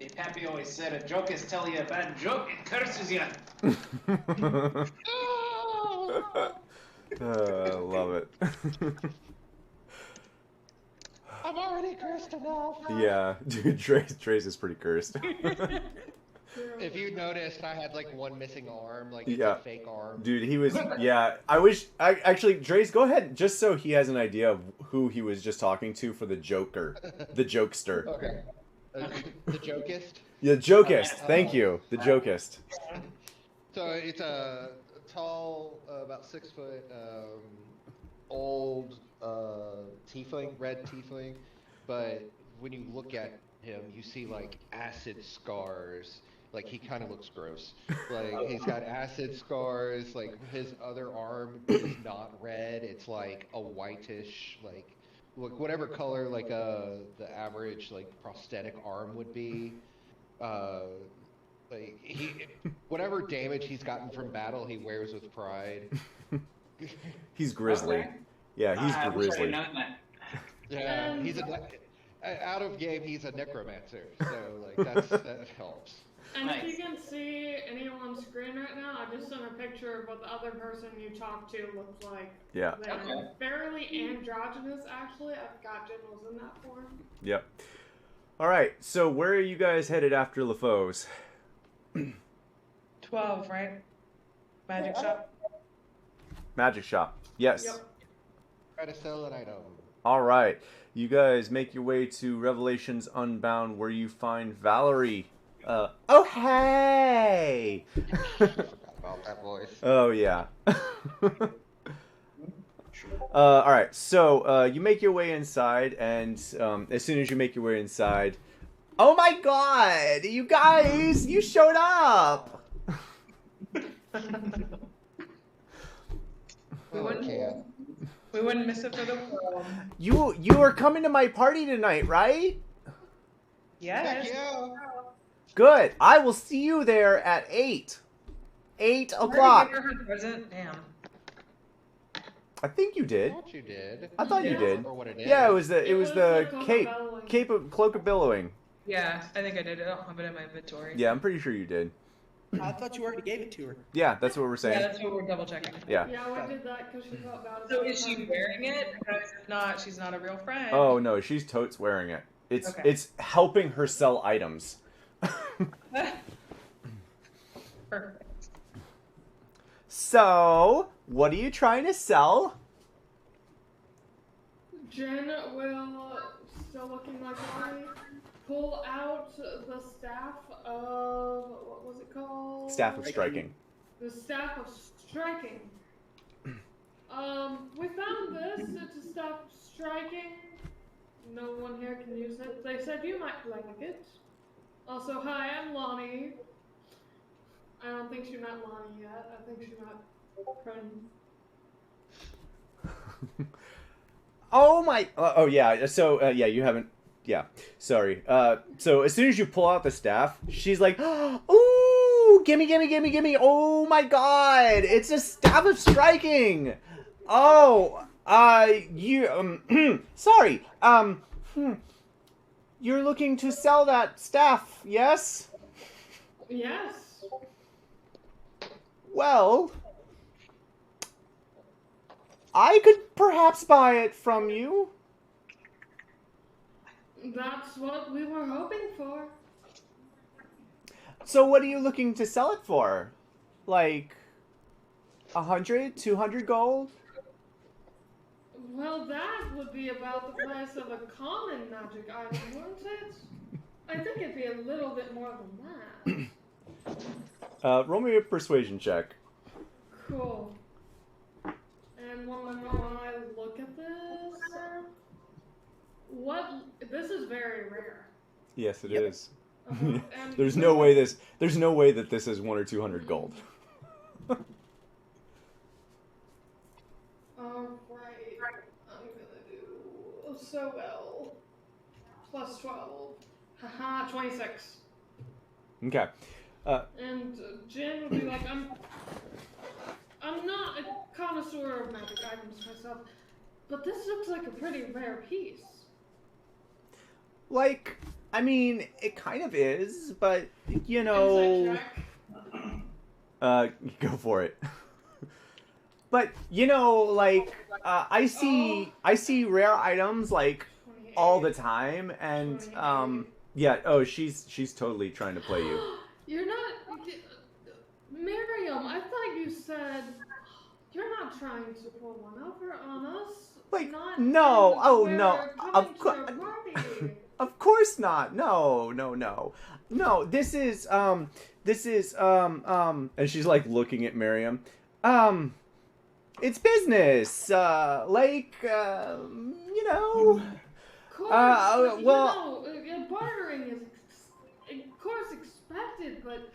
Pappy always said, a joke is tell you a bad joke, it curses you. Love it. I'm already cursed enough. Yeah, dude, Trace is pretty cursed. If you noticed, I had like one missing arm, like it's Yeah. a fake arm. Dude, he was, yeah, actually, Trace, go ahead, just so he has an idea of who he was just talking to for the Jokester. Okay. The Jokest. Yeah, Jokest, thank you, the Jokest. So it's a tall, about 6 foot, old tiefling, red tiefling, but when you look at him, you see like acid scars. Like he kind of looks gross. Like he's got acid scars. Like his other arm is not red. It's like a whitish, like look whatever color like the average like prosthetic arm would be. Like whatever damage he's gotten from battle, he wears with pride. He's grizzly. Okay. Yeah, he's I wish I'd grizzly. known that. Yeah, he's out of game. He's a necromancer, so like that helps. And Nice. if you can see anyone's screen right now, I just sent a picture of what the other person you talked to looks like. Yeah. They're Okay. fairly androgynous, actually. I forgot Jen was in that form. Yep. All right, so where are you guys headed after LaFoe's? 12, right? Magic shop. Magic shop. Yes. Yep. Try to sell an item. All right. You guys make your way to Revelations Unbound, where you find Valerie. Oh, hey! About that voice. Oh, yeah. All right. So you make your way inside, and as soon as you make your way inside, oh my God! You guys, you showed up! We wouldn't, can't. we wouldn't miss it for the world. You are coming to my party tonight, right? Yes. Heck yeah. Good. I will see you there at 8. 8 o'clock. Give her her present. Damn. I think you I did. thought you did. I thought you Yeah. did. Or what it is. Yeah, it was the cape Cape of cloak of billowing. Yeah, I think I did. I don't have it in my inventory. Yeah, I'm pretty sure you did. I thought you already gave it to her. Yeah, that's what we're Yeah, saying. that's what we're double checking. Yeah. Yeah, we did that because she felt bad. So about is she wearing it? Because if not, she's not a real friend. Oh no, she's totes wearing it. It's Okay. it's helping her sell items. Perfect. So, what are you trying to sell? Jen will, still looking like Lonnie, pull out the staff of, what was it called? Staff of striking. The staff of striking. We found this. It's a staff of striking. No one here can use it. They said you might like it. Also, hi, I'm Lonnie. I don't think she met Lonnie yet. I think she met Friend. Oh my! Oh yeah. So yeah, you haven't. Yeah. Sorry. So as soon as you pull out the staff, she's like, "Ooh, gimme, gimme, gimme, gimme! Oh my God! It's a staff of striking! Oh, you sorry. You're looking to sell that staff, yes? Yes. Well, I could perhaps buy it from you. That's what we were hoping for. So what are you looking to sell it for? Like 100, 200 gold? Well, that would be about the price of a common magic item, wouldn't it? I think it'd be a little bit more than that. Roll me a persuasion check. Cool. And when I look at this, this is very rare. Yes, it is. And There's no way that this is 100 or 200 gold. Alright, I'm gonna do so well. Plus 12. Haha, 26. Okay. And Jen would be like, I'm not a connoisseur of magic items myself, but this looks like a pretty rare piece. like, I mean, it kind of is, but you Insight know, check. go for it. But you know, like, I see rare items like 28. all the time, and 28. yeah. Oh, she's totally trying to play you. You're not. Miriam, I thought you said you're not trying to pull one over on us. Like, Not no, in oh where no, coming of to course, your party. of course not. No, no, no, no. This is and she's like looking at Miriam. It's business. You know. Of course, but, Well, bartering is of course expected, but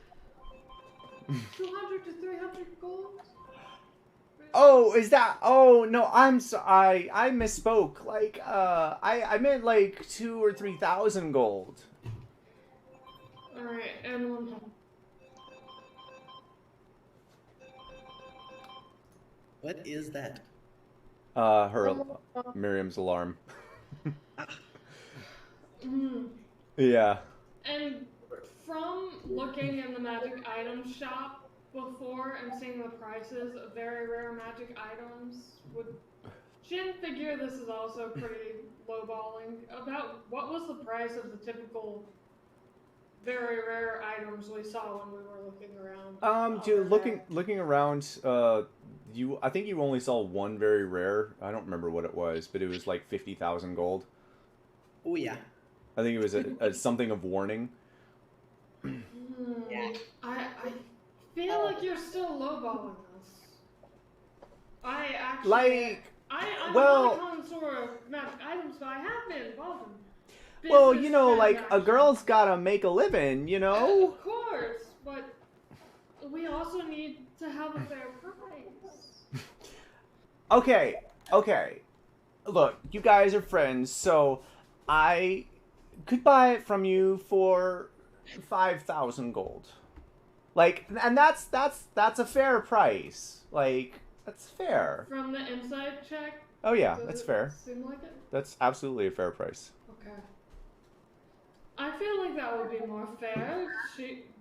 200 to 300 gold. oh, is that? Oh no, I'm sorry. I misspoke. Like, I meant like 2,000 or 3,000 gold. All right, and What is that? Miriam's alarm. Mm. Yeah. And from looking in the magic item shop before and seeing the prices of very rare magic items, would Jin figure this is also pretty lowballing? About what was the price of the typical very rare items we saw when we were looking around? Dude, looking around, I think you only saw one very rare. I don't remember what it was, but it was like 50,000 gold. Oh yeah. I think it was a something of warning. Yeah. I feel like you're still lowballing us. I actually I'm not a connoisseur of magic items, but I have been involved in Well, business you know, like a transactions. girl's gotta make a living, you know. Of course, but we also need to have a fair price. Okay. Look, you guys are friends, so I could buy it from you for 5,000 gold. Like, and that's a fair price. Like, that's fair. From the inside check, Oh yeah, does that's it fair. seem like it? That's absolutely a fair price. Okay. I feel like that would be more fair.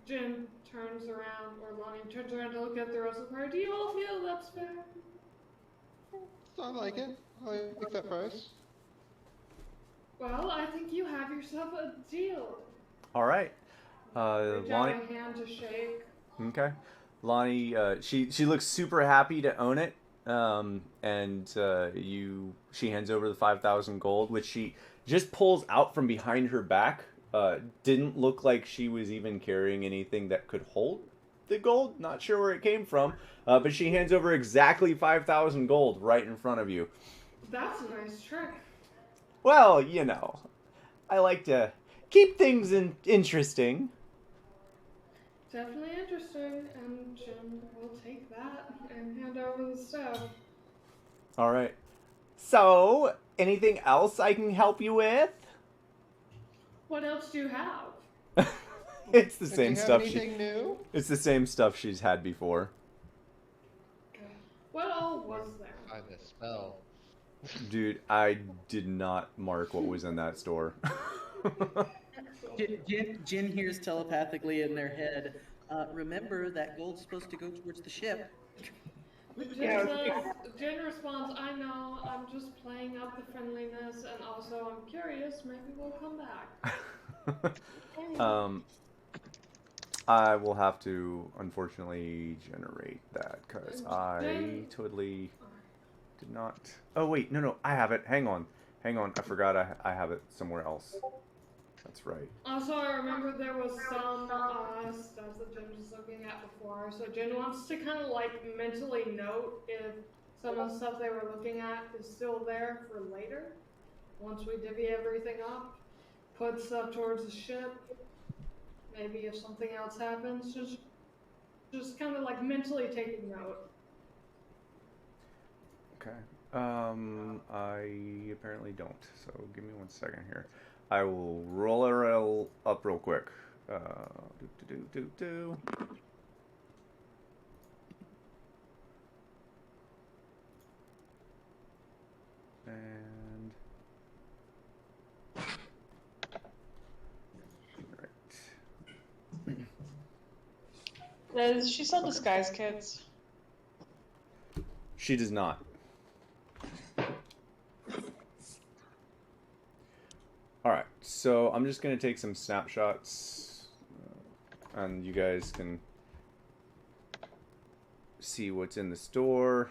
Jin turns around, or Lonnie turns around to look at the rest of the party. Do you all feel that's fair? I like it. I like that price. Well, I think you have yourself a deal. All right. Reach Lonnie. out a hand to shake. Okay. Lonnie, she looks super happy to own it. And she hands over the 5,000 gold, which she just pulls out from behind her back. Didn't look like she was even carrying anything that could hold the gold. Not sure where it came from. But she hands over exactly 5,000 gold right in front of you. That's a nice trick. Well, you know, I like to keep things interesting. Definitely interesting, and Jin will take that and hand over the staff. All right. So, anything else I can help you with? What else do you have? It's the Do same you have stuff. anything new? It's the same stuff she's had before. Okay. What all was there? By the spell. Dude, I did not mark what was in that store. Jin hears telepathically in their head. Remember that gold's supposed to go towards the ship. Jin responds, I know, I'm just playing up the friendliness, and also I'm curious, maybe we'll come back. I will have to, unfortunately, generate that, because I totally did not... Oh, wait, no, I have it. Hang on, I forgot I have it somewhere else. That's right. Also, I remember there was some stuff that Jin was looking at before, so Jin wants to kind of like mentally note if some of the stuff they were looking at is still there for later. Once we divvy everything up, put stuff towards the ship. Maybe if something else happens, just kind of like mentally taking note. Okay. I apparently don't, so give me 1 second here. I will roll it up real quick. And Does she sell disguise kits? She does not. Alright, so I'm just going to take some snapshots, and you guys can see what's in the store.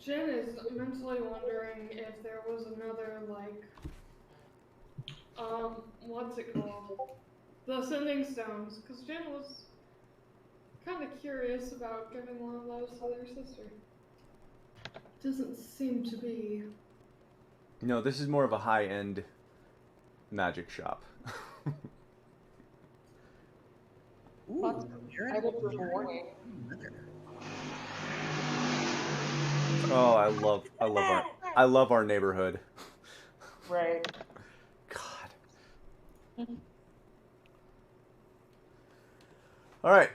Jen is mentally wondering if there was another, like, what's it called? The Sending Stones, because Jen was kind of curious about giving one of those to their sister. Doesn't seem to be. No, this is more of a high-end magic shop. Ooh, you're in I look for warning. weather. Oh, I love our neighborhood. Right. God. All right.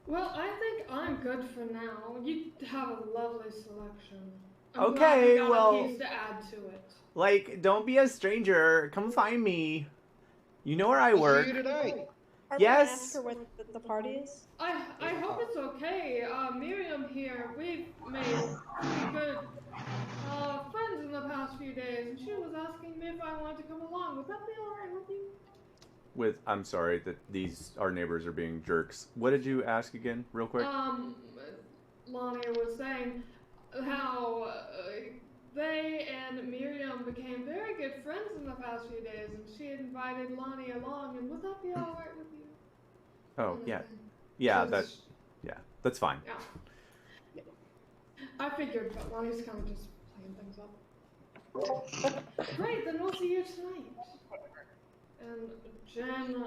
Well, I think I'm good for now. You have a lovely selection. I'm Okay, glad you got well- a piece to add to it. Like, don't be a stranger. Come find me. You know where I We'll work. see you tonight. Are Yes. we gonna ask her what the party is? I hope it's okay. Miriam here, we've made pretty good friends in the past few days, and she was asking me if I wanted to come along. Would that be alright with you? I'm sorry that our neighbors are being jerks. What did you ask again, real quick? Lonnie was saying how they and Miriam became very good friends in the past few days, and she invited Lonnie along, and would that be alright with you? Oh, yeah. Yeah, that's fine. Yeah. I figured, but Lonnie's kind of just playing things up. Great, then we'll see you tonight. And Jen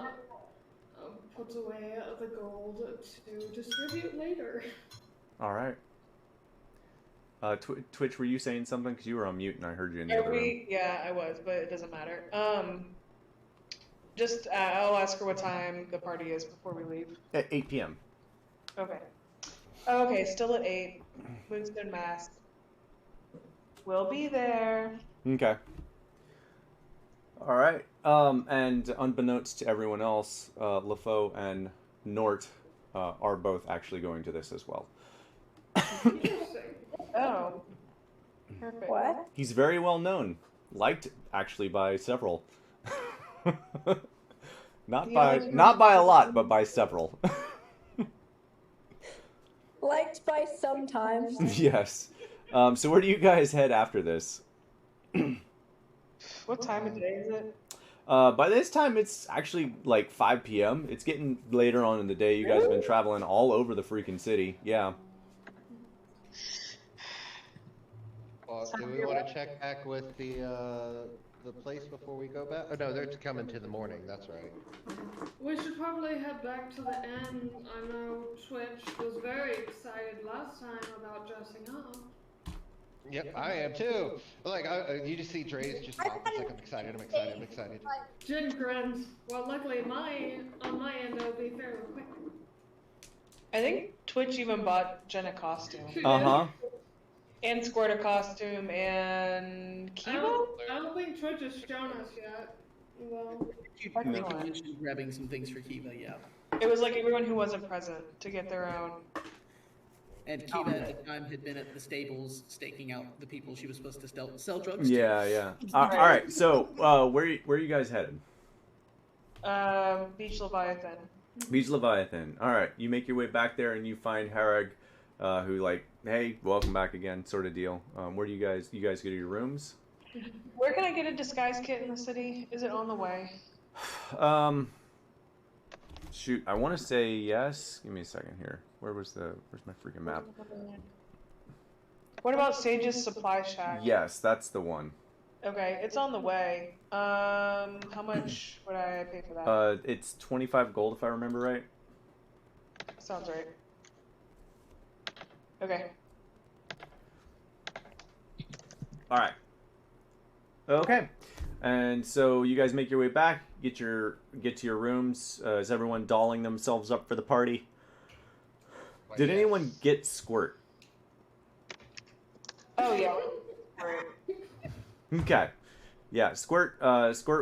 puts away the gold to distribute later. All right. Twitch, were you saying something? Because you were on mute and I heard you in the other room. Yeah, I was, but it doesn't matter. Just I'll ask her what time the party is before we leave. At 8 p.m. Okay. Okay, still at 8. Boots and mask. We'll be there. Okay. All right. And unbeknownst to everyone else, LaFoe and Nort are both actually going to this as well. Oh. Perfect. What? He's very well known, liked actually by several. Not by a lot, but by several. Liked by sometimes. Yes. So where do you guys head after this? What time of day is it? By this time, it's actually like 5 p.m. It's getting later on in the day. You guys have been traveling all over the freaking city. Yeah. Well, do we want to check back with the place before we go back? Oh no, they're coming to the morning. That's right. We should probably head back to the inn. I know Twitch was very excited last time about dressing up. Yep, I am too. Like, you just see Dre's just pop. It's like, I'm excited. Jen grins. Well, luckily on my end it'll be fairly quick. I think Twitch even bought Jen a costume. Uh-huh. And Squirt a costume and Kibo? I don't think Twitch has shown us yet. Well, I think you mentioned grabbing some things for Kiva, yeah. It was like everyone who wasn't present to get their own. And Kiva at the time had been at the stables staking out the people she was supposed to sell drugs to. Yeah. All right. So where are you guys headed? Beach Leviathan. Beach Leviathan. All right. You make your way back there and you find Harag, who like, hey, welcome back again, sort of deal. Where do you guys go to your rooms? Where can I get a disguise kit in the city? Is it on the way? Shoot, I want to say yes. Give me a second here. Where's my freaking map? What about Sage's Supply Shack? Yes, that's the one. Okay, it's on the way. How much would I pay for that? It's 25 gold if I remember right. Sounds right. Okay. All right. Okay. And so you guys make your way back, get to your rooms. Is everyone dolling themselves up for the party? Why, Did yes. anyone get Squirt? Oh yeah. Okay. Yeah, Squirt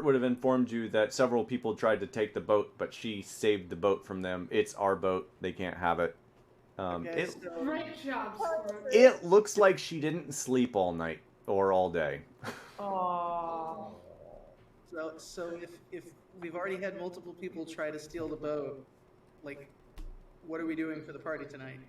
would have informed you that several people tried to take the boat, but she saved the boat from them. It's our boat. They can't have it. Okay, It, so, Great job, Squirt. it looks like she didn't sleep all night or all day. Aww. so if we've already had multiple people try to steal the boat, like, what are we doing for the party tonight?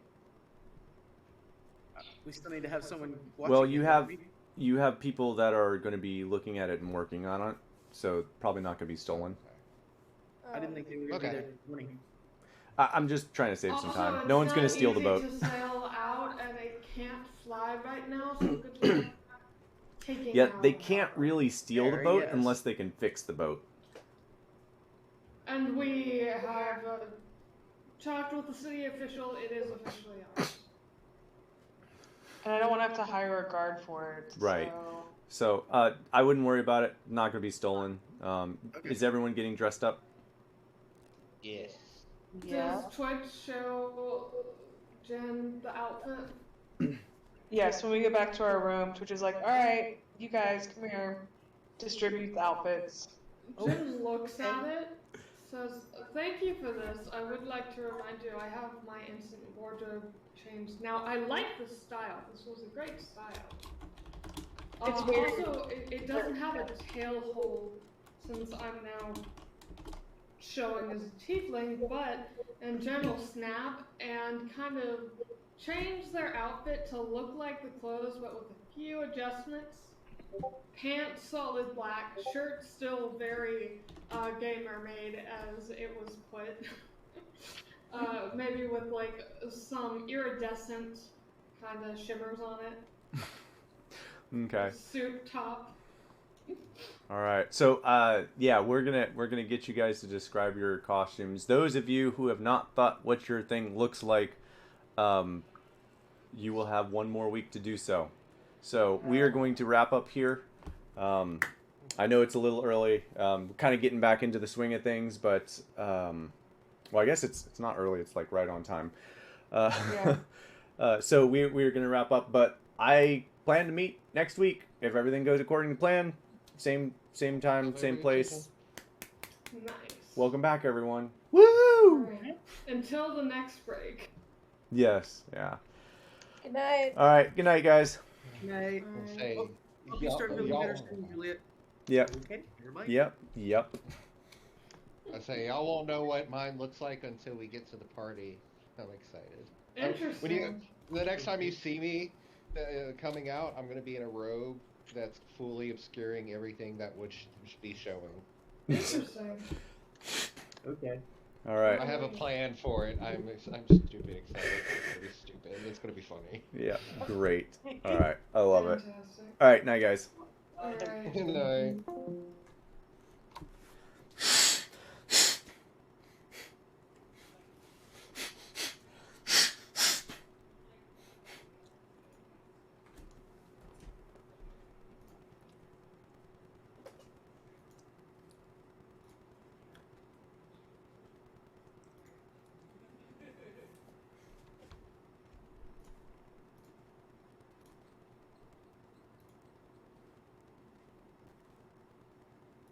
We still need to have someone watching. Well, it, you don't have we? you have people that are going to be looking at it and working on it, so probably not going to be stolen. I didn't think they were going to Okay. be there this morning. I'm just trying to save some Also, time. it's No one's going to not steal the easy boat. to sail out, and it can't fly right now, so good luck taking Yeah, out they the can't power. really steal the Fair, boat yes. unless they can fix the boat. And we have talked with the city official. It is officially ours. And I don't want to have to hire a guard for it. Right. So. So I wouldn't worry about it. Not going to be stolen. Okay. Is everyone getting dressed up? Yes. Yeah. Does Twitch show Jen the outfit? Yes, when we get back to our room, Twitch is like, alright, you guys, come here. Distribute the outfits. Jen looks at it, says, "Thank you for this. I would like to remind you I have my instant wardrobe changed. Now, I like this style. This was a great style. It's very- Also, it doesn't have a tail hole since I'm now showing as a tiefling, but in general, snap and kind of change their outfit to look like the clothes, but with a few adjustments. Pants solid black, shirt still very gamer made as it was put. Maybe with like some iridescent kind of shimmers on it. Okay. Suit top. All right. So yeah, we're gonna get you guys to describe your costumes. Those of you who have not thought what your thing looks like, you will have one more week to do so. So we are going to wrap up here. I know it's a little early. Kind of getting back into the swing of things, but well, I guess it's not early. It's like right on time. So we're going to wrap up, but I plan to meet next week if everything goes according to plan. Same time, same place. Nice. Welcome back, everyone. Woo! Alright. Until the next break. Yes. Yeah. Good night. All right. Good night, guys. Night. We'll say, Hope you start feeling better soon, Juliet. Yep. Okay. Everybody. Yep. I say y'all won't know what mine looks like until we get to the party. I'm excited. Interesting. The next time you see me coming out, I'm gonna be in a robe that's fully obscuring everything that would be showing. Interesting. Okay. All right. I have a plan for it. I'm stupid excited. It's gonna be stupid. It's gonna be funny. Yeah. Great. All right. I love it. Fantastic. All right. Night, guys. Alright. Good night.